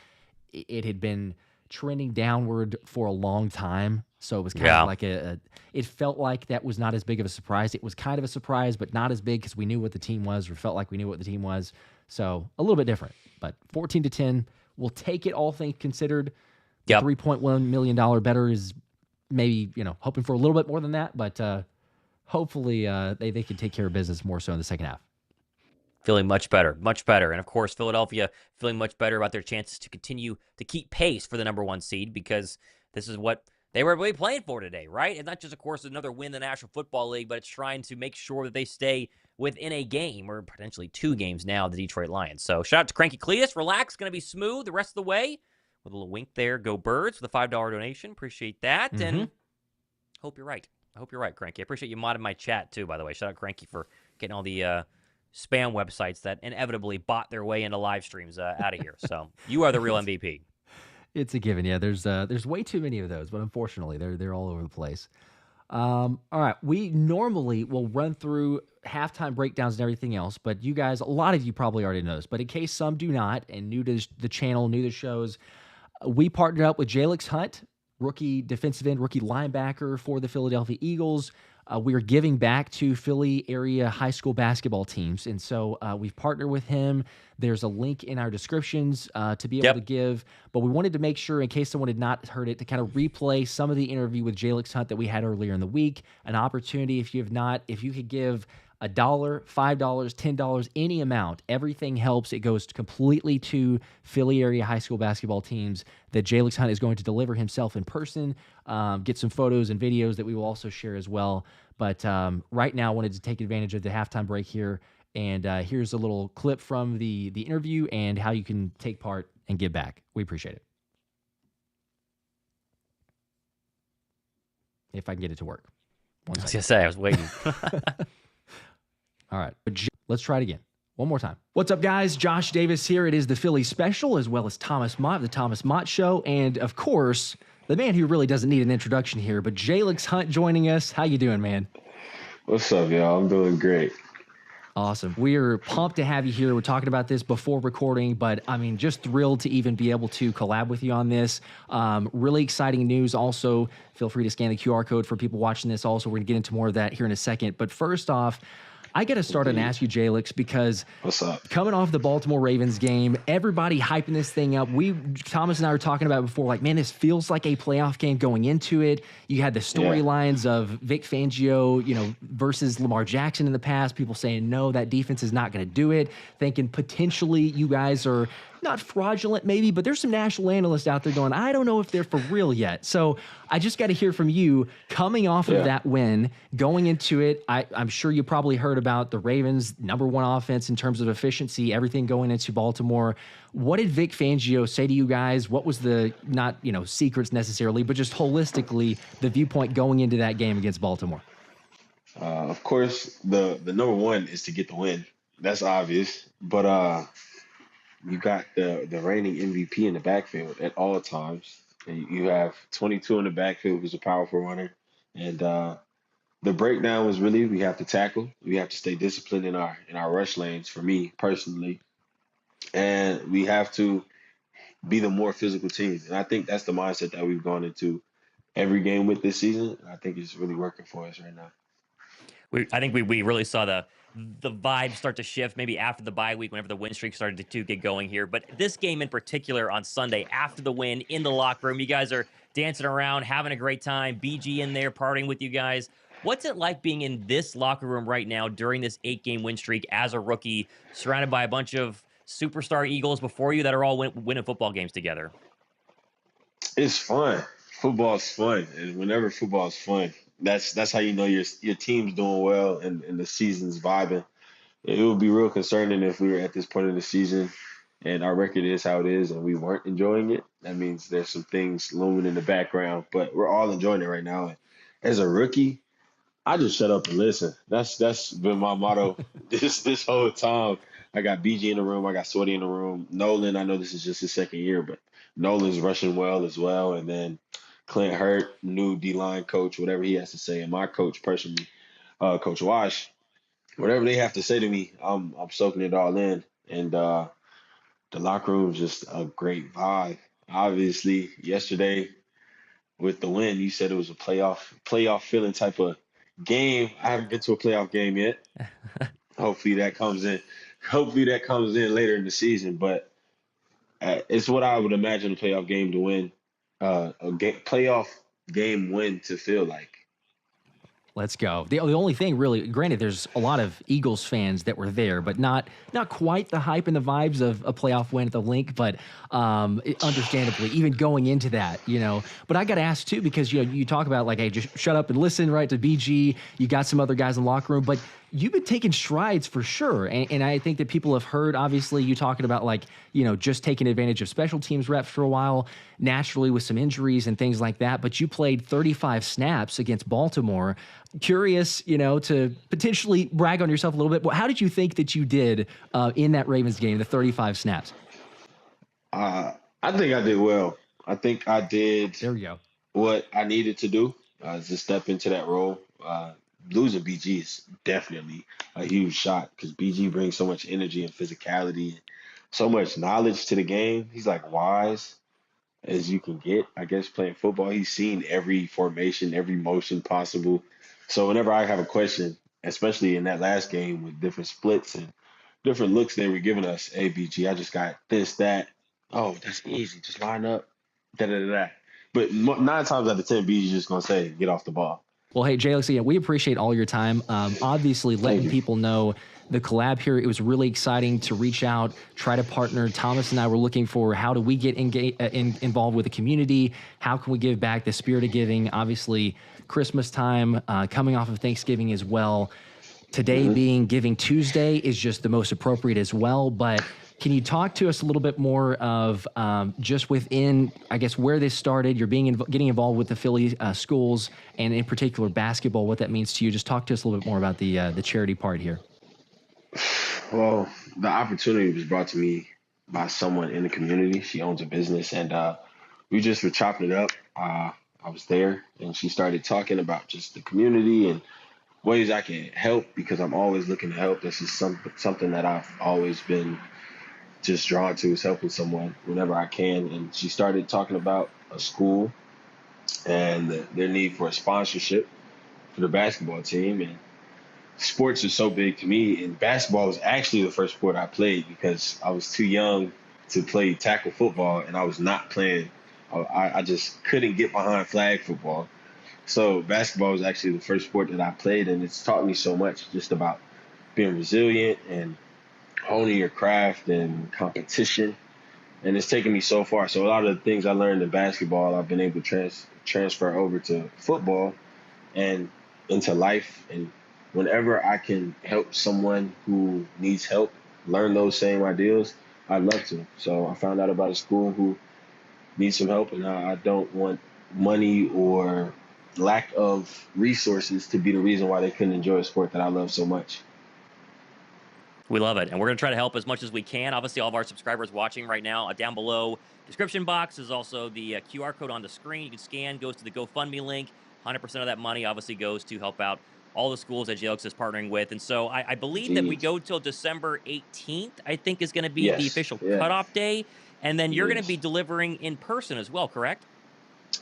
It had been trending downward for a long time. So it was kind of like it felt like that was not as big of a surprise. It was kind of a surprise, but not as big because we knew what the team was or felt like we knew what the team was. So a little bit different, but 14-10, we'll take it all things considered. Yep. $3.1 million better is maybe, hoping for a little bit more than that, but hopefully they can take care of business more so in the second half. Feeling much better. And, of course, Philadelphia feeling much better about their chances to continue to keep pace for the number 1 seed because this is what they were really playing for today, right? And not just, of course, another win in the National Football League, but it's trying to make sure that they stay within a game or potentially 2 games now, the Detroit Lions. So shout out to Cranky Cletus. Relax. Going to be smooth the rest of the way. With a little wink there. Go Birds with a $5 donation. Appreciate that. Mm-hmm. And hope you're right. I hope you're right, Cranky. I appreciate you modding my chat, too, by the way. Shout out Cranky for getting all the spam websites that inevitably bot their way into live streams out of here. So you are the real MVP. It's a given. Yeah, there's way too many of those, but unfortunately, they're all over the place. All right, we normally will run through halftime breakdowns and everything else, but you guys, a lot of you probably already know this, but in case some do not and new to the channel, new to the shows, we partnered up with Jalen Hunt, rookie defensive end, rookie linebacker for the Philadelphia Eagles. We are giving back to Philly area high school basketball teams, and so we've partnered with him. There's a link in our descriptions to be able to give, but we wanted to make sure, in case someone had not heard it, to kind of replay some of the interview with Jalen Hunt that we had earlier in the week. An opportunity, if you have not, if you could give $1, $5, $10, any amount, everything helps. It goes completely to Philly area high school basketball teams that Jalen Hunt is going to deliver himself in person, get some photos and videos that we will also share as well. But right now, I wanted to take advantage of the halftime break here, and here's a little clip from the interview and how you can take part and give back. We appreciate it. If I can get it to work. I was going to say, I was waiting. All right, let's try it again. One more time. What's up, guys? Josh Davis here. It is the Philly Special, as well as Thomas Mott, the Thomas Mott Show, and, of course, the man who really doesn't need an introduction here, but Jalix Hunt joining us. How you doing, man? What's up, y'all? I'm doing great. Awesome. We are pumped to have you here. We're talking about this before recording, but I mean, just thrilled to even be able to collab with you on this. Really exciting news. Also, feel free to scan the QR code for people watching this. Also, we're going to get into more of that here in a second. But first off, I got to start and ask you, Jalix, because what's up? Coming off the Baltimore Ravens game, everybody hyping this thing up. Thomas and I were talking about it before, like, man, this feels like a playoff game going into it. You had the storylines of Vic Fangio, versus Lamar Jackson in the past. People saying, no, that defense is not going to do it. Thinking potentially you guys are not fraudulent maybe, but there's some national analysts out there going, I don't know if they're for real yet. So I just got to hear from you coming off of that win, going into it. I'm sure you probably heard about the Ravens' #1 offense in terms of efficiency, everything going into Baltimore. What did Vic Fangio say to you guys? What was the, not, secrets necessarily, but just holistically the viewpoint going into that game against Baltimore? Of course, the #1 is to get the win. That's obvious. But you got the reigning MVP in the backfield at all times. And you have 22 in the backfield, who's a powerful runner. And the breakdown was really we have to tackle. We have to stay disciplined in our rush lanes, for me personally. And we have to be the more physical team. And I think that's the mindset that we've gone into every game with this season. I think it's really working for us right now. I think we really saw the vibe start to shift maybe after the bye week, whenever the win streak started to get going here. But this game in particular on Sunday, after the win in the locker room, you guys are dancing around, having a great time. BG in there partying with you guys. What's it like being in this locker room right now during this 8-game win streak as a rookie, surrounded by a bunch of superstar Eagles before you that are all winning football games together? It's fun. Football's fun. And whenever football's fun, that's how you know your team's doing well and the season's vibing. It would be real concerning if we were at this point of the season and our record is how it is and we weren't enjoying it. That means there's some things looming in the background, but we're all enjoying it right now. And as a rookie, I just shut up and listen. That's been my motto this whole time. I got BG in the room. I got Sweaty in the room. Nolan, I know this is just his second year, but Nolan's rushing well as well. And then Clint Hurt, new D-line coach, whatever he has to say, and my coach personally, Coach Wash, whatever they have to say to me, I'm soaking it all in. And the locker room is just a great vibe. Obviously, yesterday with the win, you said it was a playoff feeling type of game. I haven't been to a playoff game yet. Hopefully that comes in. Hopefully that comes in later in the season. But it's what I would imagine a playoff game to win. Playoff game win to feel like. Let's go. The only thing really, granted, there's a lot of Eagles fans that were there, but not quite the hype and the vibes of a playoff win at the Link, but understandably, even going into that, But I got to ask, too, because, you talk about, like, hey, just shut up and listen, right, to BG. You got some other guys in the locker room, but you've been taking strides for sure. And I think that people have heard, obviously, you talking about, like, just taking advantage of special teams reps for a while, naturally with some injuries and things like that. But you played 35 snaps against Baltimore. Curious, to potentially brag on yourself a little bit. How did you think that you did in that Ravens game, the 35 snaps? I think I did well. I think I did what I needed to do to step into that role. Losing BG is definitely a huge shot because BG brings so much energy and physicality and so much knowledge to the game. He's like wise as you can get, I guess, playing football. He's seen every formation, every motion possible. So whenever I have a question, especially in that last game with different splits and different looks they were giving us, hey, BG, I just got this, that. Oh, that's easy. Just line up, da-da-da-da. But 9 times out of 10, BG's just going to say, get off the ball. Well, hey, Jalix, we appreciate all your time. Obviously, letting people know the collab here, it was really exciting to reach out, try to partner. Thomas and I were looking for how do we get involved with the community? How can we give back, the spirit of giving? Obviously, Christmas time, coming off of Thanksgiving as well. Today being Giving Tuesday is just the most appropriate as well. But can you talk to us a little bit more of just within, I guess, where this started? You're getting involved with the Philly schools, and in particular basketball, what that means to you. Just talk to us a little bit more about the charity part here. Well, the opportunity was brought to me by someone in the community. She owns a business, and we just were chopping it up. I was there, and she started talking about just the community and ways I can help, because I'm always looking to help. This is something that I've always been just drawn to, is helping someone whenever I can. And she started talking about a school and their need for a sponsorship for the basketball team. And sports are so big to me, and basketball was actually the first sport I played because I was too young to play tackle football, and I was not playing. I just couldn't get behind flag football. So basketball was actually the first sport that I played, and it's taught me so much just about being resilient and honing your craft and competition. And it's taken me so far. So a lot of the things I learned in basketball, I've been able to transfer over to football and into life. And whenever I can help someone who needs help learn those same ideals, I'd love to. So I found out about a school who needs some help, and I don't want money or lack of resources to be the reason why they couldn't enjoy a sport that I love so much. We love it, and we're going to try to help as much as we can. Obviously, all of our subscribers watching right now, down below description box is also the QR code on the screen. You can scan, goes to the GoFundMe link. 100% of that money obviously goes to help out all the schools that JLX is partnering with. And so I believe that we go till December 18th, I think is going to be the official cutoff day. And then you're going to be delivering in person as well, correct?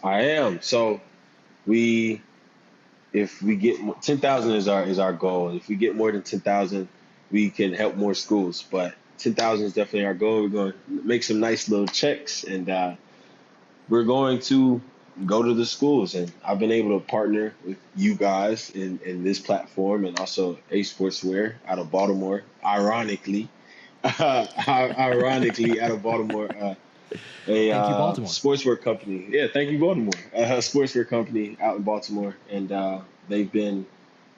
I am. So if we get 10,000 is our goal. If we get more than 10,000, we can help more schools. But 10,000 is definitely our goal. We're going to make some nice little checks, and we're going to go to the schools. And I've been able to partner with you guys in this platform, and also A Sportswear out of Baltimore, ironically out of Baltimore. Thank you, Baltimore. Sportswear company. Yeah, thank you, Baltimore. A sportswear company out in Baltimore, and they've been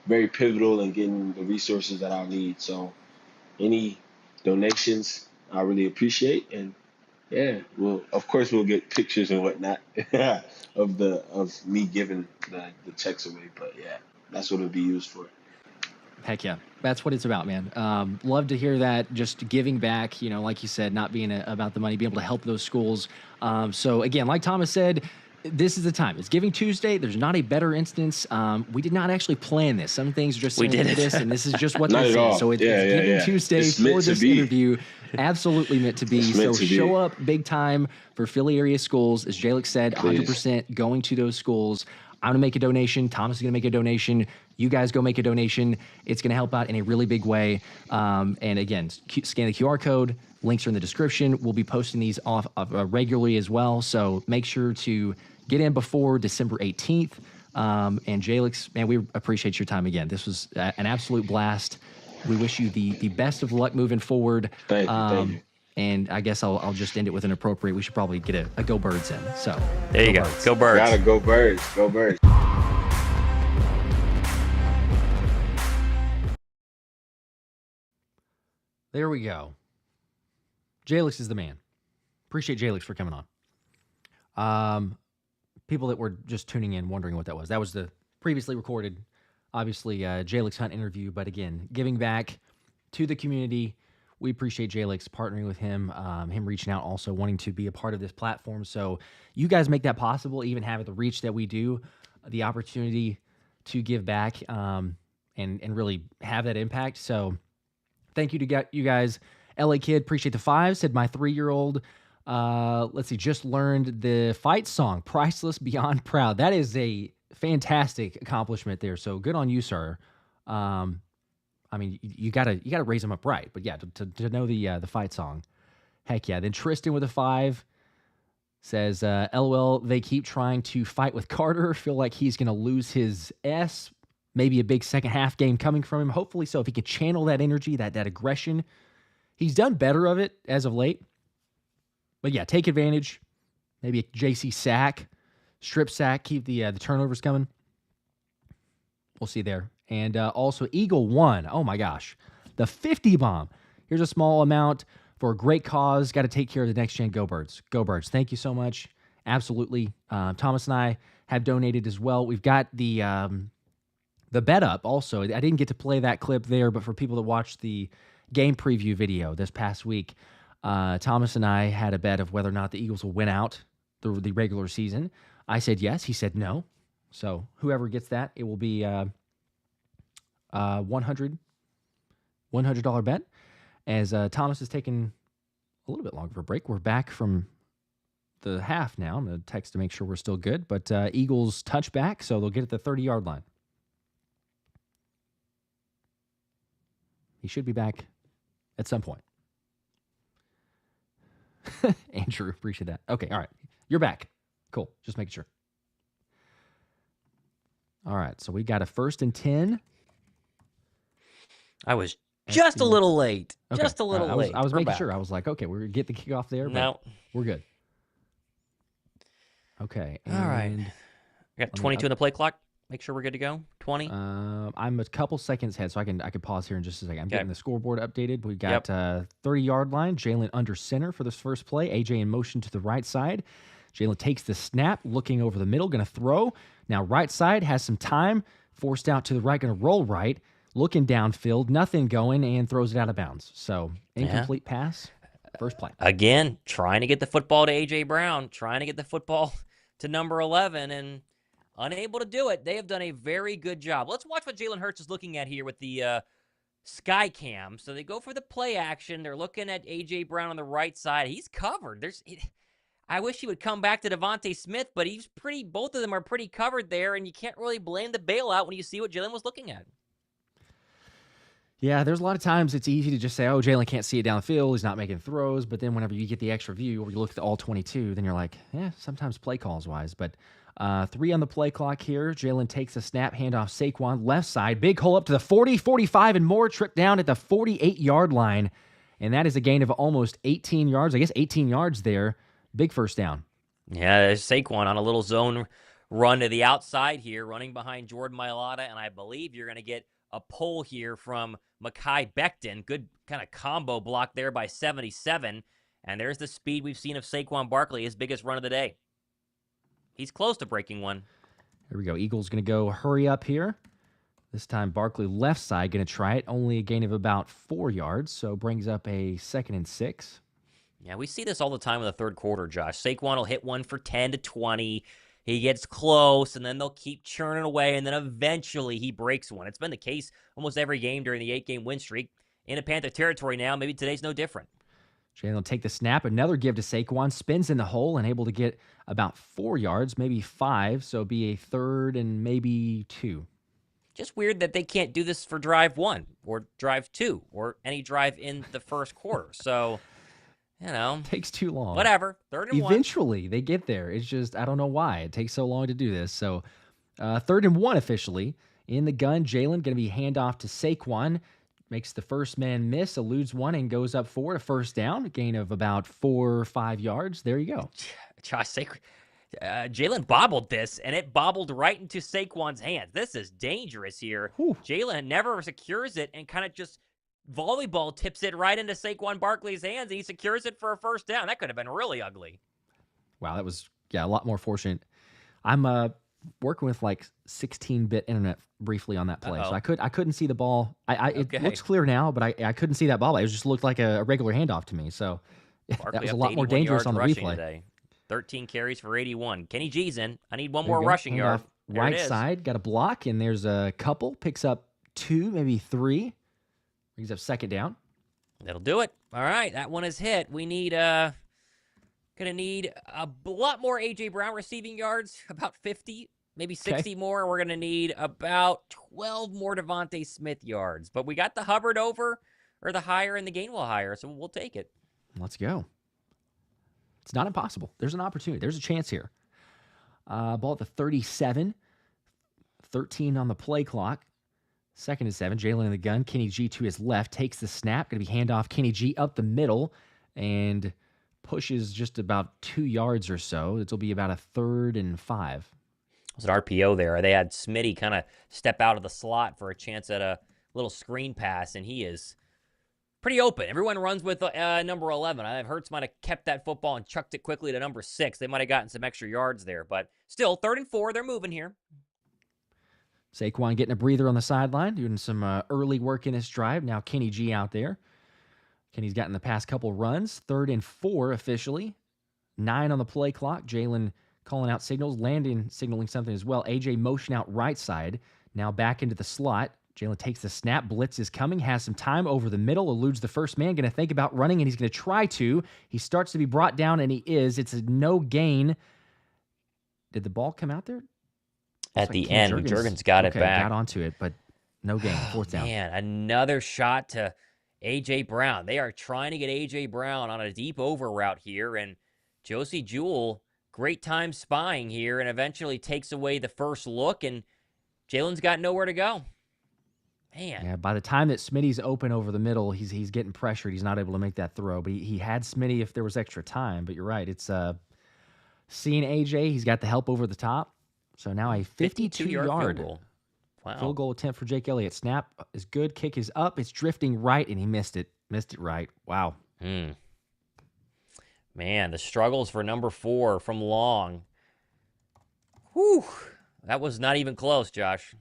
very pivotal in getting the resources that I need. So any donations, I really appreciate. And yeah, of course we'll get pictures and whatnot of me giving the checks away. But yeah, that's what it'll be used for. Heck yeah. That's what it's about, man. Love to hear that. Just giving back, like you said, not being about the money, being able to help those schools. So again, like Thomas said, this is the time. It's Giving Tuesday. There's not a better instance. We did not actually plan this. Some things are just serendipitous, and this is just what they say. So it's Giving Tuesday for this interview. Absolutely meant to be. So show up big time for Philly area schools. As Jalek said, 100% going to those schools. I'm going to make a donation. Thomas is going to make a donation. You guys go make a donation. It's going to help out in a really big way. And again, scan the QR code. Links are in the description. We'll be posting these off regularly as well. So make sure to get in before December 18th. And Jalix, man, we appreciate your time again. This was an absolute blast. We wish you the best of luck moving forward. Thank you. And I guess I'll just end it with an appropriate. We should probably get a Go Birds in. So there you go. Go Birds. Gotta go Birds. Go Birds. There we go. Jalix is the man. Appreciate Jalix for coming on. People that were just tuning in wondering what that was. That was the previously recorded, obviously, Jalix Hunt interview. But again, giving back to the community. We appreciate Jalix partnering with him, him reaching out, also wanting to be a part of this platform. So you guys make that possible, even having the reach that we do, the opportunity to give back and really have that impact. So thank you to you guys. LA Kid, appreciate the 5, said my 3-year-old, just learned the fight song, Priceless Beyond Proud. That is a fantastic accomplishment there. So good on you, sir. I mean, you gotta raise them up right, but yeah, to know the fight song, heck yeah. Then Tristan with a 5 says, "LOL, they keep trying to fight with Carter. Feel like he's gonna lose his S. Maybe a big second half game coming from him. Hopefully, so if he could channel that energy, that aggression, he's done better of it as of late. But yeah, take advantage. Maybe a JC sack, strip sack, keep the turnovers coming. We'll see there." And also Eagle 1, oh my gosh, the 50 bomb. Here's a small amount for a great cause. Got to take care of the next gen. Go Birds. Go Birds. Thank you so much. Absolutely. Thomas and I have donated as well. We've got the bet up also. I didn't get to play that clip there, but for people that watched the game preview video this past week, Thomas and I had a bet of whether or not the Eagles will win out the regular season. I said yes. He said no. So whoever gets that, it will be $100 bet. As Thomas is taking a little bit longer for a break, we're back from the half now. I'm going to text to make sure we're still good. But Eagles touchback, so they'll get at the 30-yard line. He should be back at some point. Andrew, appreciate that. Okay, all right. You're back. Cool. Just making sure. All right, so we got a 1st and 10. I was just a little late. Okay. Just a little late. I was We're making back. sure. I was like, okay, we're going to get the kickoff there, but No. we're good. Okay. All right. We got 22 in the play clock. Make sure we're good to go. 20. I'm a couple seconds ahead, so I can pause here in just a second. I'm getting the scoreboard updated. We got 30-yard line. Jalen under center for this first play. AJ in motion to the right side. Jalen takes the snap, looking over the middle, going to throw. Now right side has some time, forced out to the right, going to roll right, looking downfield, nothing going, and throws it out of bounds. So incomplete pass, first play. Again, trying to get the football to A.J. Brown, trying to get the football to number 11, and unable to do it. They have done a very good job. Let's watch what Jalen Hurts is looking at here with the sky cam. So they go for the play action. They're looking at A.J. Brown on the right side. He's covered. I wish he would come back to DeVonta Smith, but both of them are pretty covered there, and you can't really blame the bailout when you see what Jalen was looking at. Yeah, there's a lot of times it's easy to just say, oh, Jalen can't see it down the field. He's not making throws. But then whenever you get the extra view or you look at all 22, then you're like, sometimes play calls wise. But 3 on the play clock here. Jalen takes a snap, handoff Saquon, left side. Big hole up to the 40, 45, and more. Trip down at the 48-yard line. And that is a gain of almost 18 yards. I guess 18 yards there. Big first down. Yeah, there's Saquon on a little zone run to the outside here, running behind Jordan Mailata. And I believe you're going to get a pull here from Mekhi Becton. Good kind of combo block there by 77. And there's the speed we've seen of Saquon Barkley, his biggest run of the day. He's close to breaking one. Here we go. Eagles going to go hurry up here. This time Barkley left side going to try it. Only a gain of about 4 yards, so brings up a 2nd and 6. Yeah, we see this all the time in the third quarter, Josh. Saquon will hit one for 10 to 20. He gets close, and then they'll keep churning away, and then eventually he breaks one. It's been the case almost every game during the 8-game win streak. In a Panther territory now, maybe today's no different. Jalen will take the snap, another give to Saquon, spins in the hole and able to get about 4 yards, maybe 5, so it'll be a 3rd and maybe 2. Just weird that they can't do this for drive 1 or drive 2 or any drive in the first quarter. So, takes too long. Whatever. 3rd and 1. Eventually, they get there. It's just, I don't know why. It takes so long to do this. So, 3rd and 1 officially. In the gun, Jalen going to be handoff to Saquon. Makes the first man miss, eludes one, and goes up 4 to first down. A gain of about 4 or 5 yards. There you go. Josh, Jalen bobbled this, and it bobbled right into Saquon's hands. This is dangerous here. Jalen never secures it and kind of just volleyball tips it right into Saquon Barkley's hands, and he secures it for a first down. That could have been really ugly. Wow, that was, a lot more fortunate. I'm working with like 16-bit internet briefly on that play, so I couldn't see the ball. It looks clear now, but I couldn't see that ball. It just looked like a regular handoff to me. So Barkley that was a lot more dangerous on the replay. Today. 13 carries for 81. Kenny G's in. I need one more rushing yard. Right side, got a block, and there's a couple. Picks up 2, maybe 3. Brings up 2nd down. That'll do it. All right, that one is hit. We need gonna need a lot more A.J. Brown receiving yards, about 50, maybe 60 more. We're gonna need about 12 more DeVonta Smith yards. But we got the Hubbard over, or the higher, and the Gainwell higher, so we'll take it. Let's go. It's not impossible. There's an opportunity. There's a chance here. Ball at the 37. 13 on the play clock. 2nd and 7. Jalen in the gun. Kenny G to his left. Takes the snap. Going to be handoff Kenny G up the middle. And pushes just about 2 yards or so. It'll be about a 3rd and 5. It was an RPO there. They had Smitty kind of step out of the slot for a chance at a little screen pass, and he is pretty open. Everyone runs with number 11. Hurts might have kept that football and chucked it quickly to number 6. They might have gotten some extra yards there, but still, 3rd and 4. They're moving here. Saquon getting a breather on the sideline, doing some early work in this drive. Now Kenny G out there. Kenny's gotten the past couple runs. 3rd and 4 officially. 9 on the play clock. Jalen calling out signals. Landon signaling something as well. AJ motion out right side. Now back into the slot. Jalen takes the snap. Blitz is coming. Has some time over the middle. Eludes the first man. Going to think about running, and he's going to try to. He starts to be brought down, and he is. It's a no gain. Did the ball come out there? At the end, Jurgens got it back. Got onto it, but no gain. Fourth down. Man, another shot to A.J. Brown. They are trying to get A.J. Brown on a deep over route here, and Josey Jewell, great time spying here, and eventually takes away the first look, and Jalen's got nowhere to go. Man. Yeah, by the time that Smitty's open over the middle, he's getting pressured. He's not able to make that throw, but he had Smitty if there was extra time. But you're right. It's seeing AJ. He's got the help over the top. So now a 52-yard field goal attempt for Jake Elliott. Snap is good. Kick is up. It's drifting right, and he missed it. Missed it right. Wow. Man, the struggles for number 4 from long. Whew. That was not even close, Josh.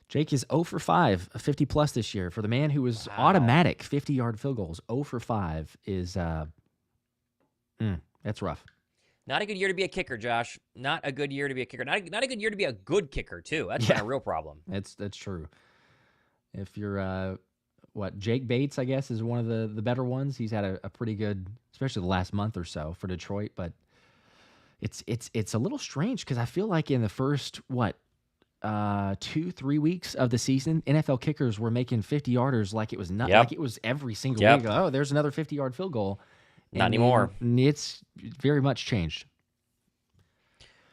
Jake is 0 for 5, 50-plus this year. For the man who was automatic 50-yard field goals, 0 for 5 is that's rough. Not a good year to be a kicker, Josh. Not a good year to be a kicker. Not a good year to be a good kicker, too. That's been a real problem. That's true. If you're, Jake Bates, I guess, is one of the better ones. He's had a pretty good, especially the last month or so for Detroit. But it's a little strange because I feel like in the first, 2-3 weeks of the season, NFL kickers were making 50-yarders like it was not like it was every single week. Oh, there's another 50-yard field goal. Not anymore. It's very much changed.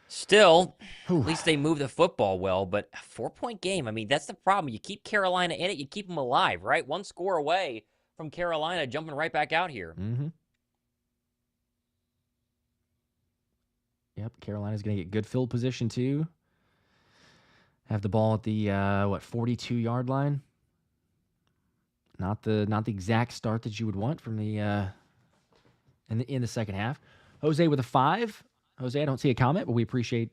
Still, at least they move the football well, but a 4-point game, I mean, that's the problem. You keep Carolina in it, you keep them alive, right? One score away from Carolina jumping right back out here. Mm-hmm. Yep, Carolina's going to get good field position, too. Have the ball at the 42-yard line. Not the exact start that you would want from the in the second half. Jose with a 5. Jose, I don't see a comment, but we appreciate.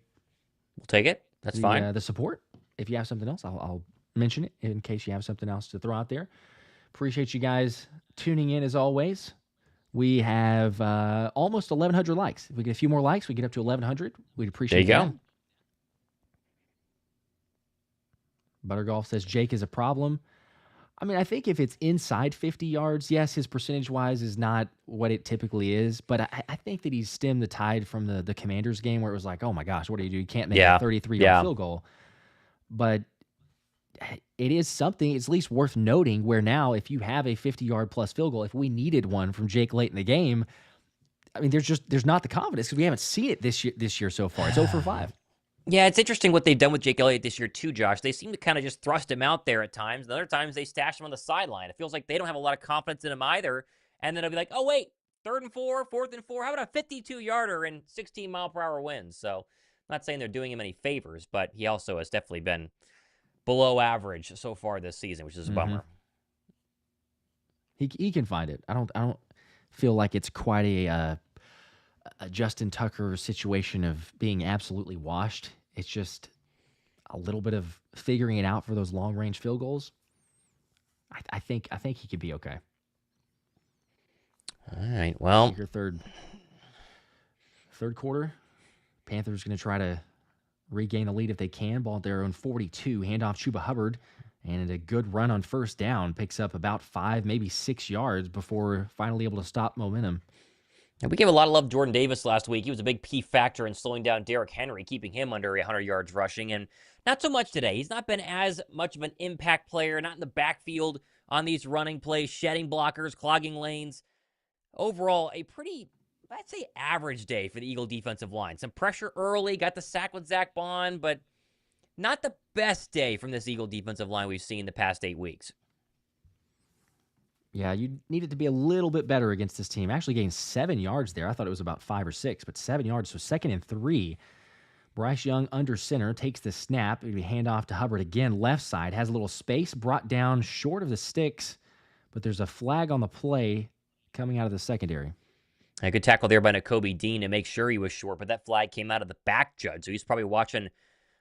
We'll take it. That's fine. The support. If you have something else, I'll mention it in case you have something else to throw out there. Appreciate you guys tuning in as always. We have almost 1,100 likes. If we get a few more likes, we get up to 1,100. We'd appreciate there you that. go. Buttergolf says Jake is a problem. I mean, I think if it's inside 50 yards, yes, his percentage-wise is not what it typically is, but I think that he's stemmed the tide from the Commanders game where it was like, oh my gosh, what do? You can't make a 33-yard field goal. But it is something, it's at least worth noting, where now if you have a 50-yard plus field goal, if we needed one from Jake late in the game, I mean, there's not the confidence because we haven't seen it this year so far. It's 0 for 5. Yeah, it's interesting what they've done with Jake Elliott this year too, Josh. They seem to kind of just thrust him out there at times. And other times they stash him on the sideline. It feels like they don't have a lot of confidence in him either. And then it'll be like, oh, wait, 3rd and 4, 4th and 4. How about a 52-yarder and 16-mile-per-hour winds? So I'm not saying they're doing him any favors, but he also has definitely been below average so far this season, which is a bummer. He can find it. I don't feel like it's quite a Justin Tucker situation of being absolutely washed. It's just a little bit of figuring it out for those long range field goals. I think he could be okay. All right. Well, your third quarter, Panthers going to try to regain the lead if they can. Ball at their own 42. Handoff Chuba Hubbard, and a good run on first down. Picks up about 5, maybe 6 yards before finally able to stop momentum. And we gave a lot of love to Jordan Davis last week. He was a big key factor in slowing down Derrick Henry, keeping him under 100 yards rushing. And not so much today. He's not been as much of an impact player, not in the backfield on these running plays, shedding blockers, clogging lanes. Overall, a pretty, I'd say, average day for the Eagle defensive line. Some pressure early, got the sack with Zach Bond, but not the best day from this Eagle defensive line we've seen the past 8 weeks. Yeah, you needed to be a little bit better against this team. Actually gained 7 yards there. I thought it was about 5 or 6, but 7 yards. So 2nd and 3. Bryce Young under center, takes the snap. It'll be handoff to Hubbard again. Left side, has a little space, brought down short of the sticks, but there's a flag on the play coming out of the secondary. A good tackle there by Nakobe Dean to make sure he was short, but that flag came out of the back judge, so he's probably watching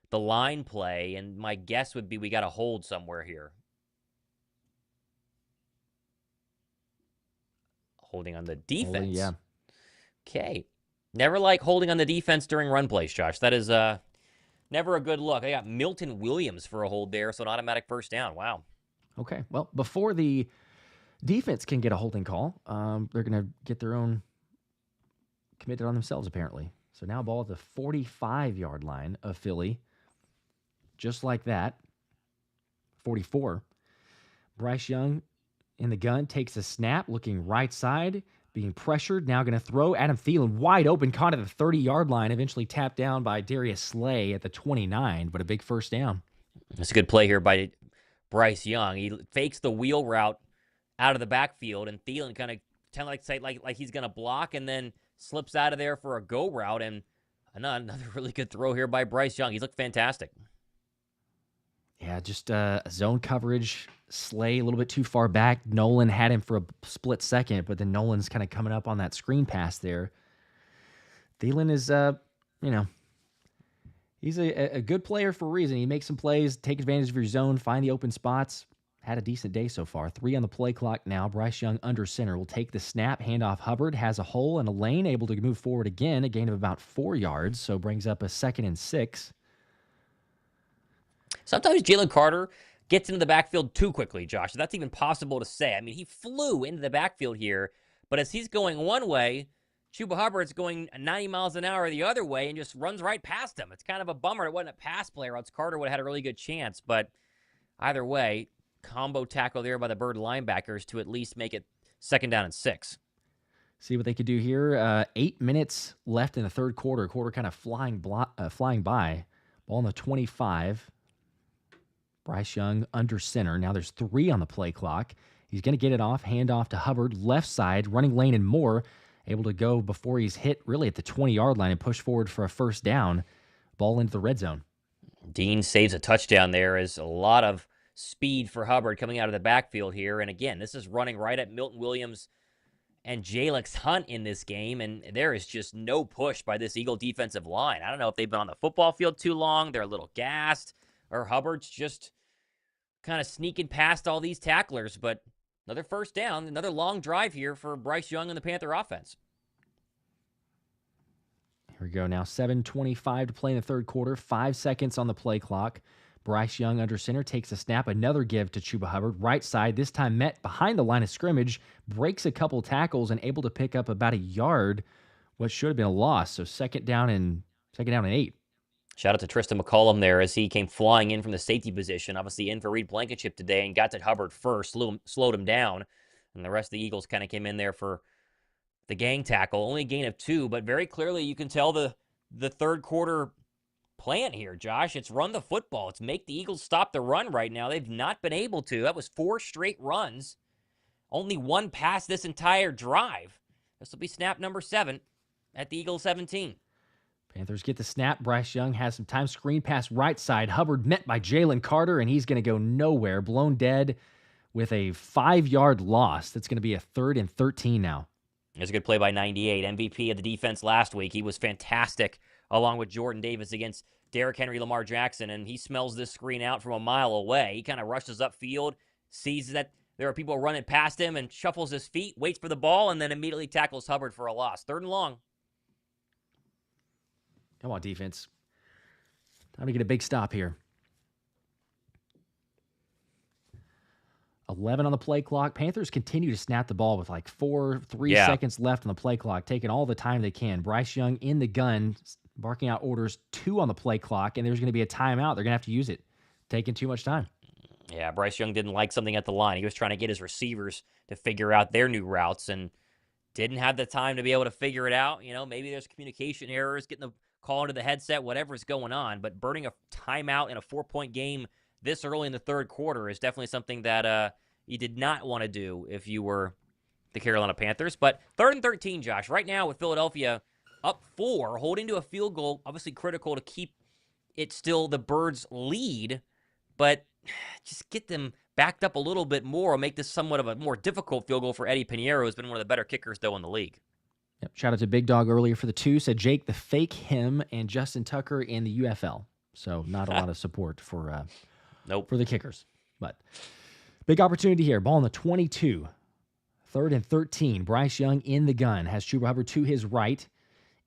the line play, and my guess would be we got a hold somewhere here. Holding on the defense. Yeah. Okay. Never like holding on the defense during run plays, Josh. That is never a good look. They got Milton Williams for a hold there, so an automatic first down. Wow. Okay, well, before the defense can get a holding call, they're going to get their own committed on themselves, apparently. So now ball at the 45-yard line of Philly. Just like that. 44. Bryce Young in the gun takes a snap, looking right side, being pressured, now going to throw. Adam Thielen wide open, caught at the 30-yard line, eventually tapped down by Darius Slay at the 29, but a big first down. That's a good play here by Bryce Young. He fakes the wheel route out of the backfield, and Thielen kind of like he's going to block and then slips out of there for a go route, and another really good throw here by Bryce Young. He's looked fantastic. Yeah, just zone coverage. Slay a little bit too far back. Nolan had him for a split second, but then Nolan's kind of coming up on that screen pass there. Thielen is, he's a good player for a reason. He makes some plays, take advantage of your zone, find the open spots. Had a decent day so far. 3 on the play clock now. Bryce Young under center will take the snap. Handoff Hubbard has a hole and a lane, able to move forward again. A gain of about 4 yards, so brings up a 2nd and 6. Sometimes Jalen Carter gets into the backfield too quickly, Josh. That's even possible to say. I mean, he flew into the backfield here, but as he's going one way, Chuba Hubbard's going 90 miles an hour the other way and just runs right past him. It's kind of a bummer. It wasn't a pass play, or else Carter would have had a really good chance. But either way, combo tackle there by the Bird linebackers to at least make it 2nd down and 6. See what they could do here. 8 minutes left in the third quarter. Quarter kind of flying by. Ball on the 25. Bryce Young under center. Now there's 3 on the play clock. He's going to get it off. Hand off to Hubbard. Left side. Running lane and Moore. Able to go before he's hit really at the 20-yard line and push forward for a first down. Ball into the red zone. Dean saves a touchdown there. Is a lot of speed for Hubbard coming out of the backfield here. And again, this is running right at Milton Williams and Jalen Hunt in this game. And there is just no push by this Eagle defensive line. I don't know if they've been on the football field too long. They're a little gassed. Or Hubbard's just kind of sneaking past all these tacklers. But another first down, another long drive here for Bryce Young and the Panther offense. Here we go now. 7:25 to play in the third quarter. 5 seconds on the play clock. Bryce Young under center takes a snap. Another give to Chuba Hubbard. Right side, this time met behind the line of scrimmage. Breaks a couple tackles and able to pick up about a yard. What should have been a loss. So second down and 8. Shout out to Tristin McCollum there as he came flying in from the safety position. Obviously in for Reed Blankenship today and got to Hubbard first, slowed him down. And the rest of the Eagles kind of came in there for the gang tackle. Only a gain of 2, but very clearly you can tell the third quarter plan here, Josh. It's run the football. It's make the Eagles stop the run right now. They've not been able to. That was 4 straight runs. Only 1 pass this entire drive. This will be snap number 7 at the Eagles 17. Panthers get the snap. Bryce Young has some time. Screen pass right side. Hubbard met by Jalen Carter, and he's going to go nowhere. Blown dead with a 5-yard loss. That's going to be a 3rd and 13 now. There's a good play by 98. MVP of the defense last week. He was fantastic along with Jordan Davis against Derrick Henry, Lamar Jackson, and he smells this screen out from a mile away. He kind of rushes upfield, sees that there are people running past him, and shuffles his feet, waits for the ball, and then immediately tackles Hubbard for a loss. 3rd and long. Come on, defense. Time to get a big stop here. 11 on the play clock. Panthers continue to snap the ball with like 3 seconds left on the play clock, taking all the time they can. Bryce Young in the gun, barking out orders. 2 on the play clock, and there's going to be a timeout. They're going to have to use it. Taking too much time. Yeah, Bryce Young didn't like something at the line. He was trying to get his receivers to figure out their new routes and didn't have the time to be able to figure it out. You know, maybe there's communication errors, getting the call into the headset, whatever's going on. But burning a timeout in a 4-point game this early in the third quarter is definitely something that you did not want to do if you were the Carolina Panthers. But 3rd and 13, Josh. Right now with Philadelphia up 4, holding to a field goal, obviously critical to keep it still the Birds' lead. But just get them backed up a little bit more, make this somewhat of a more difficult field goal for Eddie Pinheiro, who's been one of the better kickers, though, in the league. Yep. Shout out to Big Dog earlier for the 2. Said Jake the fake him and Justin Tucker in the UFL. So not a lot of support for for the kickers. But big opportunity here. Ball on the 22. 3rd and 13. Bryce Young in the gun. Has Chuba Hubbard to his right.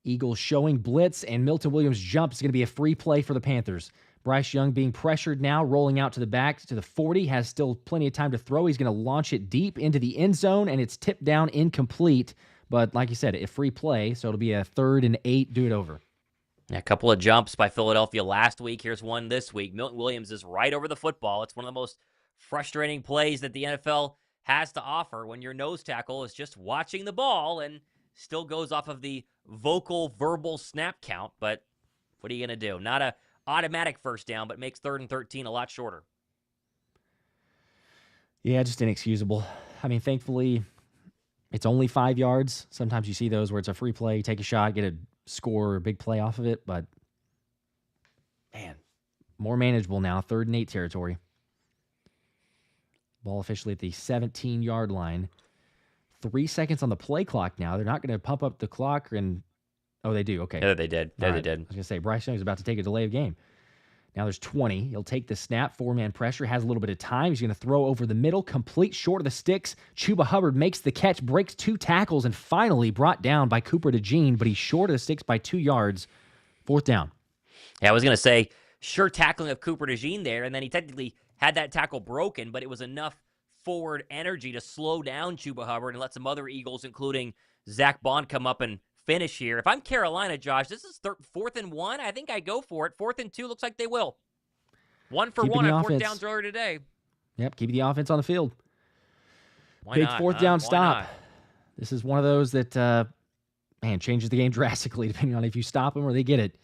Eagles showing blitz, and Milton Williams jump is going to be a free play for the Panthers. Bryce Young being pressured now, rolling out to the back to the 40, has still plenty of time to throw. He's going to launch it deep into the end zone, and it's tipped down incomplete. But like you said, a free play, so it'll be a 3rd and 8. Do it over. A couple of jumps by Philadelphia last week. Here's one this week. Milton Williams is right over the football. It's one of the most frustrating plays that the NFL has to offer when your nose tackle is just watching the ball and still goes off of the verbal snap count. But what are you going to do? Not a automatic first down, but makes 3rd and 13 a lot shorter. Yeah, just inexcusable. I mean, thankfully, it's only 5 yards. Sometimes you see those where it's a free play, take a shot, get a score or a big play off of it. But, man, more manageable now. 3rd and 8 territory. Ball officially at the 17-yard line. 3 seconds on the play clock now. They're not going to pump up the clock and... Oh, they do. Okay. Yeah, they did. Yeah, they did. I was going to say, Bryce Young is about to take a delay of game. Now there's 20. He'll take the snap. 4-man pressure. Has a little bit of time. He's going to throw over the middle. Complete short of the sticks. Chuba Hubbard makes the catch, breaks 2 tackles, and finally brought down by Cooper DeJean, but he's short of the sticks by 2 yards. 4th down. Yeah, I was going to say, sure tackling of Cooper DeJean there, and then he technically had that tackle broken, but it was enough forward energy to slow down Chuba Hubbard and let some other Eagles, including Zach Bond, come up and finish here. If I'm Carolina, Josh, this is 4th and 1. I think I go for it. 4th and 2 looks like they will. 1 for 1 on 4th downs earlier today. Yep, keeping the offense on the field. Why Big not, 4th down Why stop. not? This is one of those that, changes the game drastically depending on if you stop them or they get it.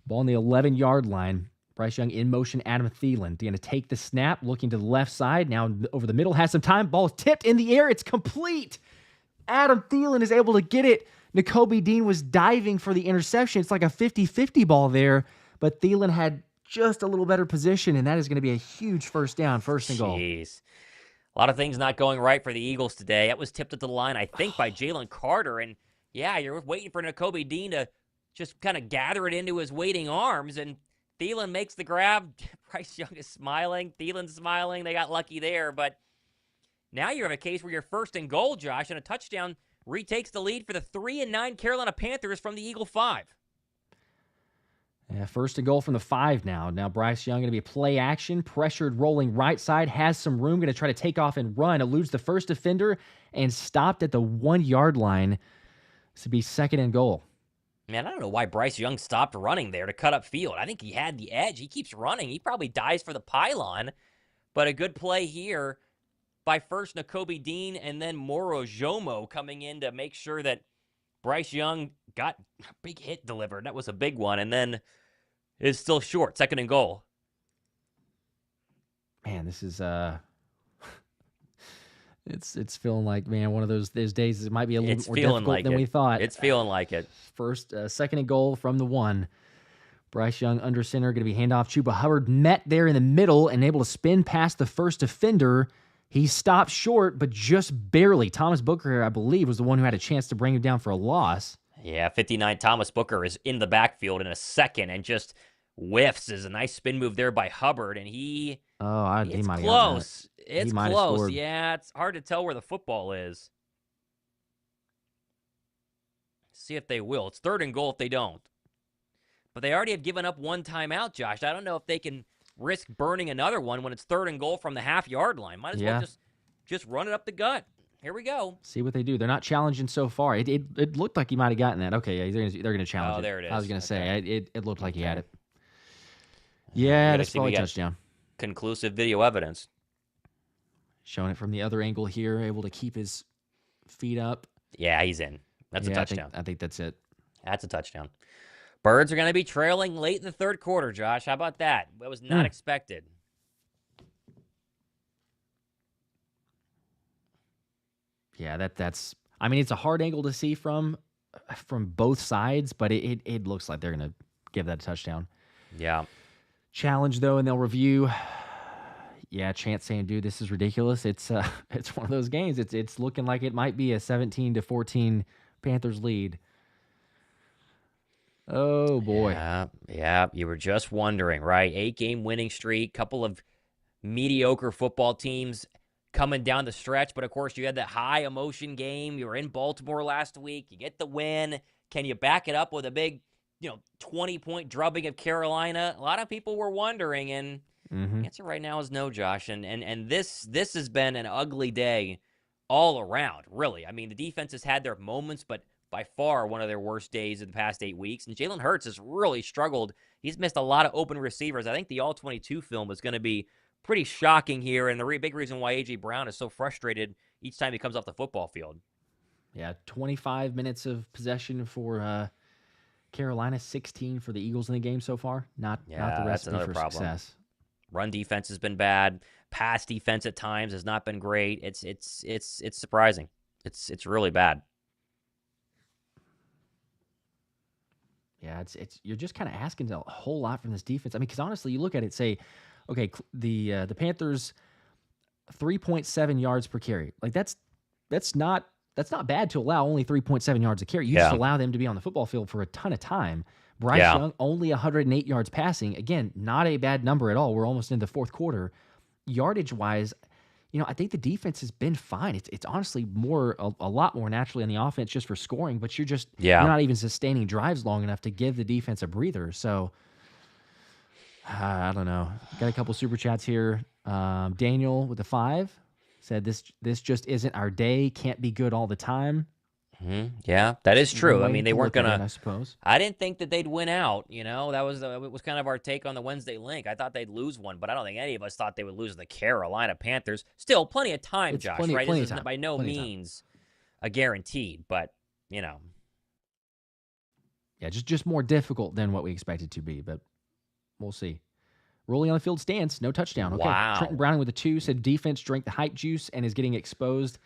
Ball on the 11-yard line. Bryce Young in motion, Adam Thielen. Going to take the snap, looking to the left side. Now over the middle, has some time. Ball is tipped in the air. It's complete. Adam Thielen is able to get it. Nakobe Dean was diving for the interception. It's like a 50-50 ball there, but Thielen had just a little better position, and that is going to be a huge first down, 1st and goal. Jeez. A lot of things not going right for the Eagles today. That was tipped at the line, I think, by Jalen Carter. And, yeah, you're waiting for Nakobe Dean to just kind of gather it into his waiting arms, and Thielen makes the grab. Bryce Young is smiling. Thielen's smiling. They got lucky there, but now you have a case where you're 1st and goal, Josh, and a touchdown retakes the lead for the 3 and 9 Carolina Panthers from the Eagle 5. Yeah, 1st and goal from the 5 now. Now Bryce Young going to be play action, pressured, rolling right side, has some room, going to try to take off and run, eludes the first defender, and stopped at the 1-yard line. This would be 2nd and goal. Man, I don't know why Bryce Young stopped running there to cut up field. I think he had the edge. He keeps running. He probably dies for the pylon, but a good play here by first Nakobe Dean and then Moro Jomo coming in to make sure that Bryce Young got a big hit delivered. That was a big one, and then is still short. 2nd and goal. Man, this is it's feeling like, man, one of those days. It might be a little more difficult than we thought. It's feeling like it. 2nd and goal from the 1. Bryce Young under center, going to be handoff. Chuba Hubbard met there in the middle and able to spin past the first defender. He stopped short, but just barely. Thomas Booker, I believe, was the one who had a chance to bring him down for a loss. Yeah, 59 Thomas Booker is in the backfield in a second and just whiffs. Is a nice spin move there by Hubbard, and he might have close. It's close. Yeah, it's hard to tell where the football is. See if they will. It's 3rd and goal if they don't. But they already have given up 1 timeout, Josh. I don't know if they can risk burning another one when it's 3rd and goal from the half-yard line. Might as well just run it up the gut. Here we go. See what they do. They're not challenging so far. It looked like he might have gotten that. Okay, yeah, they're going to challenge it. Oh, there it is. I was going to say, it looked like he had it. Yeah, that's probably a touchdown. Conclusive video evidence. Showing it from the other angle here, able to keep his feet up. Yeah, he's in. That's a touchdown. I think that's it. That's a touchdown. Birds are going to be trailing late in the 3rd quarter, Josh. How about that? That was not expected. Yeah, that's. I mean, it's a hard angle to see from both sides, but it looks like they're going to give that a touchdown. Yeah. Challenge though, and they'll review. Yeah, Chance saying, "Dude, this is ridiculous." It's one of those games. It's looking like it might be a 17-14 Panthers lead. Oh boy. Yeah. You were just wondering, right? 8-game winning streak, couple of mediocre football teams coming down the stretch. But, of course, you had that high-emotion game. You were in Baltimore last week. You get the win. Can you back it up with a big, 20-point drubbing of Carolina? A lot of people were wondering, and the answer right now is no, Josh. And this has been an ugly day all around, really. I mean, the defense has had their moments, but by far one of their worst days of the past 8 weeks. And Jalen Hurts has really struggled. He's missed a lot of open receivers. I think the All-22 film is going to be pretty shocking here, and the big reason why A.J. Brown is so frustrated each time he comes off the football field. Yeah, 25 minutes of possession for Carolina, 16 for the Eagles in the game so far. Not the recipe for success. Run defense has been bad. Pass defense at times has not been great. It's surprising. It's really bad. Yeah, it's you're just kind of asking a whole lot from this defense. I mean, because honestly, you look at it, say, okay, the Panthers 3.7 yards per carry. Like that's not bad to allow only 3.7 yards a carry. You just allow them to be on the football field for a ton of time. Bryce Young only 108 yards passing. Again, not a bad number at all. We're almost in the fourth quarter. Yardage wise, I think the defense has been fine. It's honestly a lot more naturally on the offense just for scoring, but you're not even sustaining drives long enough to give the defense a breather. So I don't know. Got a couple super chats here. Daniel with a 5 said this just isn't our day. Can't be good all the time. Yeah, that is true. I mean, they weren't gonna. I suppose. I didn't think that they'd win out. That was kind of our take on the Wednesday link. I thought they'd lose one, but I don't think any of us thought they would lose the Carolina Panthers. Still, plenty of time, Josh. Right? This is by no means a guaranteed, but Yeah, just more difficult than what we expected to be, but we'll see. Rolling on the field stance, no touchdown. Okay. Wow. Trenton Browning with a 2 said defense drank the hype juice and is getting exposed.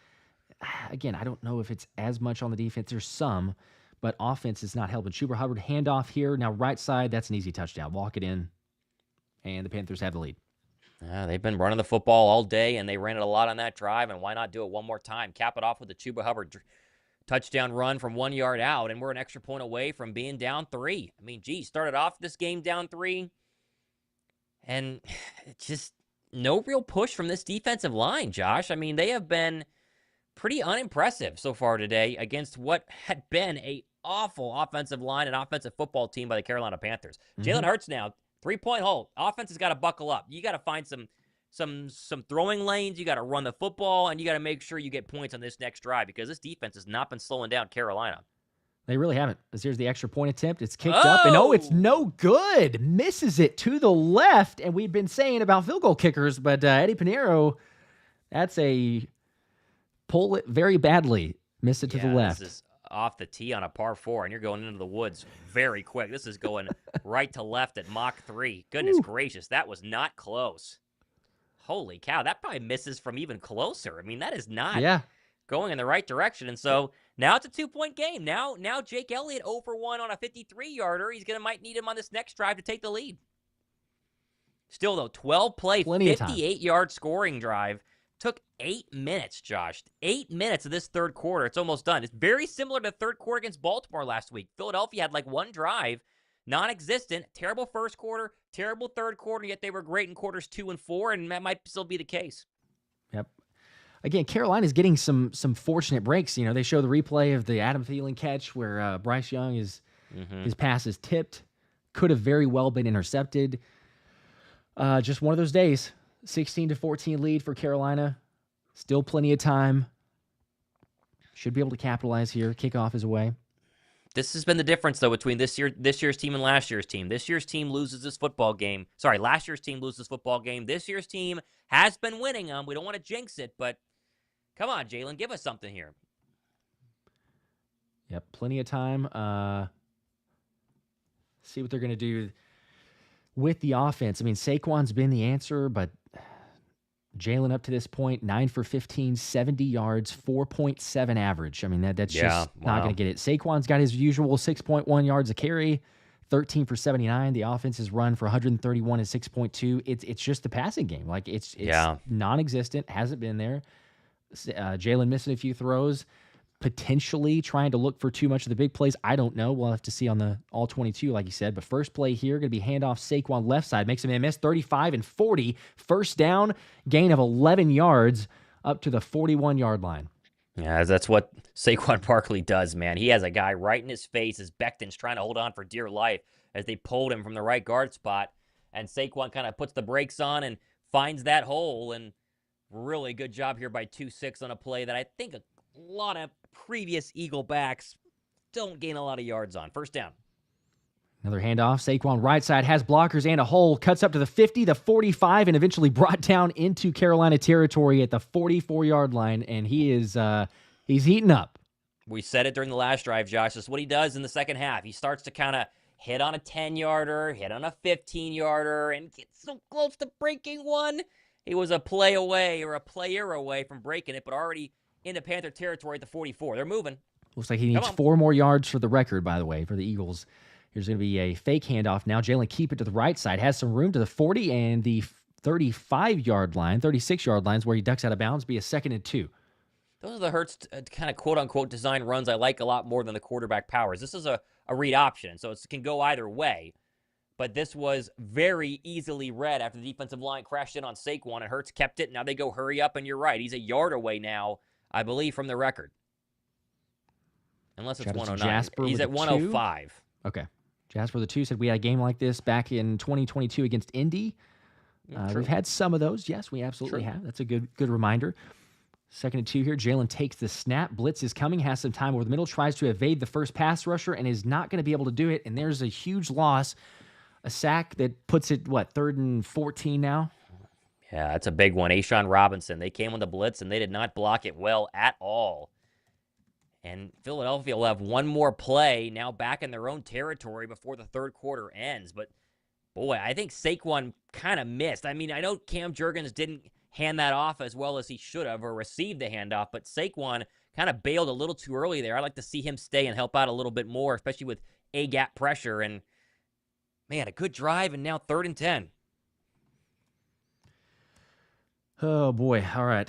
Again, I don't know if it's as much on the defense. There's some, but offense is not helping. Chuba Hubbard handoff here. Now right side, that's an easy touchdown. Walk it in, and the Panthers have the lead. They've been running the football all day, and they ran it a lot on that drive, and why not do it one more time? Cap it off with the Chuba Hubbard touchdown run from 1 yard out, and we're an extra point away from being down 3. I mean, started off this game down 3, and just no real push from this defensive line, Josh. I mean, they have been pretty unimpressive so far today against what had been a awful offensive line and offensive football team by the Carolina Panthers. Jalen Hurts now, 3-point hole. Offense has got to buckle up. You got to find some throwing lanes. You got to run the football, and you got to make sure you get points on this next drive because this defense has not been slowing down Carolina. They really haven't. Here's the extra point attempt. It's kicked up, and it's no good. Misses it to the left, and we've been saying about field goal kickers, but Eddie Pinheiro, that's a pull it very badly. Missed it to the left. This is off the tee on a par 4, and you're going into the woods very quick. This is going right to left at Mach 3. Goodness gracious, that was not close. Holy cow, that probably misses from even closer. I mean, that is not going in the right direction. And so now it's a 2-point game. Now Jake Elliott 0 for 1 on a 53-yarder. He's might need him on this next drive to take the lead. Still, though, 12-play, 58-yard scoring drive. Took 8 minutes, Josh. 8 minutes of this third quarter. It's almost done. It's very similar to the third quarter against Baltimore last week. Philadelphia had like one drive, non-existent, terrible first quarter, terrible third quarter, yet they were great in quarters 2 and 4, and that might still be the case. Yep. Again, Carolina's getting some fortunate breaks. They show the replay of the Adam Thielen catch where Bryce Young his pass is tipped. Could have very well been intercepted. Just one of those days. 16-14 lead for Carolina. Still plenty of time. Should be able to capitalize here. Kickoff is away. This has been the difference, though, between this year's team and last year's team. This year's team loses this football game. Sorry, last year's team loses this football game. This year's team has been winning them. We don't want to jinx it, but come on, Jalen, give us something here. Yep, plenty of time. See what they're going to do with the offense. I mean, Saquon's been the answer, but Jalen up to this point, 9 for 15, 70 yards, 4.7 average. I mean, that's just not going to get it. Saquon's got his usual 6.1 yards a carry, 13 for 79. The offense has run for 131 and 6.2. It's just the passing game. Like, it's non-existent, hasn't been there. Jalen missing a few throws, potentially trying to look for too much of the big plays. I don't know. We'll have to see on the all-22, like you said. But first play here, going to be handoff Saquon left side. Makes him miss 35 and 40. First down, gain of 11 yards. up to the 41-yard line. Yeah, that's what Saquon Barkley does, man. He has a guy right in his face as Becton's trying to hold on for dear life as they pulled him from the right guard spot. And Saquon kind of puts the brakes on and finds that hole. And really good job here by 2-6 on a play that I think a lot of previous Eagle backs don't gain a lot of yards on. First down. Another handoff. Saquon right side has blockers and a hole. Cuts up to the 50, the 45, and eventually brought down into Carolina territory at the 44-yard line. And he is he's heating up. We said it during the last drive, Josh. This is what he does in the second half. He starts to kind of hit on a 10-yarder, hit on a 15-yarder, and gets so close to breaking one. He was a play away or a player away from breaking it, but already into Panther territory at the 44. They're moving. Looks like he needs 4 more yards for the record, by the way, for the Eagles. Here's going to be a fake handoff now. Jalen keep it to the right side. Has some room to the 40 and the 35-yard line, 36-yard lines where he ducks out of bounds. Be a 2nd and 2. Those are the Hurts kind of quote-unquote design runs I like a lot more than the quarterback powers. This is a read option, so it can go either way. But this was very easily read after the defensive line crashed in on Saquon, and Hurts kept it. Now they go hurry up, and you're right. He's a yard away now, I believe, from the record. Unless it's 109. He's at 105. Okay. Jasper the 2 said we had a game like this back in 2022 against Indy. We've had some of those. Yes, we absolutely have. That's a good reminder. 2nd and 2 here. Jalen takes the snap. Blitz is coming. Has some time over the middle. Tries to evade the first pass rusher and is not going to be able to do it. And there's a huge loss. A sack that puts it, 3rd and 14 now? Yeah, that's a big one. A'Shawn Robinson. They came on the blitz, and they did not block it well at all. And Philadelphia will have one more play now back in their own territory before the third quarter ends. But, boy, I think Saquon kind of missed. I mean, I know Cam Jurgens didn't hand that off as well as he should have or received the handoff, but Saquon kind of bailed a little too early there. I'd like to see him stay and help out a little bit more, especially with A-gap pressure. And, man, a good drive, and now 3rd and 10. Oh, boy. All right.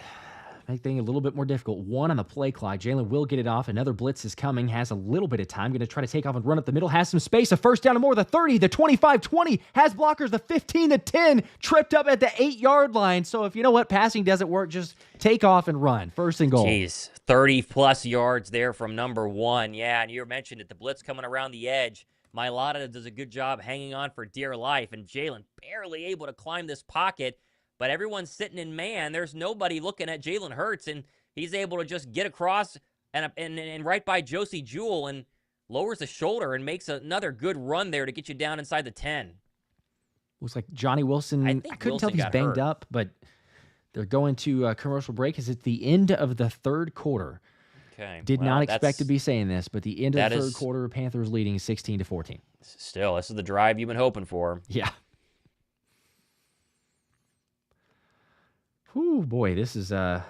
Make things a little bit more difficult. 1 on the play clock. Jalen will get it off. Another blitz is coming. Has a little bit of time. Going to try to take off and run up the middle. Has some space. A first down and more. The 30, the 25, 20. Has blockers. The 15, the 10. Tripped up at the 8-yard line. So if you know what, passing doesn't work, just take off and run. 1st and goal. Jeez, 30-plus yards there from number 1. Yeah, and you mentioned it. The blitz coming around the edge. Mailata does a good job hanging on for dear life. And Jalen barely able to climb this pocket. But everyone's sitting in man. There's nobody looking at Jalen Hurts, and he's able to just get across and right by Josey Jewell and lowers the shoulder and makes another good run there to get you down inside the 10. Looks like Johnny Wilson. I couldn't tell if he's banged up, but they're going to a commercial break as it's the end of the 3rd quarter. Okay. Did not expect to be saying this, but the end of the 3rd quarter, Panthers leading 16-14. Still, this is the drive you've been hoping for. Yeah. Whew, boy, this is, able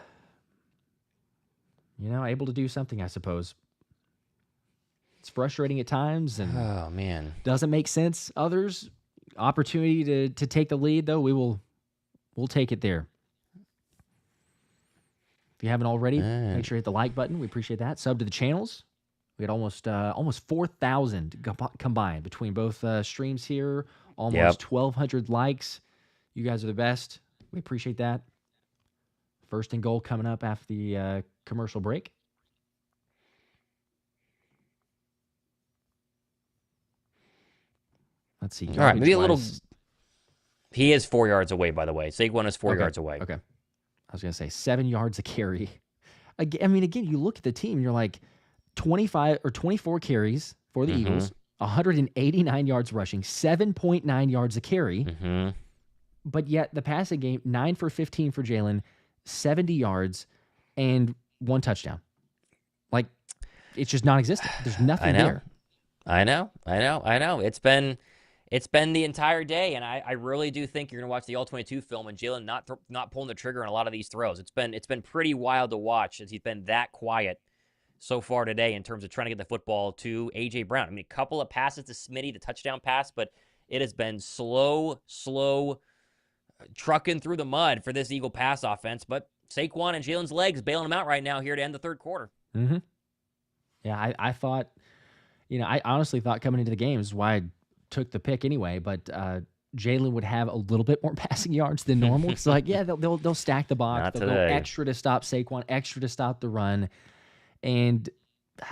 to do something, I suppose. It's frustrating at times and oh man, doesn't make sense. Others, opportunity to take the lead, though, we'll take it there. If you haven't already, make sure you hit the like button. We appreciate that. Sub to the channels. We had almost 4,000 combined between both streams here. Almost 1,200 likes. You guys are the best. We appreciate that. 1st and goal coming up after the commercial break. Let's see. All right, maybe a little. He is 4 yards away, by the way. Saquon is 4 yards away. Okay. I was going to say 7 yards a carry. Again, you look at the team, you're like 25 or 24 carries for the Eagles, 189 yards rushing, 7.9 yards a carry. But yet the passing game, 9 for 15 for Jalen, 70 yards, and 1 touchdown. Like, it's just non-existent. There's nothing there. I know. It's been the entire day, and I really do think you're going to watch the All-22 film and Jalen not pulling the trigger on a lot of these throws. It's been pretty wild to watch as he's been that quiet so far today in terms of trying to get the football to A.J. Brown. I mean, a couple of passes to Smitty, the touchdown pass, but it has been slow trucking through the mud for this Eagle pass offense. But Saquon and Jalen's legs bailing him out right now here to end the 3rd quarter. Yeah, I thought, I honestly thought coming into the game is why I took the pick anyway, but Jalen would have a little bit more passing yards than normal. It's like, yeah, they'll stack the box. Not They'll go today. extra to stop Saquon, extra to stop the run. And,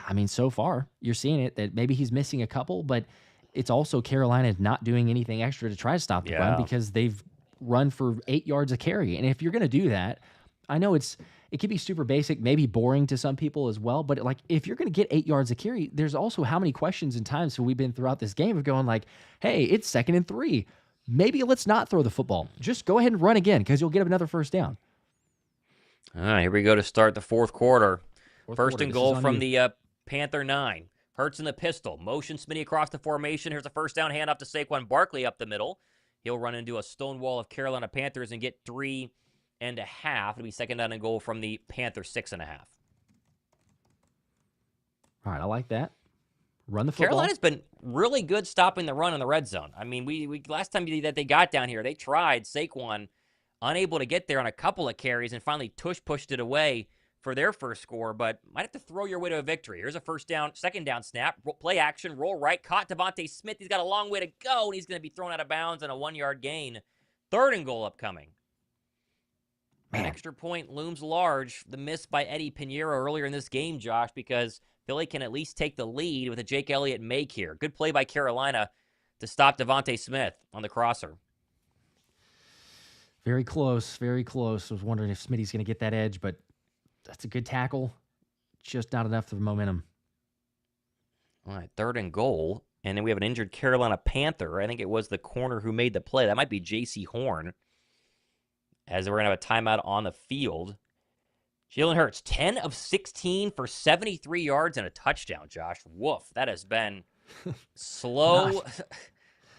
I mean, so far, you're seeing it that maybe he's missing a couple, but it's also Carolina not doing anything extra to try to stop the run because they've run for 8 yards a carry. And if you're going to do that, I know it can be super basic, maybe boring to some people as well, but like if you're going to get 8 yards a carry, there's also how many questions and times have we been throughout this game of going like, hey, it's 2nd and 3. Maybe let's not throw the football. Just go ahead and run again because you'll get another first down. All right, here we go to start the fourth quarter. First quarter, and this goal is on from you. the Panther 9. Hurts in the pistol. Motion Smitty across the formation. Here's a first down handoff to Saquon Barkley up the middle. He'll run into a stone wall of Carolina Panthers and get 3.5. It'll be second down and goal from the Panther 6.5. All right, I like that. Run the football. Carolina's been really good stopping the run in the red zone. I mean, we last time that they got down here, they tried Saquon, unable to get there on a couple of carries, and finally pushed it away for their first score, but might have to throw your way to a victory. Here's a second down snap, play action, roll right, caught DeVonta Smith. He's got a long way to go, and he's going to be thrown out of bounds on a 1-yard gain. Third and goal upcoming. An extra point looms large. The miss by Eddie Pinheiro earlier in this game, Josh, because Philly can at least take the lead with a Jake Elliott make here. Good play by Carolina to stop DeVonta Smith on the crosser. Very close, very close. I was wondering if Smitty's going to get that edge, but that's a good tackle. Just not enough of the momentum. All right, third and goal. And then we have an injured Carolina Panther. I think it was the corner who made the play. That might be J.C. Horn. As we're going to have a timeout on the field. Jalen Hurts, 10 of 16 for 73 yards and a touchdown, Josh. Woof. That has been slow,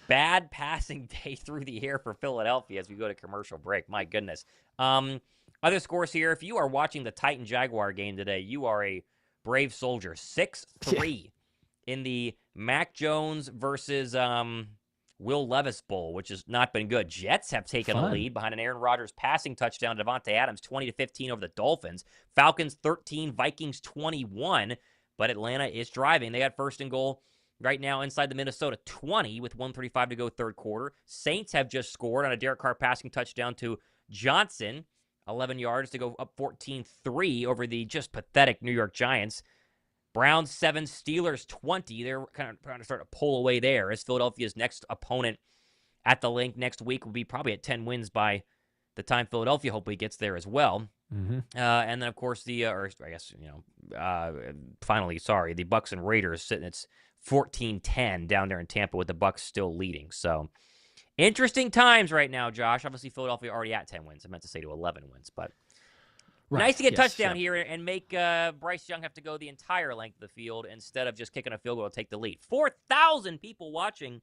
bad passing day through the air for Philadelphia as we go to commercial break. My goodness. Other scores here. If you are watching the Titan-Jaguar game today, you are a brave soldier. 6-3 in the Mac Jones versus Will Levis Bowl, which has not been good. Jets have taken a lead behind an Aaron Rodgers passing touchdown to Devontae Adams, 20-15 over the Dolphins. Falcons 13, Vikings 21, but Atlanta is driving. They got first and goal right now inside the Minnesota 20 with 1:35 to go third quarter. Saints have just scored on a Derrick Carr passing touchdown to Johnson, 11 yards to go up 14-3 over the just pathetic New York Giants. Browns 7, Steelers 20. They're kind of trying to start to pull away there as Philadelphia's next opponent at the link next week will be probably at 10 wins by the time Philadelphia hopefully gets there as well. Mm-hmm. And then, of course, the Bucs and Raiders sitting at 14-10 down there in Tampa with the Bucs still leading. So, interesting times right now, Josh. Obviously, Philadelphia already at 10 wins. I meant to say to 11 wins, but... Right. Nice to get a touchdown here and make Bryce Young have to go the entire length of the field instead of just kicking a field goal to take the lead. 4,000 people watching.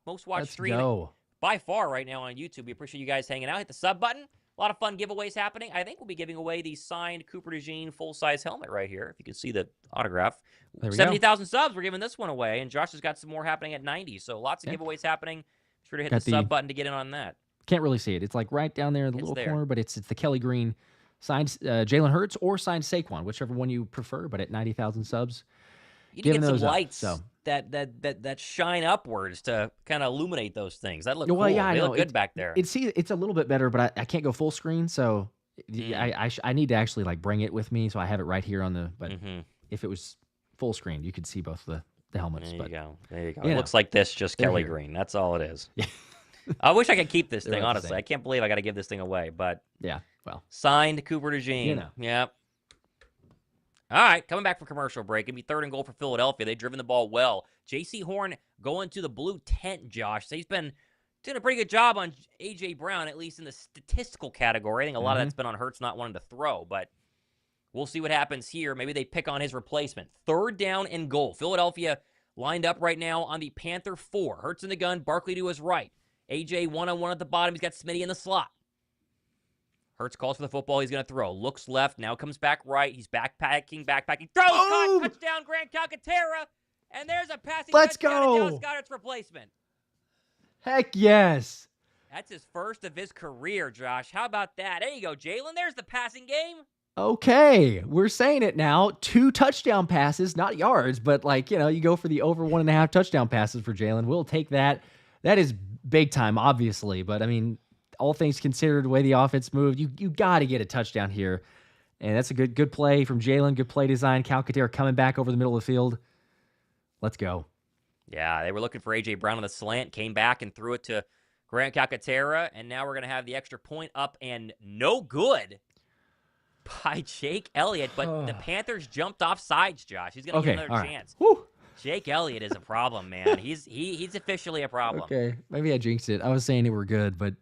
Most watched stream by far right now on YouTube. We appreciate you guys hanging out. Hit the sub button. A lot of fun giveaways happening. I think we'll be giving away the signed Cooper DeJean full-size helmet right here, if you can see the autograph. 70,000 subs. We're giving this one away, and Josh has got some more happening at 90. So lots of giveaways happening. Be sure to hit the sub button to get in on that. Can't really see it. It's like right down there in the little corner, but it's the Kelly Green signed Jalen Hurts or signed Saquon, whichever one you prefer, but at 90,000 subs. You need to get some lights that shine upwards to kind of illuminate those things. That look cool. Yeah, they look good back there. It's a little bit better, but I can't go full screen, so I need to actually like bring it with me, so I have it right here on the. But if it was full screen, you could see both the helmets. There you go. It looks like this, just Kelly Green. That's all it is. I wish I could keep this thing, honestly. I can't believe I got to give this thing away, but yeah, well, signed Cooper DeJean. Yep. All right, coming back from commercial break. It'll be third and goal for Philadelphia. They've driven the ball well. J.C. Horn going to the blue tent, Josh. So he's been doing a pretty good job on A.J. Brown, at least in the statistical category. I think a lot of that's been on Hurts not wanting to throw, but we'll see what happens here. Maybe they pick on his replacement. Third down and goal. Philadelphia lined up right now on the Panther 4. Hurts in the gun, Barkley to his right. A.J. one-on-one at the bottom. He's got Smitty in the slot. Hurts calls for the football. He's going to throw. Looks left. Now comes back right. He's backpacking. Throws. Caught. Touchdown, Grant Calcaterra. And there's a passing touchdown to Dallas Goedert's replacement. Heck yes. That's his first of his career, Josh. How about that? There you go, Jalen. There's the passing game. Okay, we're saying it now. 2 touchdown passes, not yards, but you go for the over 1.5 touchdown passes for Jalen. We'll take that. That is big time, obviously. But, I mean, all things considered, the way the offense moved, you got to get a touchdown here. And that's a good play from Jalen, good play design. Calcaterra coming back over the middle of the field. Let's go. Yeah, they were looking for A.J. Brown on the slant, came back and threw it to Grant Calcaterra, and now we're going to have the extra point up and no good by Jake Elliott, but the Panthers jumped off sides, Josh. He's going to get another chance. Whew. Jake Elliott is a problem, man. He's officially a problem. Okay, maybe I jinxed it. I was saying they were good, but...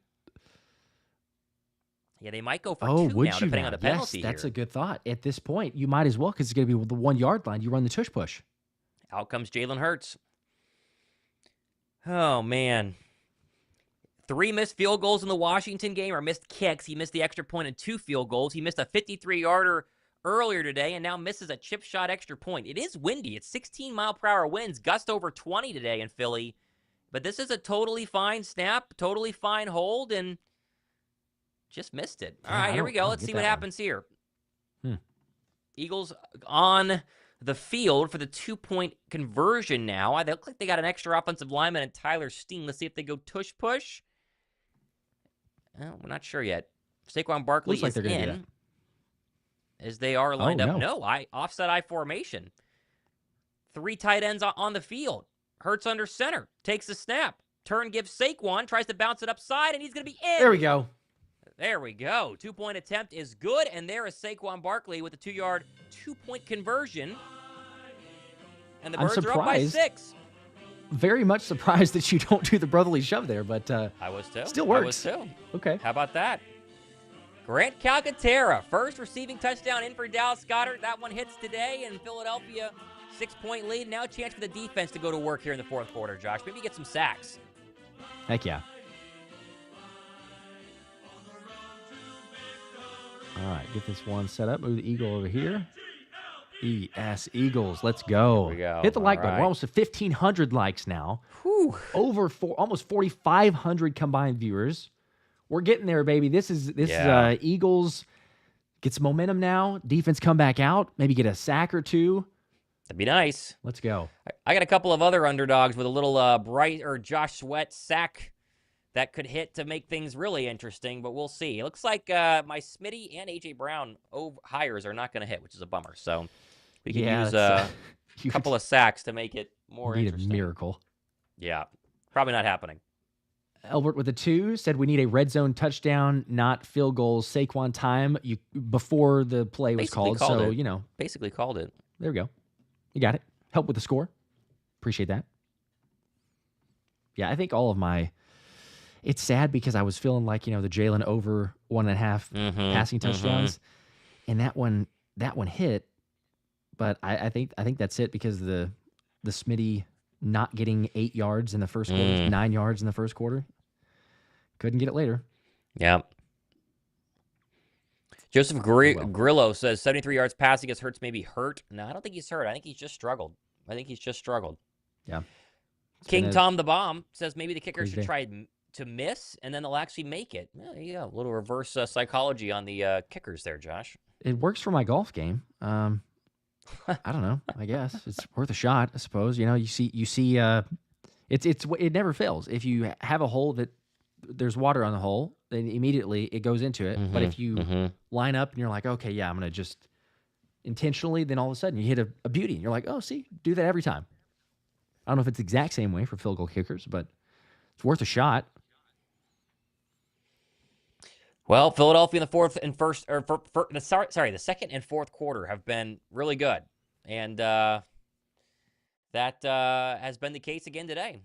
Yeah, they might go for two now, depending on the penalty Yes, that's here. a good thought. At this point, you might as well, because it's going to be the 1 yard line. You run the tush push. Out comes Jalen Hurts. Oh, man. 3 missed field goals in the Washington game, or missed kicks. He missed the extra point and 2 field goals. He missed a 53-yarder earlier today and now misses a chip shot extra point. It is windy. It's 16-mile-per-hour winds, gust over 20 today in Philly. But this is a totally fine snap, totally fine hold, and just missed it. All right, here we go. Let's see what happens here. Eagles on the field for the 2-point conversion now. They look like they got an extra offensive lineman and Tyler Steen. Let's see if they go tush push. We're not sure yet. Saquon Barkley is in, as they are lined up. No, offset I formation. 3 tight ends on the field. Hurts under center. Takes the snap. Turn gives Saquon. Tries to bounce it upside, and he's going to be in. There we go. There we go. 2-point attempt is good, and there is Saquon Barkley with a 2-yard, 2-point conversion. And the Birds are up by 6. Very much surprised that you don't do the brotherly shove there, but I was too. Still works. I was too. Okay. How about that? Grant Calcaterra, first receiving touchdown in for Dallas Goedert. That one hits today, and Philadelphia 6-point lead. Now a chance for the defense to go to work here in the fourth quarter, Josh. Maybe get some sacks. Heck yeah. All right, get this one set up. Move the Eagle over here. ES Eagles, let's go. Here we go. Hit the like button. Right. We're almost at 1,500 likes now. Whew. Almost 4,500 combined viewers. We're getting there, baby. This is Eagles get some momentum now. Defense come back out. Maybe get a sack or 2. That'd be nice. Let's go. I got a couple of other underdogs with a little Bryce or Josh Sweat sack that could hit to make things really interesting, but we'll see. It looks like my Smitty and A.J. Brown hires are not going to hit, which is a bummer. So we can use a couple of sacks to make it more interesting. Need a miracle. Yeah, probably not happening. Albert with a 2 said we need a red zone touchdown, not field goals. Saquon time before the play was called. So, Basically called it. There we go. You got it. Help with the score. Appreciate that. Yeah, I think all of my... It's sad because I was feeling like, the Jalen over 1.5 passing touchdowns. And that one hit. But I think that's it because the Smitty not getting 8 yards in the first quarter, 9 yards in the first quarter. Couldn't get it later. Yeah. Joseph Grillo says 73 yards passing against Hurts may be hurt. No, I don't think he's hurt. I think he's just struggled. Yeah. King Tom the Bomb says maybe the kicker should try to miss, and then they'll actually make it. Yeah, a little reverse psychology on the kickers there, Josh. It works for my golf game. I don't know. I guess it's worth a shot. I suppose you see. It never fails. If you have a hole that there's water on the hole, then immediately it goes into it. But if you line up and you're like, okay, yeah, I'm gonna just intentionally, then all of a sudden you hit a beauty, and you're like, oh, see, do that every time. I don't know if it's the exact same way for field goal kickers, but it's worth a shot. Well, Philadelphia in the second and fourth quarter have been really good, and that has been the case again today.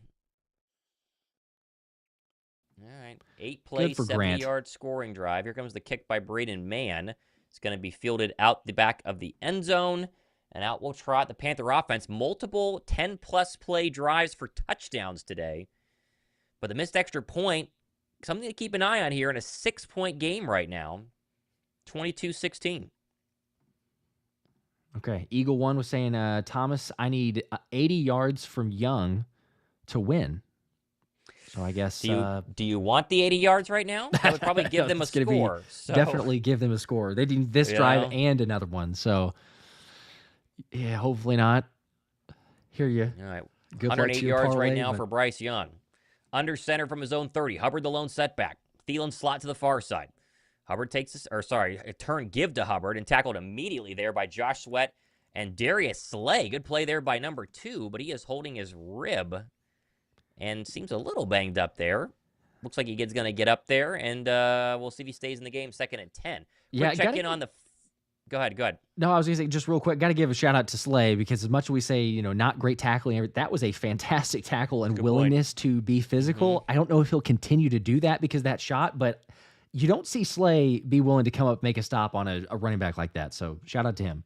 All right, 8-play, 70-yard scoring drive. Here comes the kick by Braden Mann. It's going to be fielded out the back of the end zone, and out will trot the Panther offense. Multiple 10-plus play drives for touchdowns today, but the missed extra point. Something to keep an eye on here in a 6-point game right now. 22-16. Okay. Eagle 1 was saying, Thomas, I need 80 yards from Young to win. So I guess... Do you want the 80 yards right now? That would probably give them a score. Definitely give them a score. They need this drive and another one. So, yeah, hopefully not. Hear you. All right. Good 108 yards right now for Bryce Young. Under center from his own 30. Hubbard the lone setback. Thielen slot to the far side. Hubbard takes this, a turn give to Hubbard and tackled immediately there by Josh Sweat and Darius Slay. Good play there by number 2, but he is holding his rib and seems a little banged up there. Looks like he's going to get up there, and we'll see if he stays in the game. 2nd and 10. Quick check in on the... Go ahead. No, I was going to say, just real quick, got to give a shout-out to Slay, because as much as we say, not great tackling, that was a fantastic tackle and willingness to be physical. I don't know if he'll continue to do that because of that shot, but you don't see Slay be willing to come up, make a stop on a running back like that, so shout-out to him.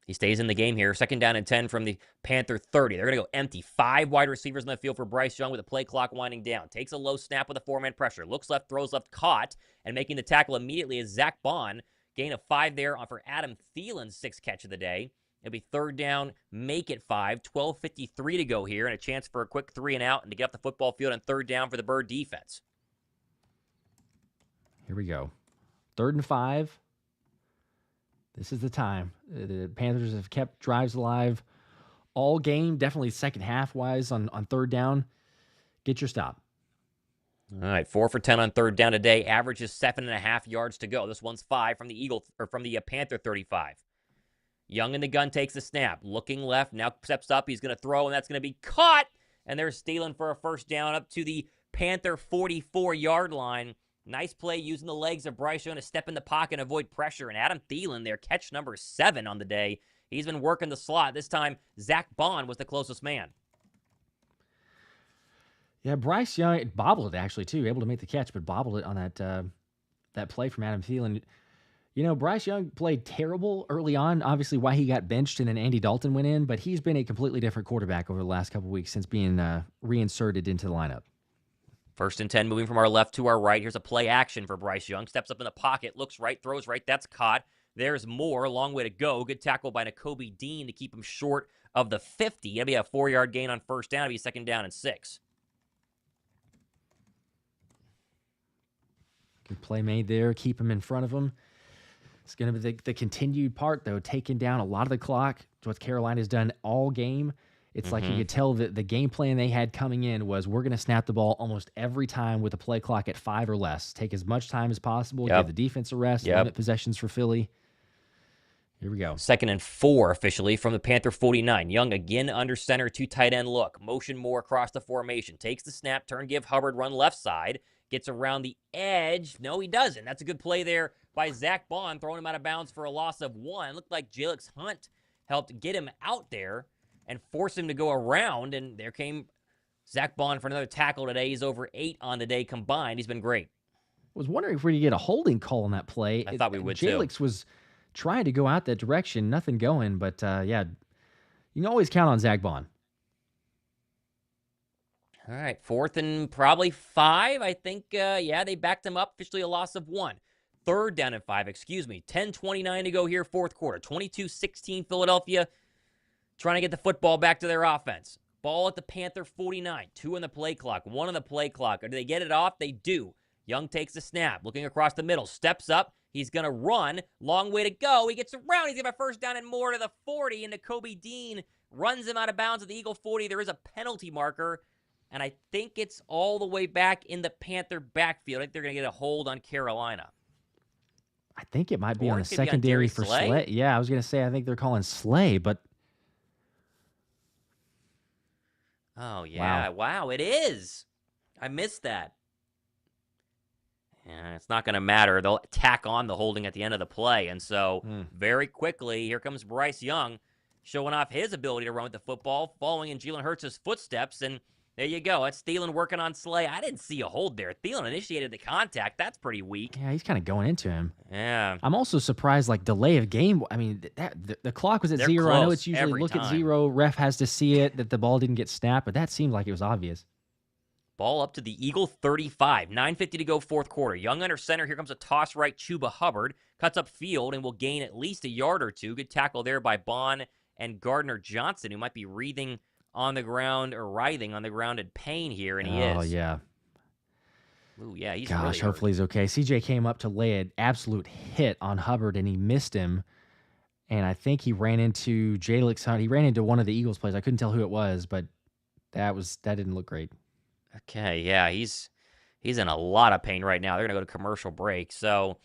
He stays in the game here. 2nd down and 10 from the Panther 30. They're going to go empty. 5 wide receivers in the field for Bryce Young with the play clock winding down. Takes a low snap with a 4-man pressure. Looks left, throws left, caught, and making the tackle immediately is Zach Bond. Gain of 5 there for Adam Thielen's 6th catch of the day. It'll be 3rd down, make it 5. 12:53 to go here, and a chance for a quick 3 and out and to get off the football field on 3rd down for the Bird defense. Here we go. 3rd and 5. This is the time. The Panthers have kept drives alive all game, definitely second half-wise on 3rd down. Get your stop. All right, 4 for 10 on 3rd down today. Averages 7.5 yards to go. This one's 5 from the Panther 35. Young in the gun takes the snap. Looking left, now steps up. He's going to throw, and that's going to be caught. And they're stealing for a 1st down up to the Panther 44-yard line. Nice play using the legs of Bryce Young to step in the pocket and avoid pressure. And Adam Thielen there, catch number 7 on the day. He's been working the slot. This time, Zach Bond was the closest man. Yeah, Bryce Young bobbled it actually too, able to make the catch, but bobbled it on that play from Adam Thielen. Bryce Young played terrible early on, obviously why he got benched and then Andy Dalton went in, but he's been a completely different quarterback over the last couple of weeks since being reinserted into the lineup. 1st and 10, moving from our left to our right. Here's a play action for Bryce Young. Steps up in the pocket, looks right, throws right. That's caught. There's Moore. Long way to go. Good tackle by Nakobe Dean to keep him short of the 50. It'll be a 4-yard gain on 1st down. It'll be 2nd down and 6. Good play made there. Keep him in front of him. It's going to be the continued part, though, taking down a lot of the clock. It's what Carolina's done all game. It's like you could tell that the game plan they had coming in was we're going to snap the ball almost every time with a play clock at 5 or less. Take as much time as possible, give the defense a rest, limit possessions for Philly. Here we go. 2nd and 4 officially from the Panther 49. Young again under center, 2 tight end look. Motion Moore across the formation. Takes the snap, turn, give Hubbard, run left side. Gets around the edge. No, he doesn't. That's a good play there by Zach Bond, throwing him out of bounds for a loss of 1. Looked like Jalix Hunt helped get him out there and force him to go around, and there came Zach Bond for another tackle today. He's over 8 on the day combined. He's been great. Was wondering if we could get a holding call on that play. I thought we would, Jalix was trying to go out that direction, nothing going, but you can always count on Zach Bond. All right, 4th and probably 5. I think, they backed him up. Officially a loss of 1. 3rd down and 5, 10:29 to go here, 4th quarter. 22-16 Philadelphia. Trying to get the football back to their offense. Ball at the Panther 49. 2 on the play clock. 1 on the play clock. Do they get it off? They do. Young takes the snap. Looking across the middle. Steps up. He's going to run. Long way to go. He gets around. He's going to have a 1st down and more to the 40. And Nakobe Dean runs him out of bounds at the Eagle 40. There is a penalty marker. And I think it's all the way back in the Panther backfield. I think they're going to get a hold on Carolina. I think it might be on the secondary for Slay. Yeah, I was going to say I think they're calling Slay, but... Oh, yeah. Wow, it is. I missed that. Yeah, it's not going to matter. They'll tack on the holding at the end of the play. And so, very quickly, here comes Bryce Young showing off his ability to run with the football, following in Jalen Hurts' footsteps. And there you go. That's Thielen working on Slay. I didn't see a hold there. Thielen initiated the contact. That's pretty weak. Yeah, he's kind of going into him. Yeah. I'm also surprised, delay of game. I mean, the clock was at 0. I know it's usually look at 0. Ref has to see it, that the ball didn't get snapped, but that seemed like it was obvious. Ball up to the Eagle 35. 9:50 to go, 4th quarter. Young under center. Here comes a toss right. Chuba Hubbard cuts up field and will gain at least a yard or 2. Good tackle there by Bond and Gardner Johnson, who might be writhing on the ground or writhing on the ground in pain here, and he is. Oh, yeah. Ooh, yeah, he's Gosh, really hurt. hopefully he's okay. CJ came up to lay an absolute hit on Hubbard, and he missed him. And I think he ran into Jalix Hunt. He ran into one of the Eagles players. I couldn't tell who it was, but that didn't look great. Okay, yeah, he's in a lot of pain right now. They're going to go to commercial break. So,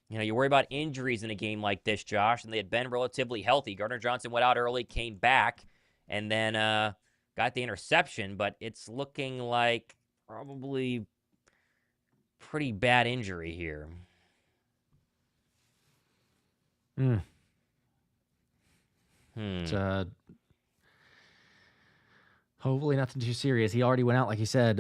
you worry about injuries in a game like this, Josh, and they had been relatively healthy. Gardner Johnson went out early, came back, and then got the interception, but it's looking like probably pretty bad injury here. It's, hopefully nothing too serious. He already went out, like you said.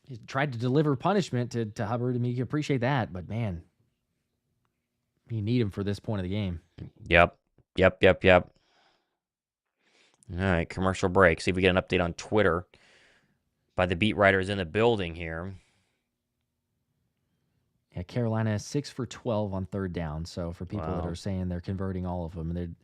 He tried to deliver punishment to Hubbard. I mean, you can appreciate that, but man, you need him for this point of the game. Yep. All right, commercial break. See if we get an update on Twitter by the beat writers in the building here. Yeah, Carolina is 6 for 12 on third down. So for people that are saying they're converting all of them,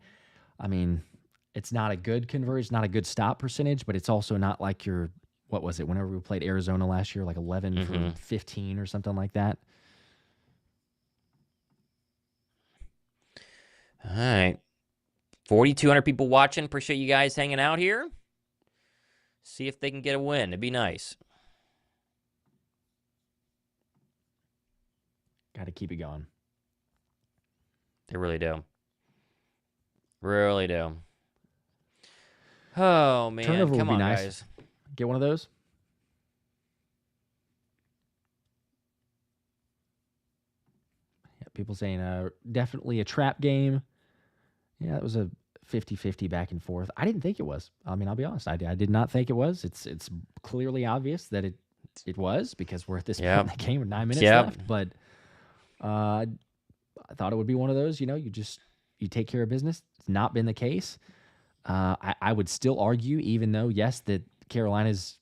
it's not a good conversion, it's not a good stop percentage, but it's also not like you're, what was it, whenever we played Arizona last year, like 11 for 15 or something like that. All right. 4,200 people watching. Appreciate you guys hanging out here. See if they can get a win. It'd be nice. Got to keep it going. They really do. Really do. Oh, man. Turnover Come would be on, nice. guys. Get one of those. Yeah, people saying definitely a trap game. Yeah, it was a 50-50 back and forth. I didn't think it was. I mean, I'll be honest. I did not think it was. It's clearly obvious that it was because we're at this point in the game with 9 minutes left. But I thought it would be one of those, you take care of business. It's not been the case. I would still argue, even though, yes, that Carolina's,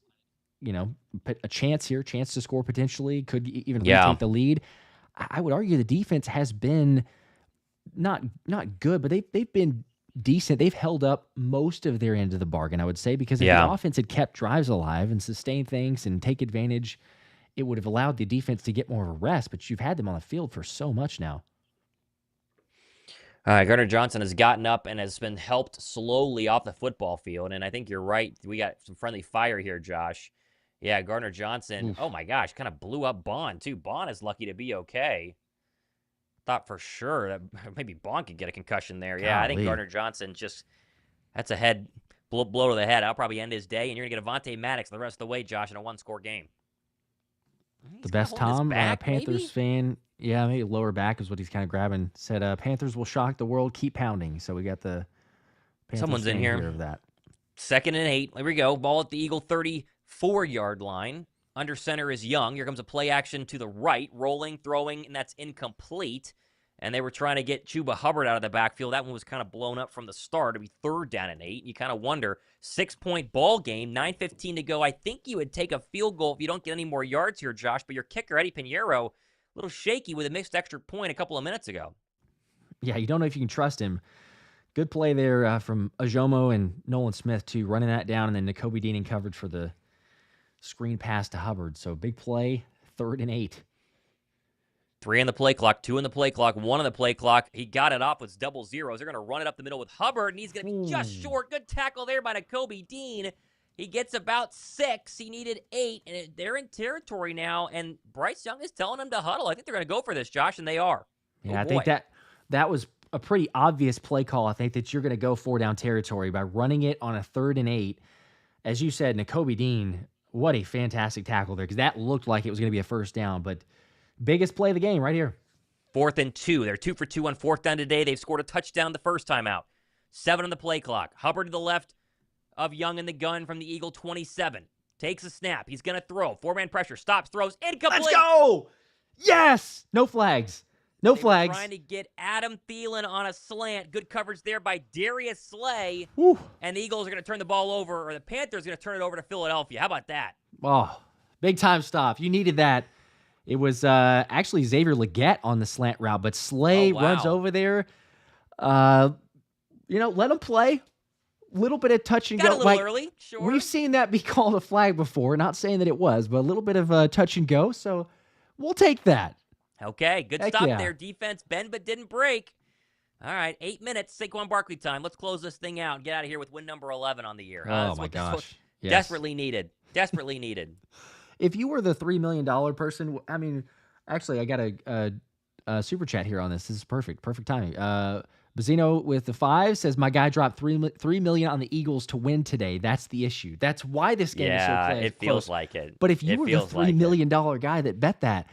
a chance here, chance to score potentially, could even retake the lead. I would argue the defense has been not good, but they've been decent. They've held up most of their end of the bargain, I would say, because if the offense had kept drives alive and sustained things and take advantage, it would have allowed the defense to get more of a rest, but you've had them on the field for so much now. Gardner Johnson has gotten up and has been helped slowly off the football field, and I think you're right. We got some friendly fire here, Josh. Yeah, Gardner Johnson, oh my gosh, kind of blew up Bond, too. Bond is lucky to be okay. Thought for sure that maybe Bond could get a concussion there. Yeah, I think Gardner Johnson that's a head blow to the head. I'll probably end his day, and you're going to get Avonte Maddox the rest of the way, Josh, in a one-score game. The best Tom, Panthers fan, maybe lower back is what he's kind of grabbing, said Panthers will shock the world, keep pounding. So we got the Panthers Someone's in here. Of that. 2nd and 8. Here we go. Ball at the Eagle 34-yard line. Under center is Young. Here comes a play action to the right, rolling, throwing, and that's incomplete. And they were trying to get Chuba Hubbard out of the backfield. That one was kind of blown up from the start. It'd be 3rd down and 8. You kind of wonder, 6-point ball game, 9:15 to go. I think you would take a field goal if you don't get any more yards here, Josh. But your kicker, Eddie Pinheiro, a little shaky with a missed extra point a couple of minutes ago. Yeah, you don't know if you can trust him. Good play there from Ajomo and Nolan Smith, too, running that down, and then Nakobe Dean in coverage for the screen pass to Hubbard. So big play, 3rd and 8. 3 on the play clock, 2 on the play clock, 1 on the play clock. He got it off with double zeros. They're going to run it up the middle with Hubbard, and he's going to be just short. Good tackle there by Nakobe Dean. He gets about 6. He needed 8, and they're in territory now, and Bryce Young is telling them to huddle. I think they're going to go for this, Josh, and they are. Yeah, I think that was a pretty obvious play call. I think that you're going to go 4-down territory by running it on a 3rd and 8. As you said, Nakobe Dean, what a fantastic tackle there, because that looked like it was going to be a 1st down, but biggest play of the game right here. 4th and 2. They're 2 for 2 on 4th down today. They've scored a touchdown the first time out. 7 on the play clock. Hubbard to the left of Young in the gun from the Eagle 27. Takes a snap. He's going to throw. 4-man pressure. Stops, throws. Incomplete. Let's go! Yes! No flags. No flags. Trying to get Adam Thielen on a slant. Good coverage there by Darius Slay. Woo. And the Eagles are going to turn the ball over, or the Panthers are going to turn it over to Philadelphia. How about that? Oh, big time stop. You needed that. It was actually Xavier Legette on the slant route, but Slay runs over there. Let him play. Little bit of touch and go. Got a little early, sure. We've seen that be called a flag before. Not saying that it was, but a little bit of touch and go. So we'll take that. Okay, good stop there. Defense bend but didn't break. All right, 8 minutes, Saquon Barkley time. Let's close this thing out and get out of here with win number 11 on the year. Oh, my gosh. Yes. Desperately needed. Desperately needed. If you were the $3 million person, I mean, actually, I got a super chat here on this. This is perfect. Perfect timing. Bazzino with the 5 says, my guy dropped $3 million on the Eagles to win today. That's the issue. That's why this game is so close. Yeah, it feels like it. But if you were the $3 million guy that bet that,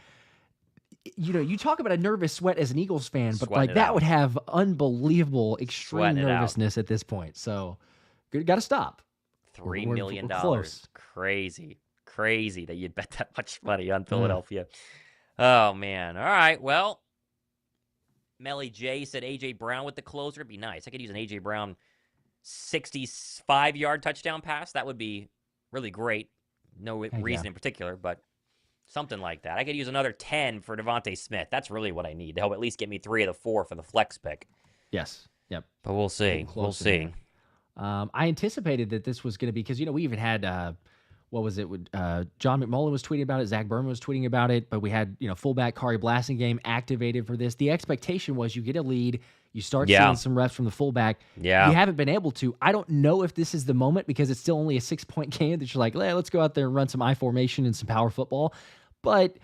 you know, you talk about a nervous sweat as an Eagles fan, but like that would have unbelievable, extreme nervousness at this point. So, got to stop. $3 million. Close. Crazy that you'd bet that much money on Philadelphia. Oh, man. All right. Well, Melly J said A.J. Brown with the closer. It'd be nice. I could use an A.J. Brown 65-yard touchdown pass. That would be really great. No reason in particular, but something like that. I could use another 10 for DeVonta Smith. That's really what I need to help at least get me 3 of the 4 for the flex pick. Yes. Yep. But we'll see. We'll see. I anticipated that this was going to be, because, you know, we even had, what was it? John McMullen was tweeting about it. Zach Berman was tweeting about it. But we had, you know, fullback Khari Blasingame activated for this. The expectation was you get a lead, you start seeing some reps from the fullback. Yeah. You haven't been able to. I don't know if this is the moment, because it's still only a 6-point game that you're like, let's go out there and run some I formation and some power football. But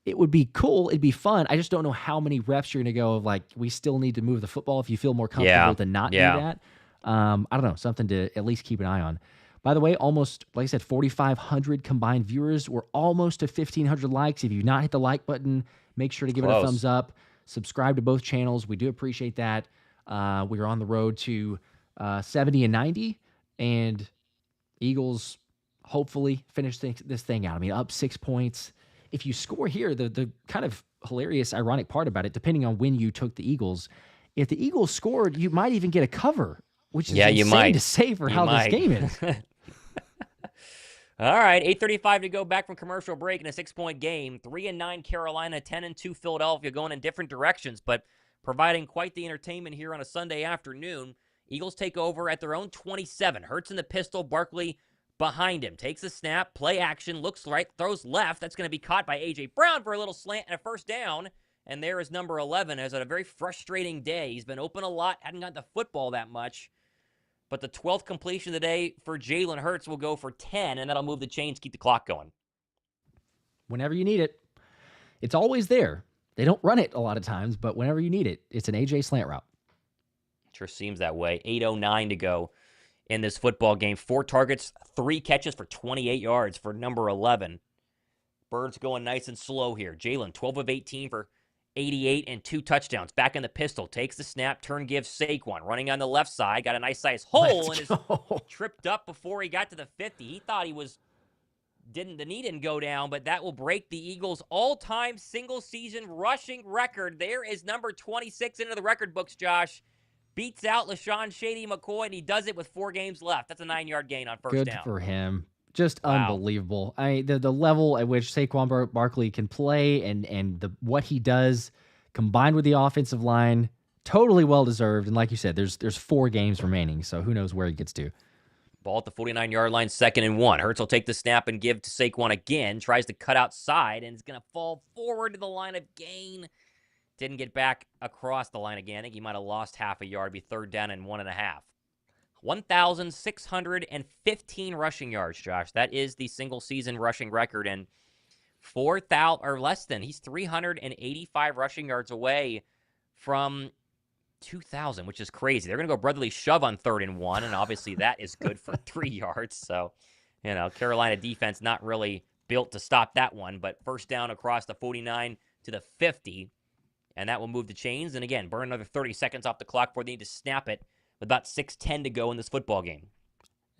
it would be cool. It'd be fun. I just don't know how many reps you're going to go of, like, we still need to move the football if you feel more comfortable to not do that. I don't know. Something to at least keep an eye on. By the way, almost, like I said, 4,500 combined viewers. We're almost to 1,500 likes. If you've not hit the like button, make sure to give it a thumbs up. Subscribe to both channels. We do appreciate that. We are on the road to 70 and 90. And Eagles hopefully finish this thing out. I mean, up 6 points. If you score here, the kind of hilarious, ironic part about it, depending on when you took the Eagles, if the Eagles scored, you might even get a cover, which is insane to say for how this game is. All right, 8:35 to go back from commercial break in a 6-point game. 3-9 Carolina, 10-2 Philadelphia, going in different directions, but providing quite the entertainment here on a Sunday afternoon. Eagles take over at their own 27. Hurts in the pistol, Barkley behind him. Takes the snap, play action, looks right, throws left. That's going to be caught by A.J. Brown for a little slant and a first down. And there is number 11, has had a very frustrating day. He's been open a lot, hadn't gotten the football that much. But the 12th completion of the day for Jalen Hurts will go for 10, and that'll move the chains, keep the clock going. Whenever you need it. It's always there. They don't run it a lot of times, but whenever you need it, it's an A.J. slant route. Sure seems that way. 8:09 to go in this football game. 4 targets, 3 catches for 28 yards for number 11. Birds going nice and slow here. Jalen, 12 of 18 for 88 and 2 touchdowns. Back in the pistol. Takes the snap. Turn gives Saquon. Running on the left side. Got a nice size hole and is tripped up before he got to the 50. He thought he was... the knee didn't go down, but that will break the Eagles' all-time single-season rushing record. There is number 26 into the record books, Josh. Beats out LaShawn Shady McCoy, and he does it with 4 games left. That's a 9-yard gain on first down. Good for him. Just unbelievable. The level at which Saquon Barkley can play and what he does combined with the offensive line, totally well-deserved. And like you said, there's 4 games remaining, so who knows where he gets to. Ball at the 49-yard line, 2nd and 1. Hurts will take the snap and give to Saquon again. Tries to cut outside, and is going to fall forward to the line of gain. Didn't get back across the line again. I think he might have lost half a yard. Be 3rd down and 1.5. 1,615 rushing yards, Josh. That is the single-season rushing record, and 4,000 or less than. He's 385 rushing yards away from 2,000, which is crazy. They're going to go brotherly shove on 3rd and 1, and obviously that is good for 3 yards. So, Carolina defense not really built to stop that one, but first down across the 49 to the 50, and that will move the chains. And again, burn another 30 seconds off the clock before they need to snap it with about 6:10 to go in this football game.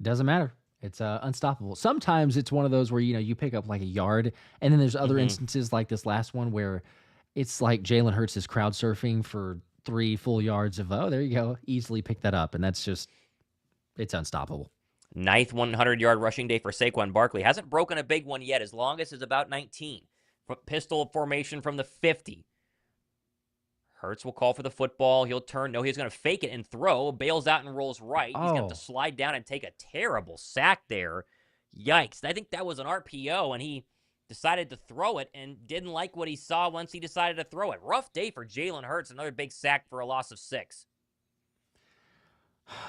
It doesn't matter. It's unstoppable. Sometimes it's one of those where, you pick up like a yard, and then there's other instances like this last one where it's like Jalen Hurts is crowd surfing for 3 full yards of, there you go, easily pick that up. And that's just, it's unstoppable. 9th 100-yard rushing day for Saquon Barkley. Hasn't broken a big one yet. His longest is about 19. Pistol formation from the 50. Hurts will call for the football. He'll turn. No, he's going to fake it and throw. Bails out and rolls right. He's going to have to slide down and take a terrible sack there. Yikes. I think that was an RPO, and he decided to throw it and didn't like what he saw once he decided to throw it. Rough day for Jalen Hurts. Another big sack for a loss of 6.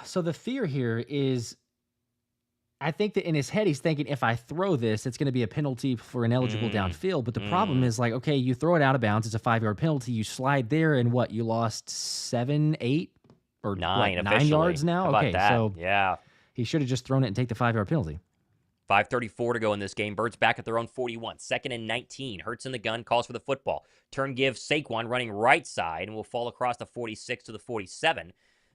So the fear here is I think that in his head, he's thinking, if I throw this, it's going to be a penalty for ineligible downfield. But the problem is, like, okay, you throw it out of bounds. It's a 5-yard penalty. You slide there, and what? You lost 7, 8, or 9 yards now? How about Okay, that? so Yeah. he should have just thrown it and take the 5-yard penalty. 5:34 to go in this game. Birds back at their own 41. 2nd and 19. Hurts in the gun, calls for the football. Turn give Saquon running right side, and will fall across the 46 to the 47.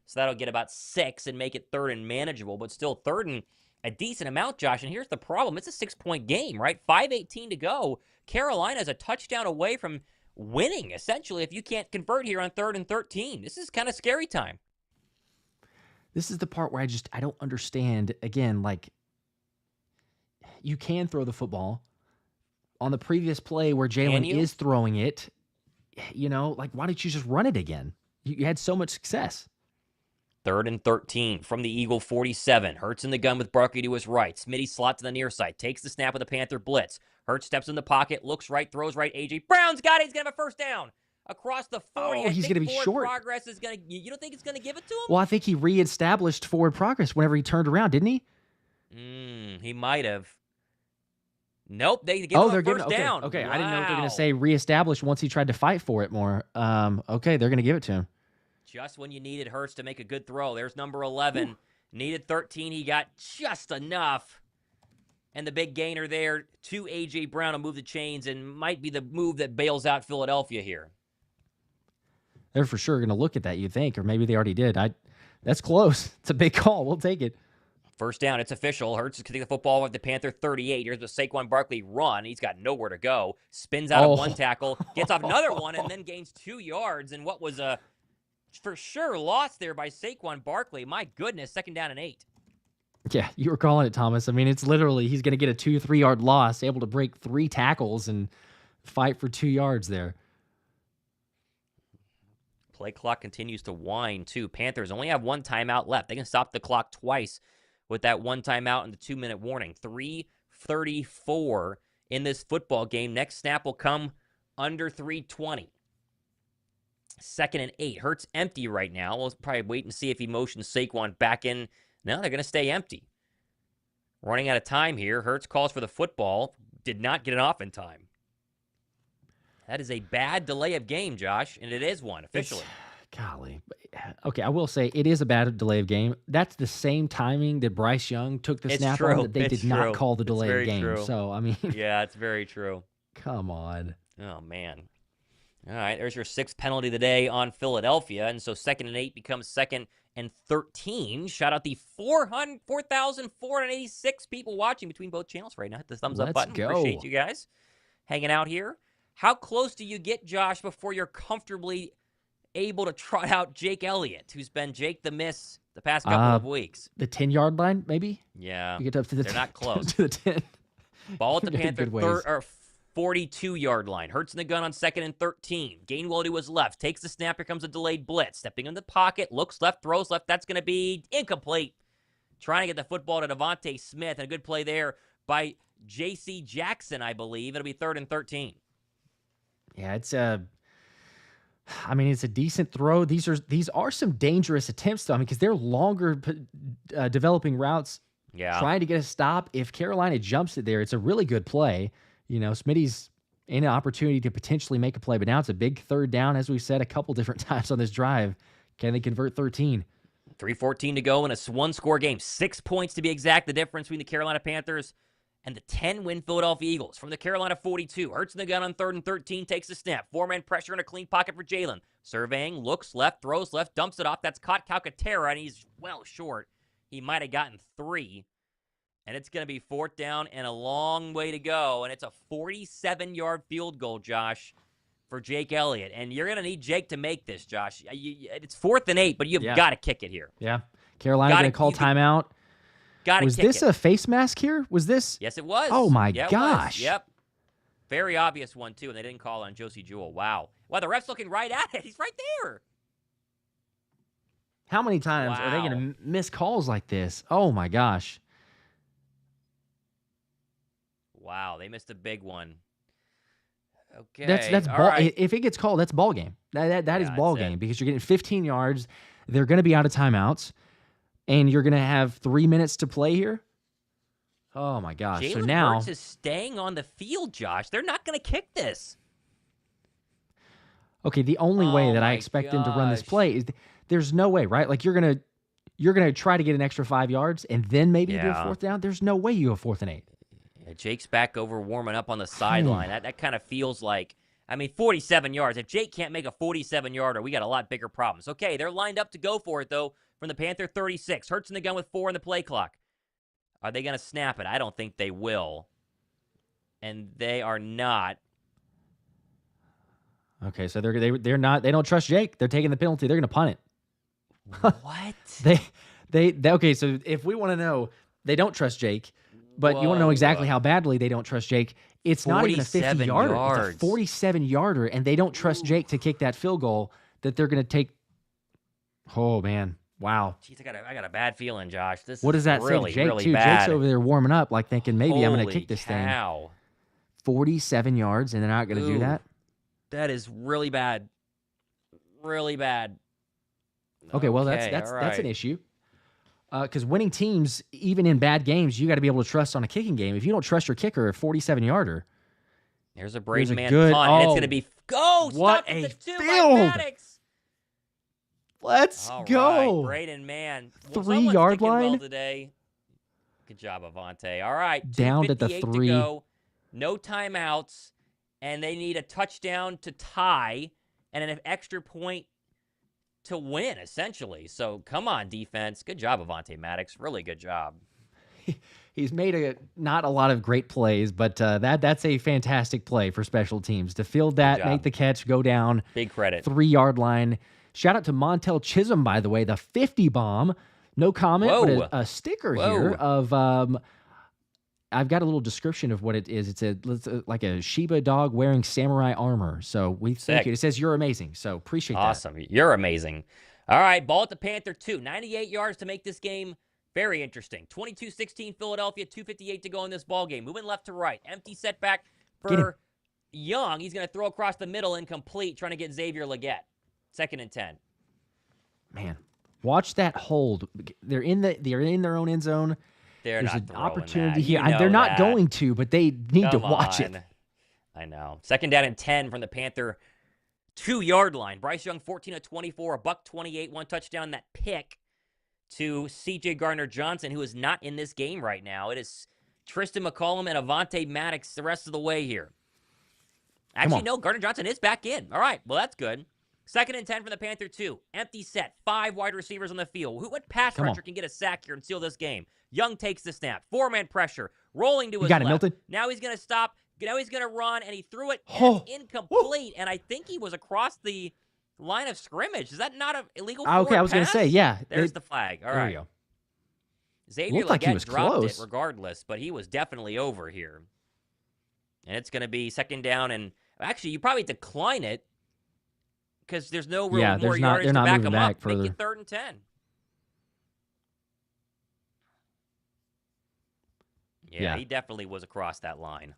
So that'll get about 6 and make it 3rd and manageable, but still 3rd and a decent amount, Josh. And here's the problem. It's a 6-point game, right? 5:18 to go. Carolina's a touchdown away from winning, essentially, if you can't convert here on 3rd and 13. This is kind of scary time. This is the part where I don't understand. Again, like, you can throw the football. On the previous play where Jalen is throwing it, like, why didn't you just run it again? You had so much success. 3rd and 13 from the Eagle 47. Hurts in the gun with Barkley to his right. Smitty slot to the near side. Takes the snap with the Panther blitz. Hurts steps in the pocket. Looks right. Throws right. A.J. Brown's got it. He's going to have a first down. Across the 40. Oh, he's going to be short. Progress is going to... You don't think it's going to give it to him? Well, I think he reestablished forward progress whenever he turned around, didn't he? He might have. Nope. They give him a first down. Okay. Wow. I didn't know if they were going to say reestablished once he tried to fight for it more. Okay, they're going to give it to him. Just when you needed Hurts to make a good throw. There's number 11. Ooh. Needed 13. He got just enough. And the big gainer there to A.J. Brown to move the chains, and might be the move that bails out Philadelphia here. They're for sure going to look at that, you think, or maybe they already did. That's close. It's a big call. We'll take it. First down. It's official. Hurts is kicking the football with the Panther 38. Here's the Saquon Barkley run. He's got nowhere to go. Spins out of one tackle. Gets off another one, and then gains 2 yards. And what was a... for sure lost there by Saquon Barkley. My goodness, 2nd down and 8. Yeah, you were calling it, Thomas. I mean, it's literally, he's going to get a 2-3 yard loss, able to break 3 tackles and fight for 2 yards there. Play clock continues to wind, too. Panthers only have 1 timeout left. They can stop the clock twice with that 1 timeout and the 2-minute warning. 3:34 in this football game. Next snap will come under 3:20. 2nd and 8. Hurts empty right now. We'll probably wait and see if he motions Saquon back in. No, they're going to stay empty. Running out of time here. Hurts calls for the football. Did not get it off in time. That is a bad delay of game, Josh, and it is one officially. Golly. Okay, I will say it is a bad delay of game. That's the same timing that Bryce Young took the snap on that they did not call the delay of game. True. So, I mean. Yeah, it's very true. Come on. Oh, man. All right, there's your 6th penalty of the day on Philadelphia. And so 2nd and 8 becomes 2nd and 13. Shout out the 4,486 people watching between both channels right now. Hit the thumbs up button. Go. Appreciate you guys hanging out here. How close do you get, Josh, before you're comfortably able to trot out Jake Elliott, who's been Jake the Miss the past couple of weeks? The 10-yard line, maybe? Yeah. You get up to the They're not close. To the 10. Ball at the Panther 42-yard line. Hurts in the gun on 2nd and 13. Gainwell to his left. Takes the snap. Here comes a delayed blitz. Stepping in the pocket. Looks left. Throws left. That's going to be incomplete. Trying to get the football to DeVonta Smith. And a good play there by J.C. Jackson, I believe. It'll be 3rd and 13. Yeah, it's a decent throw. These are some dangerous attempts, though. I mean, because they're longer developing routes. Yeah. Trying to get a stop. If Carolina jumps it there, it's a really good play. Smitty's in an opportunity to potentially make a play, but now it's a big 3rd down, as we said a couple different times on this drive. Can they convert 13? 3:14 to go in a 1-score game. 6 points to be exact, the difference between the Carolina Panthers and the 10-win Philadelphia Eagles. From the Carolina 42, Hurts in the gun on 3rd and 13, takes the snap. 4-man pressure in a clean pocket for Jalen. Surveying, looks left, throws left, dumps it off. That's caught Calcaterra, and he's well short. He might have gotten 3. And it's going to be 4th down and a long way to go. And it's a 47-yard field goal, Josh, for Jake Elliott. And you're going to need Jake to make this, Josh. It's 4th and 8, but you've got to kick it here. Yeah. Carolina going to call timeout. Was this a face mask here? Was this? Yes, it was. Oh, my gosh. Yep. Very obvious one, too, and they didn't call on Josey Jewell. Wow. Wow, the ref's looking right at it. He's right there. How many times are they going to miss calls like this? Oh, my gosh. Wow, they missed a big one. Okay. That's ball. Right. If it gets called, that's ball game. That is ball game because you're getting 15 yards. They're going to be out of timeouts, and you're going to have 3 minutes to play here. Oh, my gosh. So Jalen now Hurts is staying on the field, Josh. They're not going to kick this. Okay, the only way that I my expect them to run this gosh. play is there's no way, right? Like you're gonna try to get an extra 5 yards and then maybe you do a Yeah. 4th down. There's no way you go 4th and 8. Yeah, Jake's back over warming up on the sideline. That kind of feels like, 47 yards. If Jake can't make a 47-yarder, we got a lot bigger problems. Okay, they're lined up to go for it, though, from the Panther 36. Hurts in the gun with 4 in the play clock. Are they going to snap it? I don't think they will. And they are not. Okay, so they're not. They don't trust Jake. They're taking the penalty. They're gonna punt it. What? They okay. So if we want to know, they don't trust Jake, but you want to know exactly how badly they don't trust Jake. It's not even a 50-yarder. It's a 47-yarder, and they don't trust Jake to kick that field goal that they're gonna take. Oh man. Wow. Jeez, I got a bad feeling, Josh. This What does that is really, say to Jake, really too? bad. Jake's over there warming up, like thinking maybe I'm going to kick this cow. thing. 47 yards, and they're not going to do that? That is really bad. Really bad. Okay, well, all that's right. an issue. Because winning teams, even in bad games, you got to be able to trust on a kicking game. If you don't trust your kicker, a 47-yarder. There's a Brady man good, punt, and it's going to be go. What Stop a at the 2 by field. Maddox. Let's All go. right, Braden Mann. 3-yard line? Well today. Good job, Avante. All right, Down at the 2:58 3. to go. No timeouts, and they need a touchdown to tie and an extra point to win, essentially. So come on, defense. Good job, Avante Maddox. Really good job. He's made not a lot of great plays, but that's a fantastic play for special teams. To field that, job. make the catch, go down. Big credit. 3-yard line. Shout out to Montel Chisholm, by the way, the 50 bomb. No comment, Whoa. but a sticker Whoa. here of I've got a little description of what it is. It's like a Shiba dog wearing samurai armor. So we thank you. It says you're amazing. So appreciate that. Awesome. You're amazing. All right, ball at the Panther 2. 98 yards to make this game very interesting. 22-16 Philadelphia, 2:58 to go in this ball game. Moving left to right. Empty setback for Young. He's going to throw across the middle, incomplete, trying to get Xavier Legette. 2nd and 10. Man, watch that hold. They're in their own end zone. There's an throwing opportunity that. here. You know They're not that. going to, but they need to Come watch on. it. I know. 2nd down and 10 from the Panther 2-yard line. Bryce Young, 14 of 24, $128, 1 touchdown. That pick to C.J. Gardner-Johnson, who is not in this game right now. It is Tristin McCollum and Avante Maddox the rest of the way here. Actually, no, Gardner-Johnson is back in. All right, well, that's good. 2nd and 10 from the Panther 2. Empty set. 5 wide receivers on the field. What pass rusher can get a sack here and seal this game? Young takes the snap. 4-man pressure. Rolling to his got it, left. Milton. Now he's going to stop. Now he's going to run, and he threw it incomplete. And I think he was across the line of scrimmage. Is that not an illegal forward Okay, I was going to pass? say, yeah. There's the flag. All There right. you go. Xavier Looked like he Legette was dropped close. it regardless, but he was definitely over here. And it's going to be 2nd down, and actually, you probably decline it because there's no real more yardage to back him up. Make it 3rd and 10. Yeah, he definitely was across that line.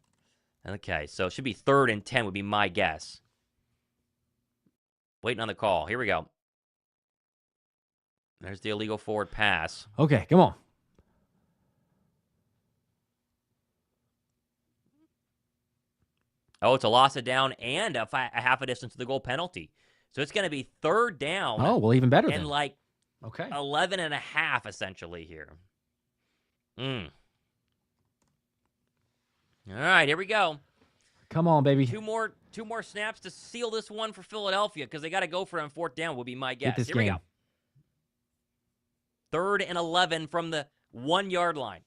Okay, so it should be 3rd and 10 would be my guess. Waiting on the call. Here we go. There's the illegal forward pass. Okay, come on. Oh, it's a loss of down and a half a distance to the goal penalty. So it's going to be 3rd down. Oh, well, even better and then. like 11 and a half essentially here. All right, here we go. Come on, baby. Two more snaps to seal this one for Philadelphia because they got to go for it on 4th down, would be my guess. Get this Here game. we go. 3rd and 11 from the 1-yard line.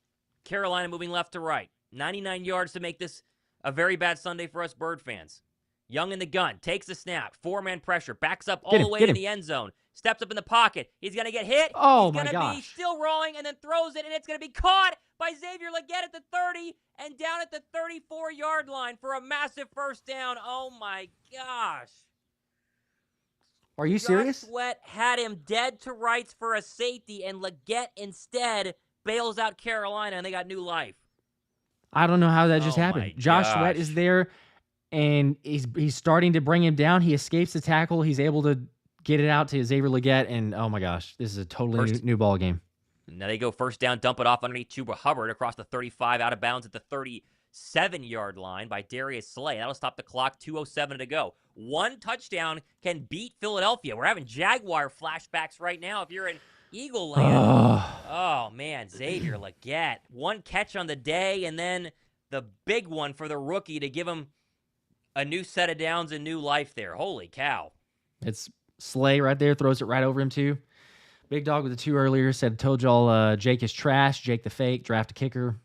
Carolina moving left to right. 99 yards to make this a very bad Sunday for us Bird fans. Young in the gun, takes the snap, 4-man pressure, backs up all the way in the end zone, steps up in the pocket. He's going to get hit. Oh, He's my going to gosh. be still rolling and then throws it, and it's going to be caught by Xavier Legette at the 30 and down at the 34-yard line for a massive 1st down. Oh, my gosh. Are you serious? Josh Sweat had him dead to rights for a safety, and Legette instead bails out Carolina, and they got new life. I don't know how that just Oh, happened. my Josh Sweat gosh. is there, and he's starting to bring him down. He escapes the tackle. He's able to get it out to Xavier Legette, and oh my gosh, this is a totally new ball game. Now they go first down, dump it off underneath Chuba Hubbard across the 35, out of bounds at the 37-yard line by Darius Slay. That'll stop the clock, 2:07 to go. One touchdown can beat Philadelphia. We're having Jaguar flashbacks right now if you're in Eagle land. Oh, man, Xavier Legette. One catch on the day, and then the big one for the rookie to give him a new set of downs and new life there. Holy cow. It's Slay right there, throws it right over him, too. Big Dog with the 2 earlier told y'all Jake is trash, Jake the fake, draft a kicker.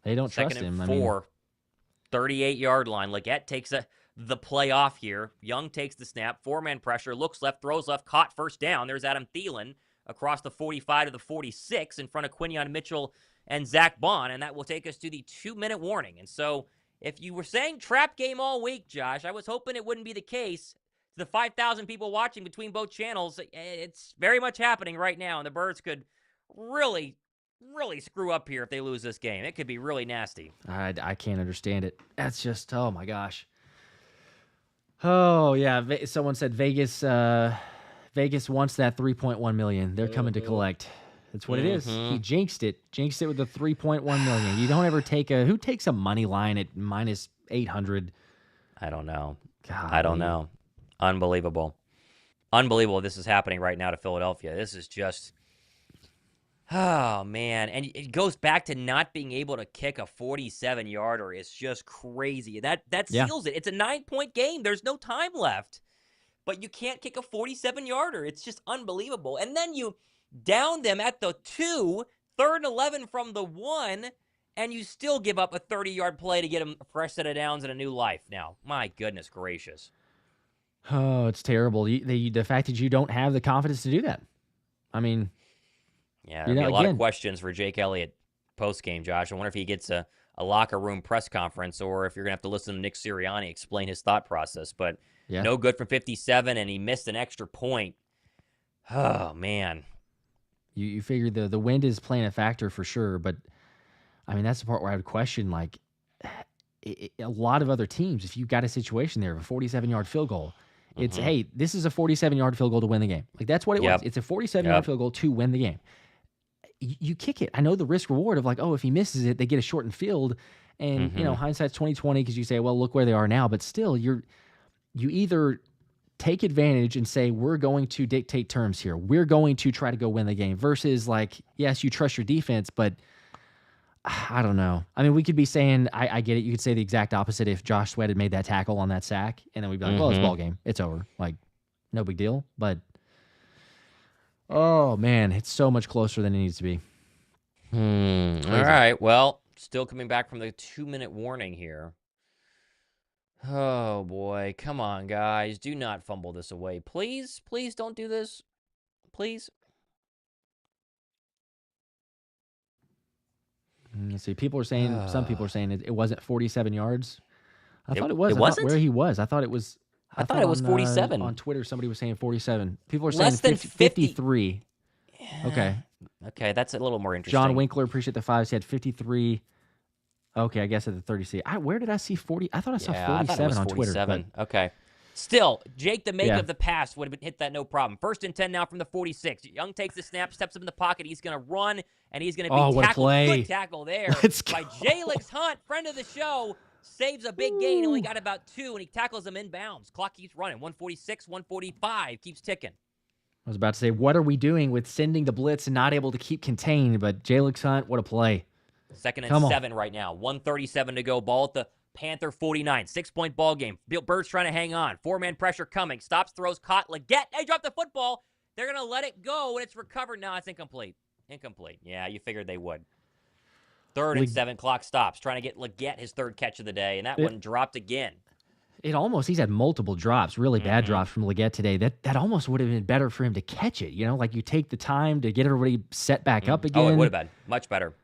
They don't trust him. 2nd and 4, 38-yard line. Legette takes the play off here. Young takes the snap, 4-man pressure, looks left, throws left, caught first down. There's Adam Thielen across the 45 to the 46 in front of Quinion Mitchell and Zach Bond, and that will take us to the 2-minute warning. And so if you were saying trap game all week, Josh, I was hoping it wouldn't be the case. The 5,000 people watching between both channels, it's very much happening right now, and the Birds could really screw up here if they lose this game. It could be really nasty. I can't understand it. That's just, oh my gosh. Oh yeah, someone said Vegas wants that 3.1 million. They're coming to collect. That's what it is. He jinxed it with the 3.1 million. You don't ever who takes a money line at minus 800? I don't know. God, I don't know. Unbelievable. This is happening right now to Philadelphia. This is just, oh, man. And it goes back to not being able to kick a 47-yarder. It's just crazy. That seals it. It's a 9-point game. There's no time left. But you can't kick a 47-yarder. It's just unbelievable. And then you down them at the 2, 3rd and 11 from the 1, and you still give up a 30-yard play to get them a fresh set of downs and a new life now. My goodness gracious. Oh, it's terrible. The fact that you don't have the confidence to do that. I mean, yeah, there'll be a lot of questions for Jake Elliott post-game, Josh. I wonder if he gets a locker room press conference or if you're going to have to listen to Nick Sirianni explain his thought process. But no good from 57, and he missed an extra point. Oh, man. You figure the wind is playing a factor for sure, but, I mean, that's the part where I would question, like, a lot of other teams, if you've got a situation there of a 47-yard field goal, it's, hey, this is a 47-yard field goal to win the game. Like, that's what it was. It's a 47-yard field goal to win the game. You kick it. I know the risk-reward of, like, oh, if he misses it, they get a shortened field. And, you know, hindsight's 20/20 because you say, well, look where they are now. But still, you either take advantage and say, we're going to dictate terms here. We're going to try to go win the game versus, like, yes, you trust your defense, but I don't know. I mean, we could be saying, I get it. You could say the exact opposite if Josh Sweat had made that tackle on that sack, and then we'd be like, well, it's ball game. It's over. Like, no big deal. But, oh, man, it's so much closer than it needs to be. All right. Well, still coming back from the 2-minute warning here. Oh, boy. Come on, guys. Do not fumble this away. Please, please don't do this. Please. Let's see. Some people are saying it wasn't 47 yards. I thought it was. It wasn't? Where he was. I thought it was. I thought it was 47. On Twitter, somebody was saying 47. People are Less saying than 50. 53. Okay. Okay, that's a little more interesting. John Winkler, appreciate the 5. Said 53. Okay, I guess at the 30. Where did I see 40? I thought I saw 47 on Twitter. But... Okay. Still, Jake, the make of the pass, would have hit that no problem. 1st and 10 now from the 46. Young takes the snap, steps up in the pocket. He's going to run, and he's going to be tackled. Good tackle there by Jalix Hunt, friend of the show. Saves a big gain. Only got about 2, and he tackles him inbounds. Clock keeps running. 146, 145. Keeps ticking. I was about to say, what are we doing with sending the blitz and not able to keep contained? But Jalix Hunt, what a play. 2nd and 7 right now. 1:37 to go. Ball at the Panther 49. 6-point ball game. Bird's trying to hang on. 4-man pressure coming. Stops, throws, caught. Legette. They dropped the football. They're going to let it go, and it's recovered. No, it's incomplete. Incomplete. Yeah, you figured they would. 3rd and 7. Clock stops. Trying to get Legette his 3rd catch of the day, and that one dropped again. He's had multiple drops, really bad drops from Legette today. That almost would have been better for him to catch it. You know, like you take the time to get everybody set back up again. Oh, it would have been. Much better.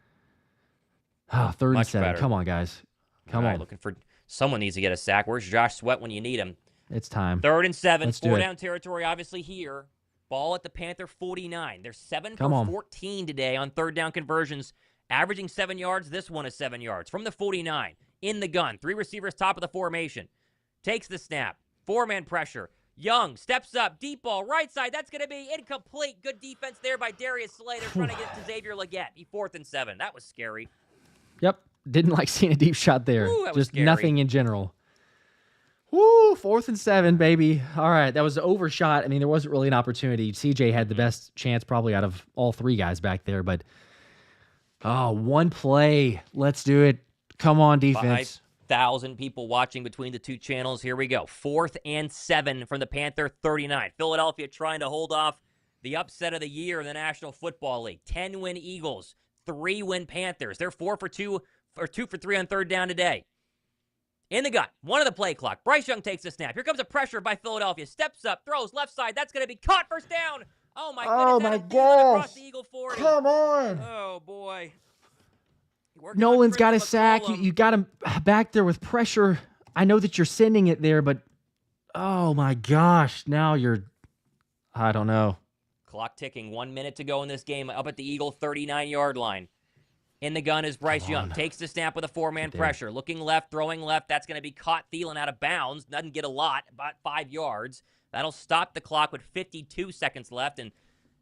Oh, 3rd and 7. Better. Come on, guys. Come on. Looking for someone needs to get a sack. Where's Josh Sweat when you need him? It's time. 3rd and 7. Let's 4-down territory, obviously, here. Ball at the Panther 49. They're 7 for 14 today on 3rd down conversions, averaging 7 yards. This one is 7 yards. From the 49, in the gun. 3 receivers top of the formation. Takes the snap. 4-man pressure. Young steps up, deep ball, right side. That's going to be incomplete. Good defense there by Darius Slay. They're trying to get it to Xavier Legette. 4th and 7. That was scary. Yep. Didn't like seeing a deep shot there. Ooh, that was Just scary. nothing in general. Woo, 4th and 7, baby. All right, that was an overshot. I mean, there wasn't really an opportunity. CJ had the best chance probably out of all 3 guys back there, but one play. Let's do it. Come on, defense. 5,000 people watching between the 2 channels. Here we go. 4th and 7 from the Panther 39. Philadelphia trying to hold off the upset of the year in the National Football League. 10-win Eagles, 3-win Panthers. They're 4 for 2 or 2 for 3 on 3rd down today. In the gun, 1 of the play clock. Bryce Young takes the snap. Here comes a pressure by Philadelphia. Steps up, throws left side. That's going to be caught. First down. Oh, my goodness. Oh, my Across the Eagle 40. Come on. Oh, boy. Nolan's got a Tristin sack. McCollum. You got him back there with pressure. I know that you're sending it there, but oh, my gosh. Now you're, I don't know. Clock ticking. 1 minute to go in this game. Up at the Eagle 39-yard line. In the gun is Bryce Young. Takes the snap with a 4-man pressure. Looking left, throwing left. That's going to be caught. Thielen out of bounds. Doesn't get a lot, about 5 yards. That'll stop the clock with 52 seconds left. And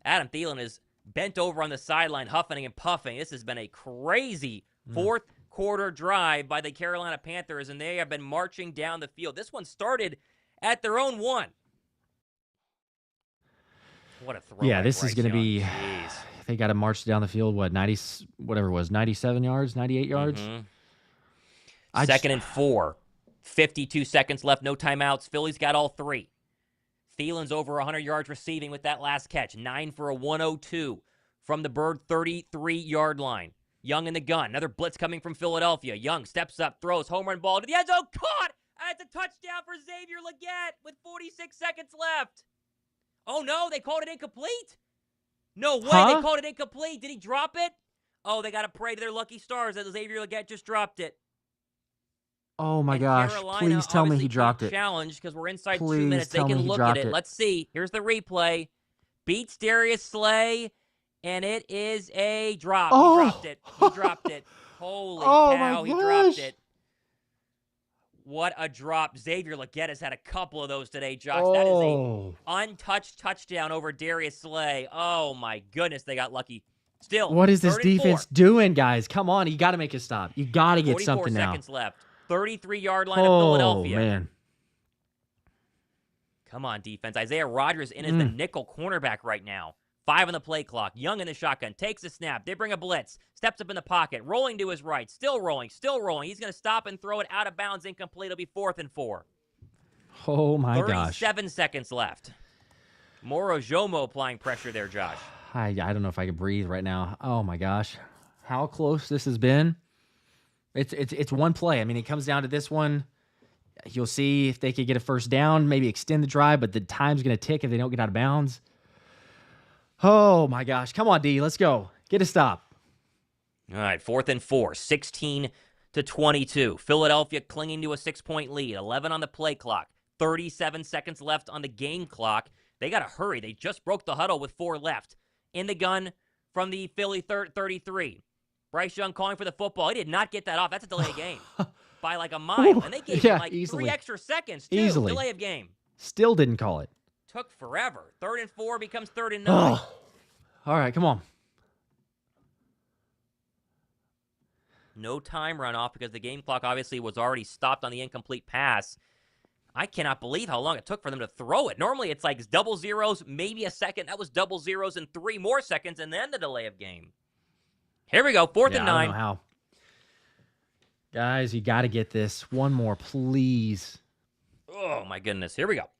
Adam Thielen is bent over on the sideline, huffing and puffing. This has been a crazy 4th quarter drive by the Carolina Panthers, and they have been marching down the field. This one started at their own 1. What a throw. Yeah, by this Bryce is going to Young. be, Jeez. they got to march down the field, whatever it was, 97 yards, 98 yards? Mm-hmm. 2nd and 4. 52 seconds left, no timeouts. Philly's got all 3. Thielen's over 100 yards receiving with that last catch. 9 for a 102 from the Bird 33-yard line. Young in the gun. Another blitz coming from Philadelphia. Young steps up, throws, home run ball to the end zone. Caught! It's a touchdown for Xavier Legette with 46 seconds left. Oh, no, they called it incomplete? No way, they called it incomplete. Did he drop it? Oh, they got to pray to their lucky stars that Xavier Legette just dropped it. Oh, my And gosh. Carolina Please tell me he obviously dropped can't it. challenge because we're inside Please 2 minutes. They tell me can he look at dropped it. it. Let's see. Here's the replay. Beats Darius Slay, and it is a drop. Oh. He dropped it. He dropped it. Holy Oh, cow, my he dropped gosh. it. What a drop. Xavier Legette has had a couple of those today, Josh. Oh. That is a untouched touchdown over Darius Slay. Oh, my goodness, they got lucky. Still, What is this 3rd and 4. defense doing, guys? Come on, you got to make a stop. You got to get 44 something now. seconds left. 33-yard line of Oh, Philadelphia. man. Come on, defense. Isaiah Rodgers in as the nickel cornerback right now. 5 on the play clock. Young in the shotgun. Takes a snap. They bring a blitz. Steps up in the pocket. Rolling to his right. Still rolling. Still rolling. He's going to stop and throw it out of bounds. Incomplete. It'll be 4th and 4. Oh, my gosh. 37 seconds left. Moro Jomo applying pressure there, Josh. I don't know if I can breathe right now. Oh, my gosh. How close this has been. It's one play. I mean, it comes down to this one. You'll see if they could get a first down, maybe extend the drive, but the time's going to tick if they don't get out of bounds. Oh, my gosh. Come on, D. Let's go. Get a stop. All right, 4th and 4, 16-22. Philadelphia clinging to a 6-point lead. 11 on the play clock. 37 seconds left on the game clock. They got to hurry. They just broke the huddle with 4 left. In the gun from the Philly 33. Bryce Young calling for the football. He did not get that off. That's a delay of game by like a mile. And they gave him like easily. 3 extra seconds, too. Easily. Delay of game. Still didn't call it. Took forever. 3rd and 4 becomes 3rd and 9. Oh. All right, come on. No time runoff because the game clock obviously was already stopped on the incomplete pass. I cannot believe how long it took for them to throw it. Normally it's like double zeros, maybe a second. That was double zeros and 3 more seconds, and then the delay of game. Here we go, 4th and 9. I don't know how. Guys, you got to get this. One more, please. Oh, my goodness. Here we go.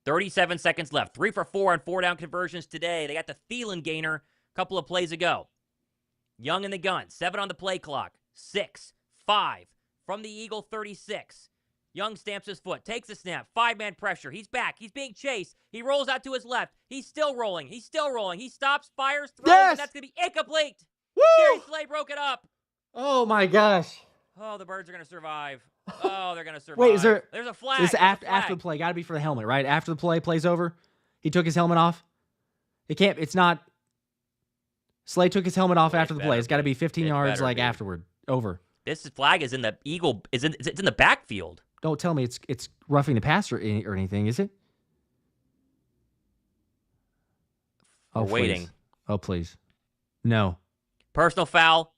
37 seconds left. 3 for 4 on 4-down conversions today. They got the Thielen gainer a couple of plays ago. Young in the gun. 7 on the play clock. 6, 5 from the Eagle 36. Young stamps his foot. Takes a snap. 5-man pressure. He's back. He's being chased. He rolls out to his left. He's still rolling. He's still rolling. He stops, fires, throws, Yes! and that's going to be incomplete. Woo! Darius Slay broke it up. Oh, my gosh. Oh, the Birds are going to survive. Oh, they're going to survive. Wait, is there... There's a flag. This There's a after flag. the play. Got to be for the helmet, right? After the play's over, he took his helmet off. It can't. It's not. Slay took his helmet off after the play. It's got to be 15 yards, like afterward. Over. This flag is in the Eagle. It's in the backfield. Don't tell me it's roughing the passer or anything, is it? Oh, We're waiting. Please. Oh, please. No. Personal foul.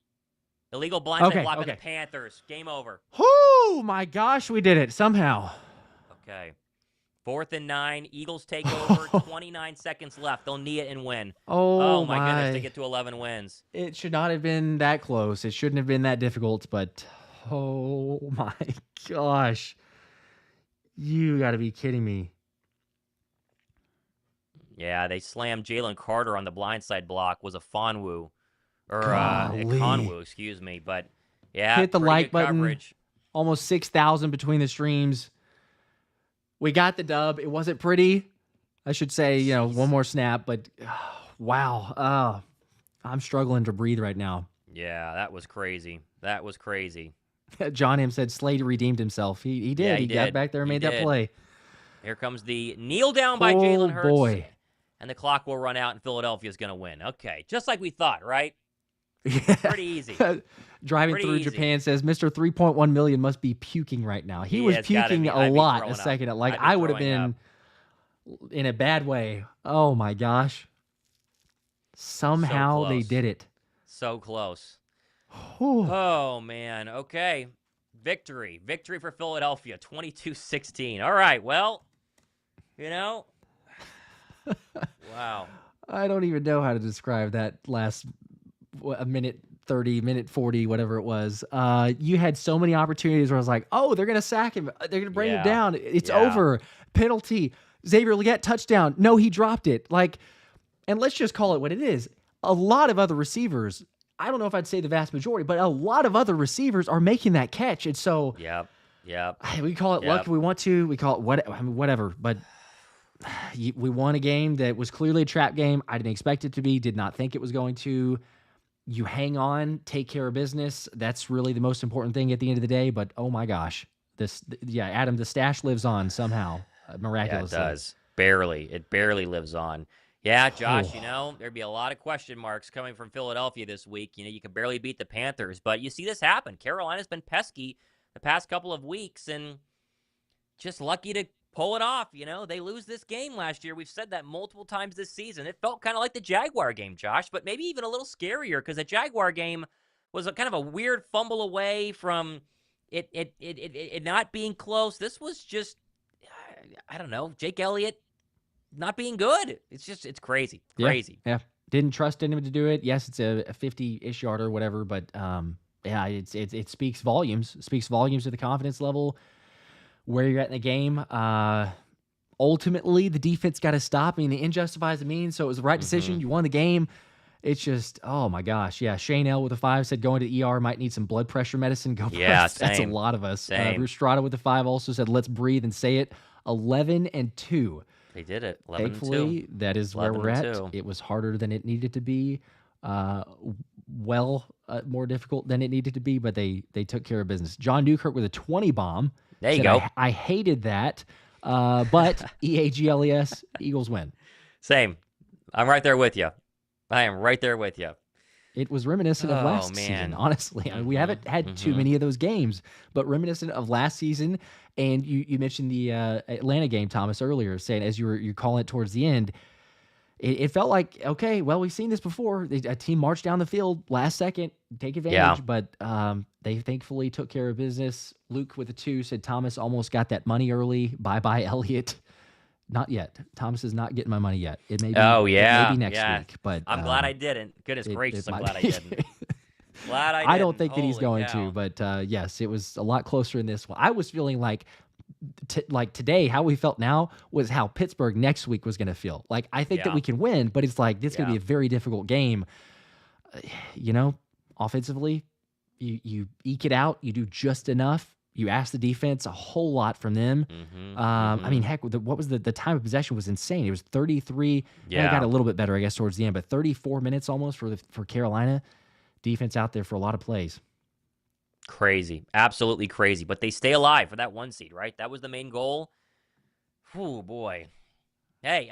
Illegal blindside block okay. by the Panthers. Game over. Oh, my gosh. We did it somehow. Okay. 4th and 9. Eagles take over. 29 seconds left. They'll knee it and win. Oh, my goodness. They get to 11 wins. It should not have been that close. It shouldn't have been that difficult, but oh, my gosh. You got to be kidding me. Yeah, they slammed Jalen Carter on the blindside block. Was a Fonwu. Or Golly. Conwu, excuse me. But, yeah, Hit the pretty like good button. coverage. Almost 6,000 between the streams. We got the dub. It wasn't pretty. I should say, one more snap, but wow. I'm struggling to breathe right now. Yeah, that was crazy. That was crazy. John M said Slade redeemed himself. He did. Yeah, he got back there and made that did. play. Here comes the kneel down by Jalen Hurts. Boy. And the clock will run out and Philadelphia is going to win. Okay, just like we thought, right? Yeah. Pretty easy. Driving Pretty through easy. Japan says Mr. 3.1 million must be puking right now. He was has gotta puking be. a I'd be lot throwing a second. up. Like I'd be I would have throwing been in a bad way. Oh my gosh. Somehow they close. did it. So close. Whew. Oh, man. Okay. Victory. Victory for Philadelphia, 22-16. All right, well, wow. I don't even know how to describe that last a minute 30, minute 40, whatever it was. You had so many opportunities where I was like, oh, they're going to sack him. They're going to bring him down. It's over. Penalty. Xavier Legette, touchdown. No, he dropped it. And let's just call it what it is. A lot of other receivers, I don't know if I'd say the vast majority, but a lot of other receivers are making that catch. And so Yep. we call it luck if we want to. We call it whatever. But we won a game that was clearly a trap game. I didn't expect it to be. Did not think it was going to. You hang on, take care of business. That's really the most important thing at the end of the day. But oh my gosh, Adam, the stash lives on somehow, miraculously. Yeah, it does. Barely. It barely lives on. Yeah, Josh, there'd be a lot of question marks coming from Philadelphia this week. You can barely beat the Panthers, but you see this happen. Carolina's been pesky the past couple of weeks and just lucky to pull it off. They lose this game last year. We've said that multiple times this season. It felt kind of like the Jaguar game, Josh, but maybe even a little scarier because the Jaguar game was kind of a weird fumble away from it not being close. This was just, I don't know, Jake Elliott not being good. It's crazy. Crazy. Yeah. Didn't trust him to do it. Yes, it's a 50-ish yard or whatever, but it speaks volumes. It speaks volumes to the confidence level where you're at in the game. Ultimately, the defense got to stop. The end justifies the means, so it was the right decision. You won the game. It's just, oh my gosh. Yeah, Shane L with a 5 said going to the ER might need some blood pressure medicine. Go first. That's a lot of us. Bruce Strada with a 5 also said, let's breathe and say it. 11-2. They did it. 11-2. Thankfully, that is where we're at. It was harder than it needed to be. More difficult than it needed to be, but they took care of business. John Newkirk with a 20 bomb. There you go. I hated that, but EAGLES, Eagles win. Same. I'm right there with you. I am right there with you. It was reminiscent of last season, honestly. We haven't had too many of those games, but reminiscent of last season. And you mentioned the Atlanta game, Thomas, earlier, saying as you calling it towards the end, it felt like, okay, well, we've seen this before. A team marched down the field last second, take advantage, but they thankfully took care of business. Luke with a 2 said Thomas almost got that money early. Bye-bye, Elliott. Not yet. Thomas is not getting my money yet. It may be, it may be next week. But I'm glad I didn't. Goodness gracious, I'm glad I didn't. Glad I didn't. I don't think that he's going cow. to, but yes, it was a lot closer in this one. I was feeling like today, how we felt now was how Pittsburgh next week was going to feel. Like, I think that we can win, but it's like, this is going to be a very difficult game. Offensively, you eke it out. You do just enough. You ask the defense a whole lot from them. Heck, what was the time of possession was insane. It was 33. Yeah. It got a little bit better, I guess, towards the end, but 34 minutes almost for Carolina. Defense out there for a lot of plays. Crazy. Absolutely crazy. But they stay alive for that 1 seed, right? That was the main goal. Oh, boy. Hey,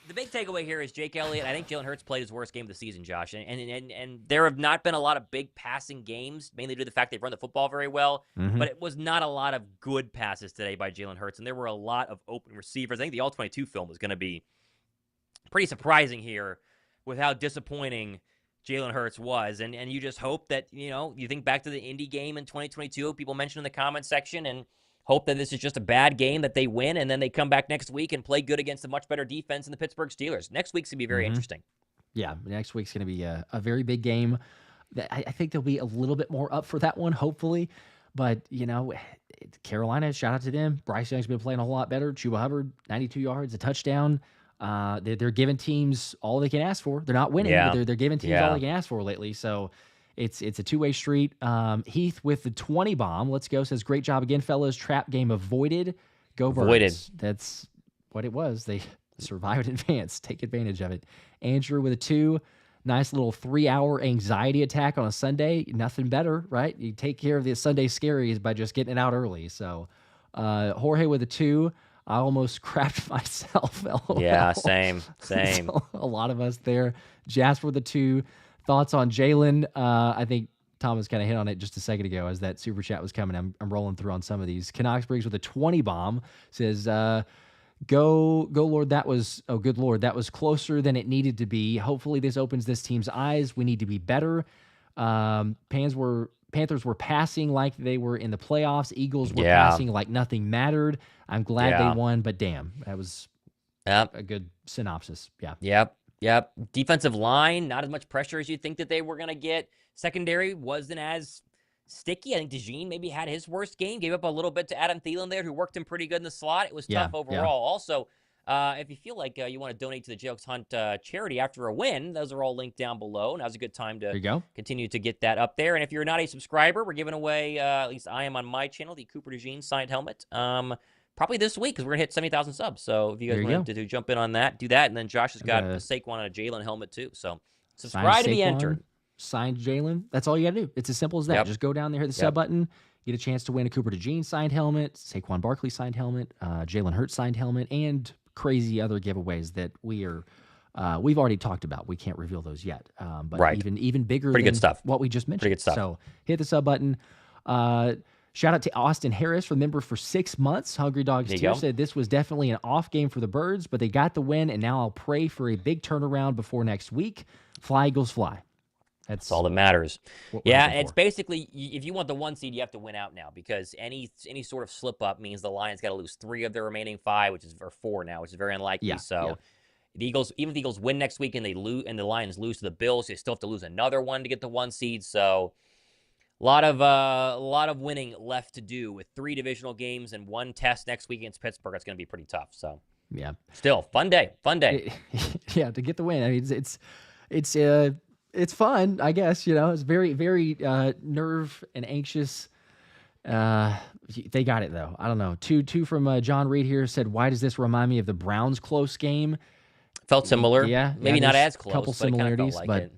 the big takeaway here is Jake Elliott. I think Jalen Hurts played his worst game of the season, Josh. And there have not been a lot of big passing games, mainly due to the fact they've run the football very well. But it was not a lot of good passes today by Jalen Hurts. And there were a lot of open receivers. I think the All-22 film was going to be pretty surprising here with how disappointing Jalen Hurts was. And you just hope that, you think back to the Indy game in 2022, people mentioned in the comments section, and hope that this is just a bad game, that they win, and then they come back next week and play good against a much better defense in the Pittsburgh Steelers. Next week's going to be very interesting. Yeah, next week's going to be a very big game. I think there'll be a little bit more up for that one, hopefully. But, Carolina, shout out to them. Bryce Young's been playing a whole lot better. Chuba Hubbard, 92 yards, a touchdown. They're giving teams all they can ask for. They're not winning, but they're giving teams all they can ask for lately. So it's a two-way street. Heath with the 20 bomb. Let's go. Says, great job again, fellas. Trap game avoided. Go Birds. Avoided. That's what it was. They survived in advance. Take advantage of it. Andrew with a 2. Nice little 3-hour anxiety attack on a Sunday. Nothing better, right? You take care of the Sunday scaries by just getting it out early. So Jorge with a 2. I almost crapped myself. LOL. Yeah, same. So, a lot of us there. Jasper with a 2. Thoughts on Jalen? I think Thomas kind of hit on it just a second ago as that super chat was coming. I'm rolling through on some of these. Canucks Briggs with a 20 bomb says, Go Lord, good Lord, that was closer than it needed to be. Hopefully this opens this team's eyes. We need to be better. Panthers were passing like they were in the playoffs. Eagles were passing like nothing mattered. I'm glad they won, but damn, that was a good synopsis. Yeah. Yep. Defensive line, not as much pressure as you think that they were going to get. Secondary wasn't as sticky. I think DeJean maybe had his worst game. Gave up a little bit to Adam Thielen there, who worked him pretty good in the slot. It was tough overall. Also, if you feel like you want to donate to the Jokes Hunt charity after a win, those are all linked down below. Now's a good time to continue to get that up there. And if you're not a subscriber, we're giving away, at least I am on my channel, the Cooper DeJean signed helmet. Probably this week because we're going to hit 70,000 subs. So if you guys want to jump in on that, do that. And then Josh has got a Saquon and a Jalen helmet too. So subscribe to be entered. Signed Jalen. That's all you got to do. It's as simple as that. Just go down there, hit the sub button, get a chance to win a Cooper DeJean signed helmet, Saquon Barkley signed helmet, Jalen Hurts signed helmet, and crazy other giveaways that we've already talked about. We can't reveal those yet. But even bigger pretty than good stuff. What we just mentioned. Pretty good stuff. So hit the sub button. Shout out to Austin Harris, member for 6 months. Hungry Dogs Tier said this was definitely an off game for the Birds, but they got the win, and now I'll pray for a big turnaround before next week. Fly, Eagles, fly. That's all that matters. Yeah, it's basically, if you want the 1 seed, you have to win out now, because any sort of slip up means the Lions got to lose 3 of their remaining 5, or 4 now, which is very unlikely. The Eagles, even if the Eagles win next week and they lose, and the Lions lose to the Bills, they still have to lose another one to get the 1 seed. So a lot of winning left to do with 3 divisional games and 1 test next week against Pittsburgh. It's going to be pretty tough. So still fun day. To get the win. I mean, it's fun, I guess. It's very, very nerve and anxious. They got it though. I don't know. Two from John Reed here said, "Why does this remind me of the Browns close game?" Felt similar. Maybe not as close. Couple similarities, but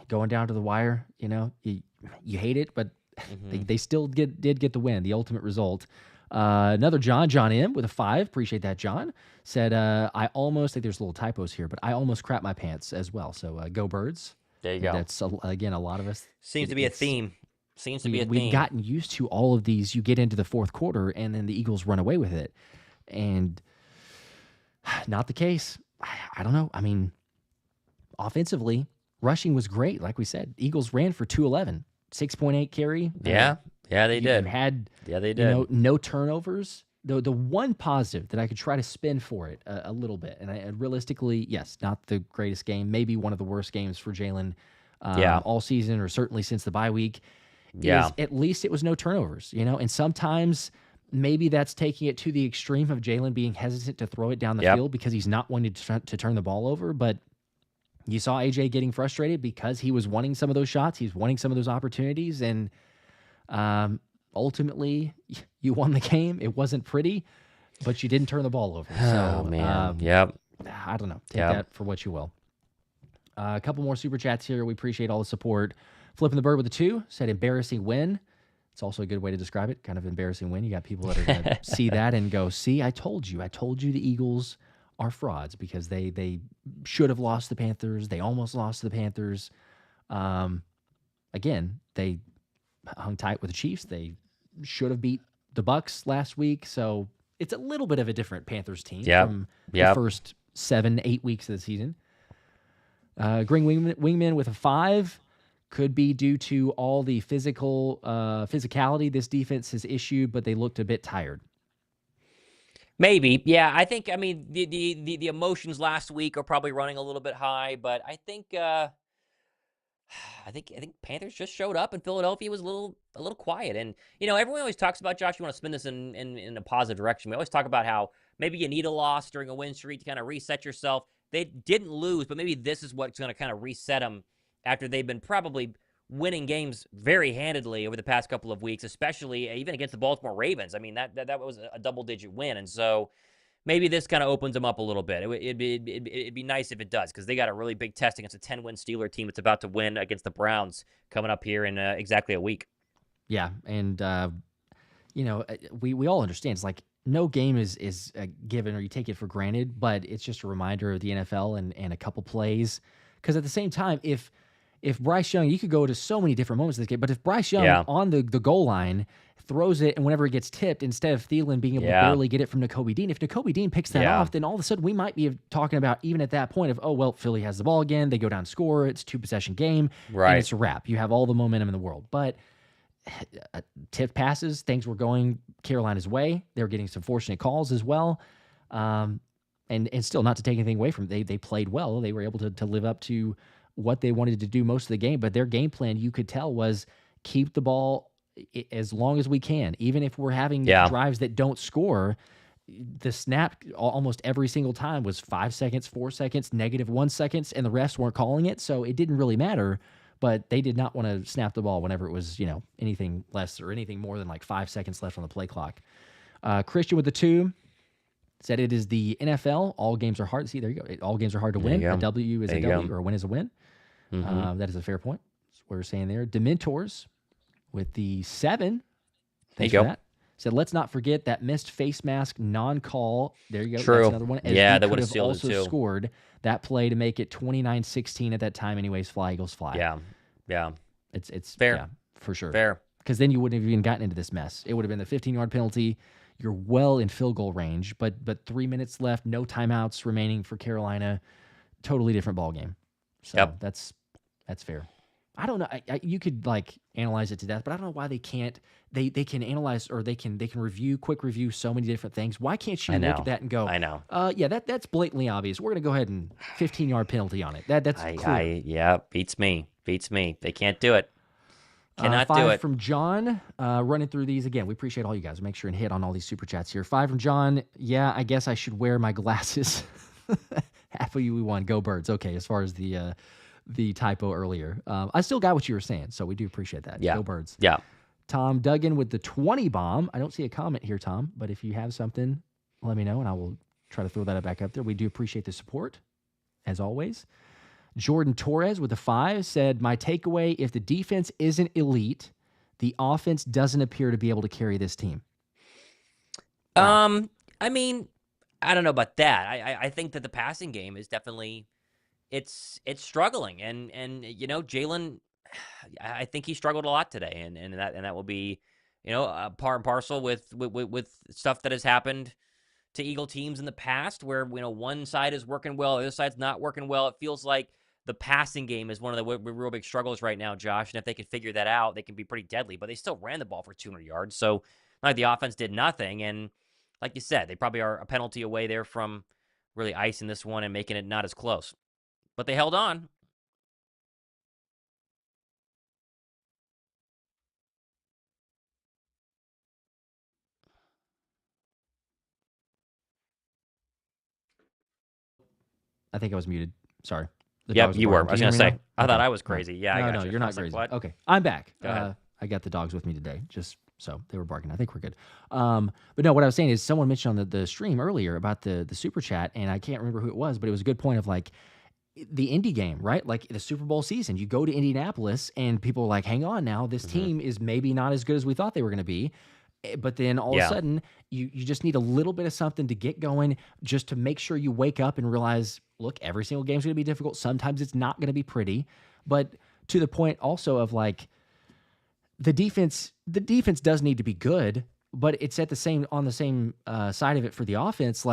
going down to the wire, you hate it, but they still did get the win. The ultimate result. Another John M with a 5. Appreciate that, John. Said, I think there's little typos here, but I almost crap my pants as well. So go Birds. There you go. That's, again, a lot of us. Seems to be a theme. We've gotten used to all of these. You get into the fourth quarter, and then the Eagles run away with it. And not the case. I don't know. I mean, offensively, rushing was great. Like we said, Eagles ran for 211, 6.8 carry. Yeah, they did. They did. No turnovers. The one positive that I could try to spin for it a little bit, and realistically, yes, not the greatest game, maybe one of the worst games for Jalen all season, or certainly since the bye week, is at least it was no turnovers, and sometimes maybe that's taking it to the extreme of Jalen being hesitant to throw it down the field because he's not wanting to turn the ball over, but you saw AJ getting frustrated because he was wanting some of those shots, he's wanting some of those opportunities, and ultimately, you won the game. It wasn't pretty, but you didn't turn the ball over. So, man. I don't know. Take that for what you will. A couple more super chats here. We appreciate all the support. Flipping the Bird with a 2 said embarrassing win. It's also a good way to describe it. Kind of embarrassing win. You got people that are going to see that and go, see, I told you. I told you the Eagles are frauds because they should have lost the Panthers. They almost lost to the Panthers. Again, they hung tight with the Chiefs. They should have beat the Bucs last week. So it's a little bit of a different Panthers team from the first 7-8 weeks of the season. Green Wingman with a 5. Could be due to all the physicality this defense has issued, but they looked a bit tired. Maybe, yeah. I think, I mean, the emotions last week are probably running a little bit high, but I think Panthers just showed up, and Philadelphia was a little quiet. And everyone always talks about, Josh, you want to spin this in a positive direction. We always talk about how maybe you need a loss during a win streak to kind of reset yourself. They didn't lose, but maybe this is what's going to kind of reset them after they've been probably winning games very handedly over the past couple of weeks, especially even against the Baltimore Ravens. I mean, that was a double-digit win, and so maybe this kind of opens them up a little bit. It'd be nice if it does, because they got a really big test against a 10-win Steeler team that's about to win against the Browns coming up here in exactly a week. Yeah, and we all understand it's like no game is a given or you take it for granted, but it's just a reminder of the NFL and a couple plays. Because at the same time, if Bryce Young, you could go to so many different moments of this game, but if Bryce Young on the goal line throws it and whenever it gets tipped, instead of Thielen being able to barely get it from Nakobe Dean, if Nakobe Dean picks that off, then all of a sudden we might be talking about, even at that point, of, oh, well, Philly has the ball again, they go down and score, it's a 2-possession game, and it's a wrap. You have all the momentum in the world. But tipped passes, things were going Carolina's way. They were getting some fortunate calls as well. And still, not to take anything away from it, they played well. They were able to live up to what they wanted to do most of the game, but their game plan, you could tell, was keep the ball as long as we can. Even if we're having drives that don't score, the snap almost every single time was 5 seconds, 4 seconds, -1 seconds, and the refs weren't calling it, so it didn't really matter. But they did not want to snap the ball whenever it was, anything less or anything more than like 5 seconds left on the play clock. Christian with the 2 said it is the NFL. All games are hard. See, there you go. All games are hard to win. A W is a W, or a win is a win. That is a fair point. That's what we're saying there. Dementors with the 7. Thanks for that. Said, let's not forget that missed face mask non-call. There you go. True. That's another one. That would have sealed also it too. Scored that play to make it 29-16 at that time. Anyways, fly Eagles fly. Yeah. It's fair. Yeah, for sure. Fair. Because then you wouldn't have even gotten into this mess. It would have been the 15-yard penalty. You're well in field goal range, but 3 minutes left, no timeouts remaining for Carolina. Totally different ball game. So that's fair. I don't know. You could analyze it to death, but I don't know why they can't. They can analyze, or they can quick review so many different things. Why can't you look at that and go, I know. That's blatantly obvious. We're gonna go ahead and 15-yard penalty on it. That's clear. Beats me. They can't do it. Cannot do 5 it. from John. Running through these again. We appreciate all you guys. Make sure and hit on all these super chats here. 5 from John. Yeah, I guess I should wear my glasses. Half of you we won. Go Birds. Okay, as far as the typo earlier. I still got what you were saying, so we do appreciate that. Yeah. Go Birds. Yeah. Tom Duggan with the 20 bomb. I don't see a comment here, Tom, but if you have something, let me know, and I will try to throw that back up there. We do appreciate the support, as always. Jordan Torres with a 5 said, my takeaway, if the defense isn't elite, the offense doesn't appear to be able to carry this team. I mean, I don't know about that. I think that the passing game is definitely it's struggling, and Jalen, I think he struggled a lot today, and that will be part and parcel with stuff that has happened to Eagle teams in the past, where one side is working well, the other side's not working well. It feels like the passing game is one of the real big struggles right now, Josh, and if they can figure that out, they can be pretty deadly. But they still ran the ball for 200 yards, so the offense did nothing. And like you said, they probably are a penalty away there from really icing this one and making it not as close. But they held on. I think I was muted. Sorry. Yep, you were. I was going to say. I thought I was Okay. crazy. Yeah, I got you. You're not crazy. Okay, I'm back. I got the dogs with me today, just so they were barking. I think we're good. But no, what I was saying is someone mentioned on the stream earlier about the super chat, and I can't remember who it was, but it was a good point of the Indy game, right? Like the Super Bowl season, you go to Indianapolis, and people are like, hang on now, this team is maybe not as good as we thought they were going to be. But then all of a sudden, you just need a little bit of something to get going, just to make sure you wake up and realize, look, every single game's going to be difficult. Sometimes it's not going to be pretty. But to the point also of the defense does need to be good, but it's on the same side of it for the offense.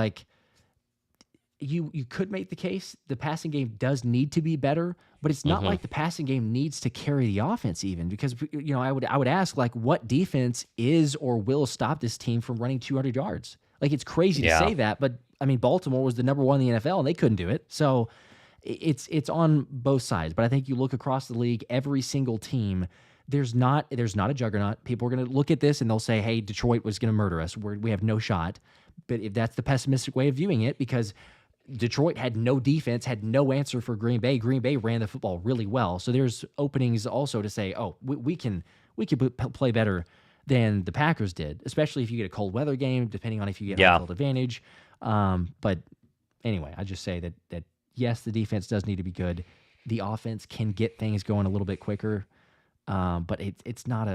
you could make the case the passing game does need to be better, but it's not like the passing game needs to carry the offense even, because I would ask, like, what defense is or will stop this team from running 200 yards? Like, it's crazy to say that, but I mean, Baltimore was the number one in the NFL and they couldn't do it. So it's on both sides. But I think you look across the league, every single team, there's not a juggernaut. People are going to look at this and they'll say, hey, Detroit was going to murder us. We have no shot. But if that's the pessimistic way of viewing it, because Detroit had no defense, had no answer for Green Bay. Green Bay ran the football really well. So there's openings also to say, oh, we can play better than the Packers did, especially if you get a cold weather game, depending on if you get home field advantage. But anyway, I just say that yes, the defense does need to be good. The offense can get things going a little bit quicker, but it's not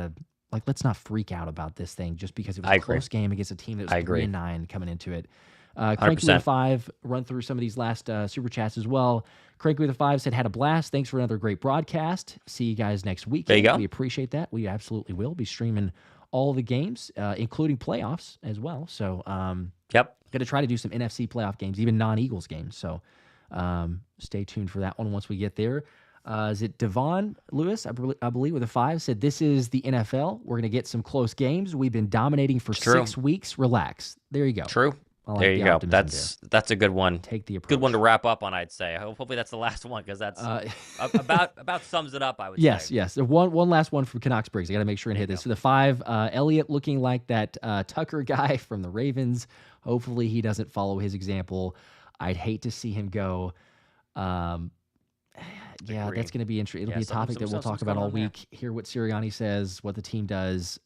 let's not freak out about this thing just because it was a close game against a team that was 3-9 coming into it. Cranky with 5, run through some of these last super chats as well. Cranky with 5 said, had a blast. Thanks for another great broadcast. See you guys next week. There you go. We appreciate that. We absolutely will be streaming all the games, including playoffs as well. So, going to try to do some NFC playoff games, even non-Eagles games. So, stay tuned for that one once we get there. Is it Devon Lewis, I believe, with a 5, said, this is the NFL. We're going to get some close games. We've been dominating for 6 weeks. Relax. There you go. True. Like there you go. That's a good one. Take the approach. Good one to wrap up on, I'd say. Hopefully that's the last one, because that's about sums it up, I would say. Yes. One last one from Canucks Briggs. I got to make sure and hit this. So the 5, Elliott looking like that Tucker guy from the Ravens. Hopefully he doesn't follow his example. I'd hate to see him go. That's going to be interesting. It'll be a topic that we'll talk about all week. Hear what Sirianni says, what the team does.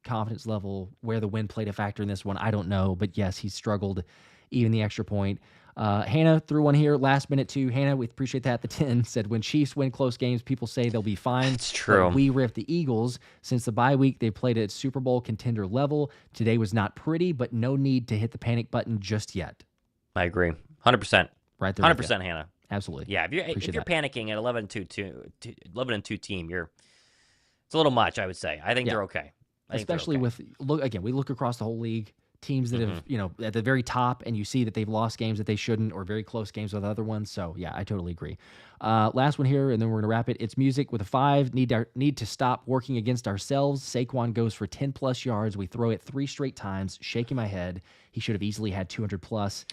Confidence level, where the win played a factor in this one, I don't know. But yes, he struggled, even the extra point. Hannah threw one here, last minute too. Hannah, we appreciate that. The 10 said, when Chiefs win close games, people say they'll be fine. It's true. But we ripped the Eagles. Since the bye week, they played at Super Bowl contender level. Today was not pretty, but no need to hit the panic button just yet. I agree. 100%. Right there. 100%, Hannah. Absolutely. Yeah, if you're panicking at 11-2 team, it's a little much, I would say. I think they're okay. Especially we look across the whole league, teams that have, at the very top, and you see that they've lost games that they shouldn't, or very close games with other ones. So yeah, I totally agree. Last one here, and then we're gonna wrap it. It's music with a 5. Need to stop working against ourselves. Saquon goes for 10+ yards. We throw it 3 straight times. Shaking my head. He should have easily had 200+.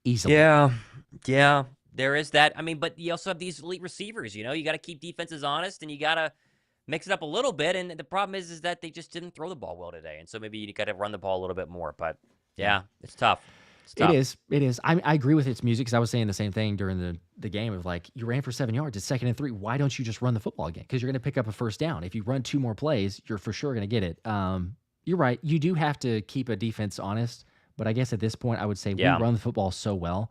Easily. Yeah. There is that. I mean, but you also have these elite receivers. You got to keep defenses honest, and you got to mix it up a little bit. And the problem is that they just didn't throw the ball well today. And so maybe you got to run the ball a little bit more. But yeah, it's tough. It is. I agree with its music, because I was saying the same thing during the game of, like, you ran for 7 yards. It's 2nd and 3. Why don't you just run the football again? Because you're going to pick up a first down. If you run 2 more plays, you're for sure going to get it. You're right. You do have to keep a defense honest. But I guess at this point, I would say we run the football so well.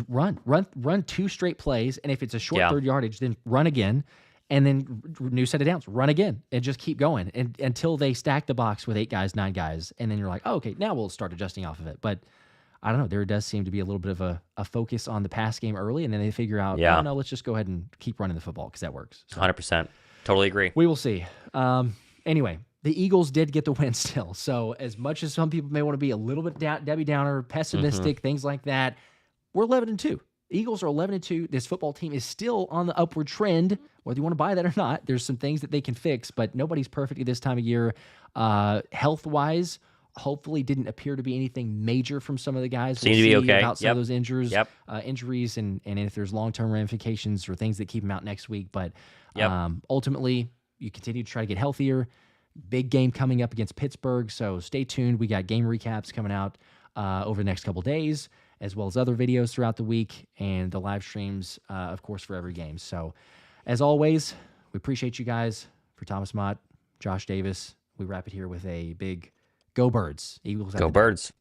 Run 2 straight plays, and if it's a short 3rd yardage, then run again, and then new set of downs, run again, and just keep going until they stack the box with 8 guys, 9 guys, and then you're like, oh, okay, now we'll start adjusting off of it. But I don't know, there does seem to be a little bit of a focus on the pass game early, and then they figure out, oh, no, let's just go ahead and keep running the football, because that works. So, 100%. Totally agree. We will see. Anyway, the Eagles did get the win still. So as much as some people may want to be a little bit Debbie Downer, pessimistic, things like that, we're 11-2. Eagles are 11-2. This football team is still on the upward trend, whether you want to buy that or not. There's some things that they can fix, but nobody's perfect at this time of year. Health-wise, hopefully didn't appear to be anything major from some of the guys. Seem to be okay. About some of those injuries, and if there's long-term ramifications or things that keep them out next week. But ultimately, you continue to try to get healthier. Big game coming up against Pittsburgh, so stay tuned. We got game recaps coming out over the next couple days, as well as other videos throughout the week, and the live streams, of course, for every game. So, as always, we appreciate you guys. For Thomas Mott, Josh Davis, we wrap it here with a big Go Birds. Eagles. Go Birds.